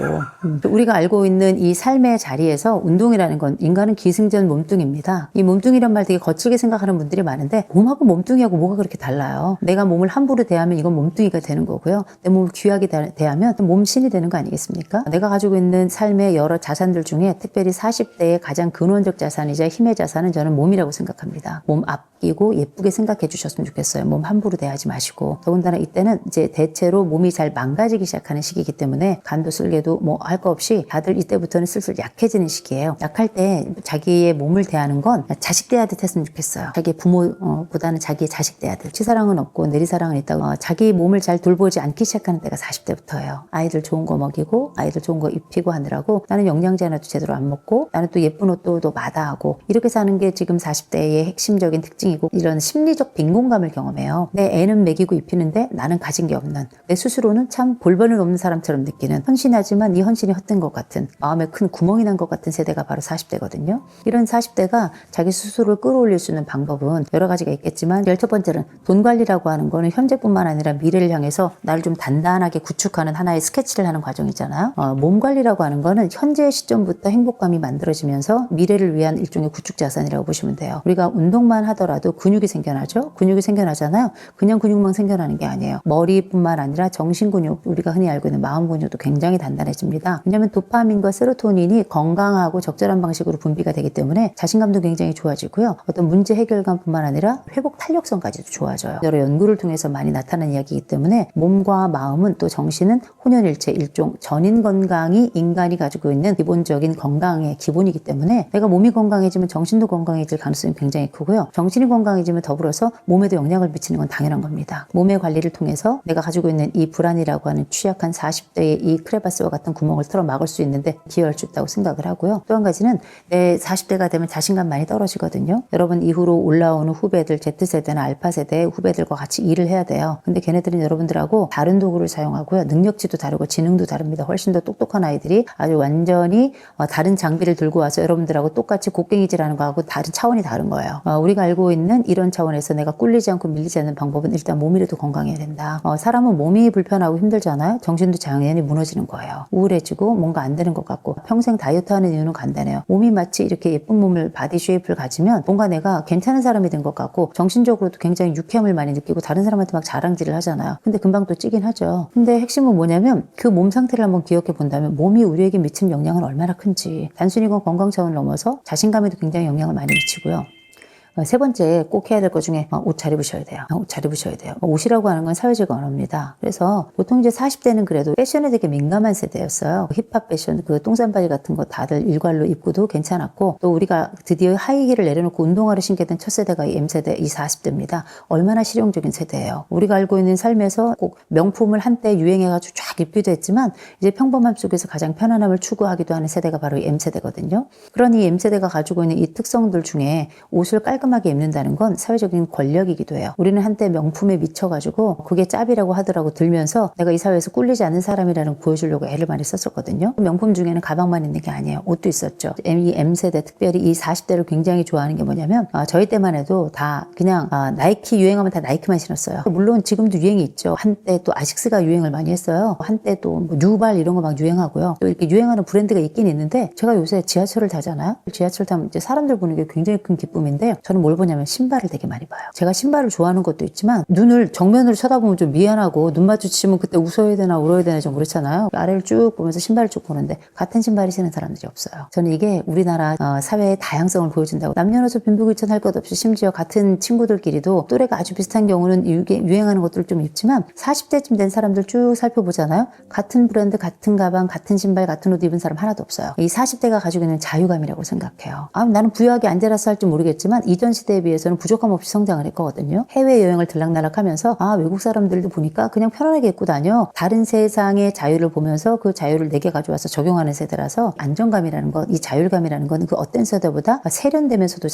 우리가 알고 있는 이 삶의 자리에서 운동이라는 건 인간은 기승전 몸뚱입니다. 이 몸뚱이란 말 되게 거칠게 생각하는 분들이 많은데 몸하고 몸뚱이하고 뭐가 그렇게 달라요. 내가 몸을 함부로 대하면 이건 몸뚱이가 되는 거고요. 내 몸을 귀하게 대하면 몸신이 되는 거 아니겠습니까? 내가 가지고 있는 삶의 여러 자산들 중에 특별히 40대의 가장 근원적 자산이자 힘의 자산은 저는 몸이라고 생각합니다. 몸 아끼고 예쁘게 생각해 주셨으면 좋겠어요. 몸 함부로 대하지 마시고. 더군다나 이때는 이제 대체로 몸이 잘 망가지기 시작하는 시기이기 때문에 간도 쓸개도 할 거 없이 다들 이때부터는 슬슬 약해지는 시기예요. 약할 때 자기의 몸을 대하는 건 자식 대하듯 했으면 좋겠어요. 자기 부모보다는 자기의 자식 대하듯. 치사랑은 없고 내리사랑은 있다고 자기 몸을 잘 돌보지 않기 시작하는 때가 40대부터예요. 아이들 좋은 거 먹이고 아이들 좋은 거 입히고 하느라고 나는 영양제 하나도 제대로 안 먹고 나는 또 예쁜 옷도 또 마다하고 이렇게 사는 게 지금 40대의 핵심적인 특징이고 이런 심리적 빈곤감을 경험해요. 내 애는 먹이고 입히는데 나는 가진 게 없는 내 스스로는 참 볼버릇 없는 사람처럼 느끼는 헌신하지만 이 헌신이 헛된 것 같은 마음에 큰 구멍이 난 것 같은 세대가 바로 40대거든요. 이런 40대가 자기 스스로를 끌어올릴 수 있는 방법은 여러 가지가 있겠지만 제일 첫 번째는 돈 관리라고 하는 거는 현재뿐만 아니라 미래를 향해서 나를 좀 단단하게 구축하는 하나의 스케치를 하는 과정이잖아요. 몸 관리라고 하는 거는 현재 시점부터 행복감이 만들어지면서 미래를 위한 일종의 구축 자산이라고 보시면 돼요. 우리가 운동만 하더라도 근육이 생겨나죠. 근육이 생겨나잖아요. 그냥 근육만 생겨나는 게 아니에요. 머리뿐만 아니라 정신 근육, 우리가 흔히 알고 있는 마음 근육도 굉장히 단단해집니다. 왜냐하면 도파민과 세로토닌이 건강하고 적절한 방식으로 분비가 되기 때문에 자신감도 굉장히 좋아지고요. 어떤 문제 해결감뿐만 아니라 회복 탄력성까지도 좋아져요. 여러 연구를 통해서 많이 나타난 이야기이기 때문에 몸과 마음은 또 정신은 혼연일체 일종 전인 건강이 인간이 가지고 있는 기본적인 건강의 기본이기 때문에 내가 몸이 건강해지면 정신도 건강해질 가능성이 굉장히 크고요. 정신이 건강해지면 더불어서 몸에도 영향을 미치는 건 당연한 겁니다. 몸의 관리를 통해서 내가 가지고 있는 이 불안이라고 하는 취약한 40대의 이 크레바스와 같은 구멍을 털어 막을 수 있는데 기여할 수 있다고 생각을 하고요. 또 한 가지는 내 40대가 되면 자신감 많이 떨어지거든요. 여러분 이후로 올라오는 후배들 Z세대나 알파세대의 후배들과 같이 일을 해야 돼요. 근데 걔네들은 여러분들하고 다른 도구를 사용하고요. 능력치도 다르고 지능도 다릅니다. 훨씬 더 똑똑한 아이들이 아주 완전히 다른 장비를 들고 와서 여러분들하고 똑같이 곡괭이질하는 거하고 다른 차원이 다른 거예요. 우리가 알고 있는 이런 차원에서 내가 꿀리지 않고 밀리지 않는 방법은 일단 몸이라도 건강해야 된다. 사람은 몸이 불편하고 힘들잖아요. 정신도 당연히 무너지는 거예요. 우울해지고 뭔가 안 되는 것 같고 평생 다이어트 하는 이유는 간단해요. 몸이 마치 이렇게 예쁜 몸을 바디 쉐입을 가지면 뭔가 내가 괜찮은 사람이 된 것 같고 정신적으로도 굉장히 유쾌함을 많이 느끼고 다른 사람한테 막 자랑질을 하잖아요. 근데 금방 또 찌긴 하죠. 근데 핵심은 뭐냐면 그 몸 상태를 한번 기억해 본다면 몸이 우리에게 미치는 영향은 얼마나 큰지 단순히 건 건강 차원을 넘어서 자신감에도 굉장히 영향을 많이 미치고요. 세 번째 꼭 해야 될 것 중에 옷 잘 입으셔야 돼요. 옷 잘 입으셔야 돼요. 옷이라고 하는 건 사회적 언어입니다. 그래서 보통 이제 40대는 그래도 패션에 되게 민감한 세대였어요. 힙합 패션, 그 똥산바지 같은 거 다들 일괄로 입고도 괜찮았고 또 우리가 드디어 하이힐을 내려놓고 운동화를 신게 된 첫 세대가 이 M세대, 이 40대입니다. 얼마나 실용적인 세대예요. 우리가 알고 있는 삶에서 꼭 명품을 한때 유행해가지고 쫙 입기도 했지만 이제 평범함 속에서 가장 편안함을 추구하기도 하는 세대가 바로 이 M세대거든요. 그러니 M세대가 가지고 있는 이 특성들 중에 옷을 깔끔하게 입는다는 건 사회적인 권력이기도 해요. 우리는 한때 명품에 미쳐가지고 그게 짭이라고 하더라고 들면서 내가 이 사회에서 꿀리지 않는 사람이라는 거 보여주려고 애를 많이 썼었거든요. 명품 중에는 가방만 있는 게 아니에요. 옷도 있었죠. 이 M세대, 특별히 이 40대를 굉장히 좋아하는 게 뭐냐면 저희 때만 해도 다 그냥 나이키 유행하면 다 나이키만 신었어요. 물론 지금도 유행이 있죠. 한때 또 아식스가 유행을 많이 했어요. 한때 또 뭐 뉴발 이런 거 막 유행하고요. 또 이렇게 유행하는 브랜드가 있긴 있는데 제가 요새 지하철을 타잖아요. 지하철 타면 이제 사람들 보는 게 굉장히 큰 기쁨인데 저는 뭘 보냐면 신발을 되게 많이 봐요. 제가 신발을 좋아하는 것도 있지만 눈을 정면으로 쳐다보면 좀 미안하고 눈 마주치면 그때 웃어야 되나 울어야 되나 좀 그렇잖아요. 아래를 쭉 보면서 신발을 쭉 보는데 같은 신발을 신는 사람들이 없어요. 저는 이게 우리나라 사회의 다양성을 보여준다고. 남녀노소 빈부귀천할 것 없이 심지어 같은 친구들끼리도 또래가 아주 비슷한 경우는 이게 유행하는 것들 좀 있지만 40대쯤 된 사람들 쭉 살펴보잖아요. 같은 브랜드, 같은 가방, 같은 신발, 같은 옷 입은 사람 하나도 없어요. 이 40대가 가지고 있는 자유감이라고 생각해요. 나는 부유하게 안 자라서 할지 모르겠지만 이전 시대에 비해서는 부족함 없이 성장을 했거든요. 해외여행을 들락날락하면서 외국 사람들도 보니까 그냥 편안하게 입고 다녀. 다른 세상의 자유를 보면서 그 자유를 내게 가져와서 적용하는 세대라서 안정감이라는 것, 이 자율감이라는 건 그 어떤 세대보다 세련되면서도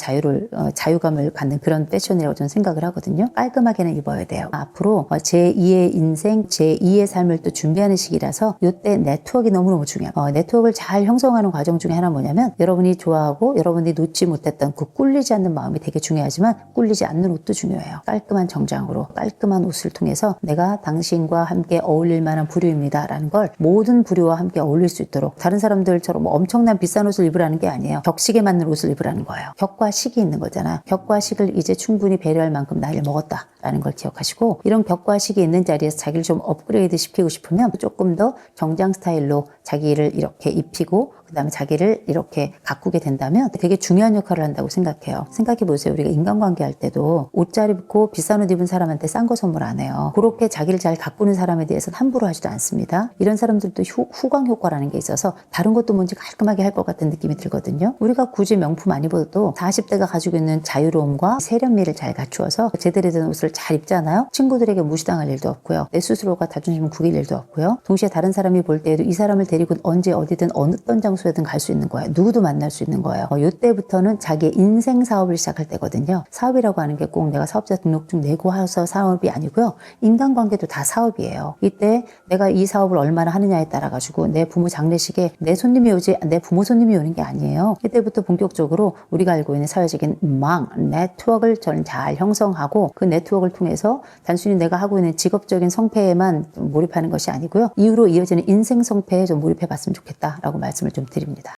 자유감을 갖는 그런 패션이라고 저는 생각을 하거든요. 깔끔하게는 입어야 돼요. 앞으로 제2의 인생, 제2의 삶을 또 준비하는 시기라서 이때 네트워크가 너무너무 중요해요. 네트워크를 잘 형성하는 과정 중에 하나 뭐냐면 여러분이 좋아하고 여러분이 놓지 못했던 그 꿀리지 않는 마음이 되게 중요하지만 꿀리지 않는 옷도 중요해요. 깔끔한 정장으로 깔끔한 옷을 통해서 내가 당신과 함께 어울릴 만한 부류입니다 라는 걸 모든 부류와 함께 어울릴 수 있도록 다른 사람들처럼 뭐 엄청난 비싼 옷을 입으라는 게 아니에요. 격식에 맞는 옷을 입으라는 거예요. 격과 식이 있는 거잖아. 격과 식을 이제 충분히 배려할 만큼 나이를 먹었다 라는 걸 기억하시고 이런 격과 식이 있는 자리에서 자기를 좀 업그레이드 시키고 싶으면 조금 더 정장 스타일로 자기를 이렇게 입히고 그 다음에 자기를 이렇게 가꾸게 된다면 되게 중요한 역할을 한다고 생각해요. 생각해 보세요. 우리가 인간관계 할 때도 옷 잘 입고 비싼 옷 입은 사람한테 싼 거 선물 안 해요. 그렇게 자기를 잘 가꾸는 사람에 대해서는 함부로 하지도 않습니다. 이런 사람들도 후광 효과라는 게 있어서 다른 것도 뭔지 깔끔하게 할 것 같은 느낌이 들거든요. 우리가 굳이 명품 안 입어도 40대가 가지고 있는 자유로움과 세련미를 잘 갖추어서 제대로 된 옷을 잘 입잖아요. 친구들에게 무시당할 일도 없고요. 내 스스로가 자존심을 구길 일도 없고요. 동시에 다른 사람이 볼 때에도 이 사람을 데리고 언제 어디든 어떤 장소에든 갈 수 있는 거예요. 누구도 만날 수 있는 거예요. 이때부터는 자기의 인생 사업을 시작할 때거든요. 사업이라고 하는 게 꼭 내가 사업자 등록증 내고 해서 사업이 아니고요. 인간관계도 다 사업이에요. 이때 내가 이 사업을 얼마나 하느냐에 따라 가지고 내 부모 장례식에 내 손님이 오지 내 부모 손님이 오는 게 아니에요. 이때부터 본격적으로 우리가 알고 있는 사회적인 네트워크를 저는 잘 형성하고 그 네트워크를 통해서 단순히 내가 하고 있는 직업적인 성패에만 몰입하는 것이 아니고요. 이후로 이어지는 인생 성패에 좀 몰입해 봤으면 좋겠다라고 말씀을 좀 드립니다.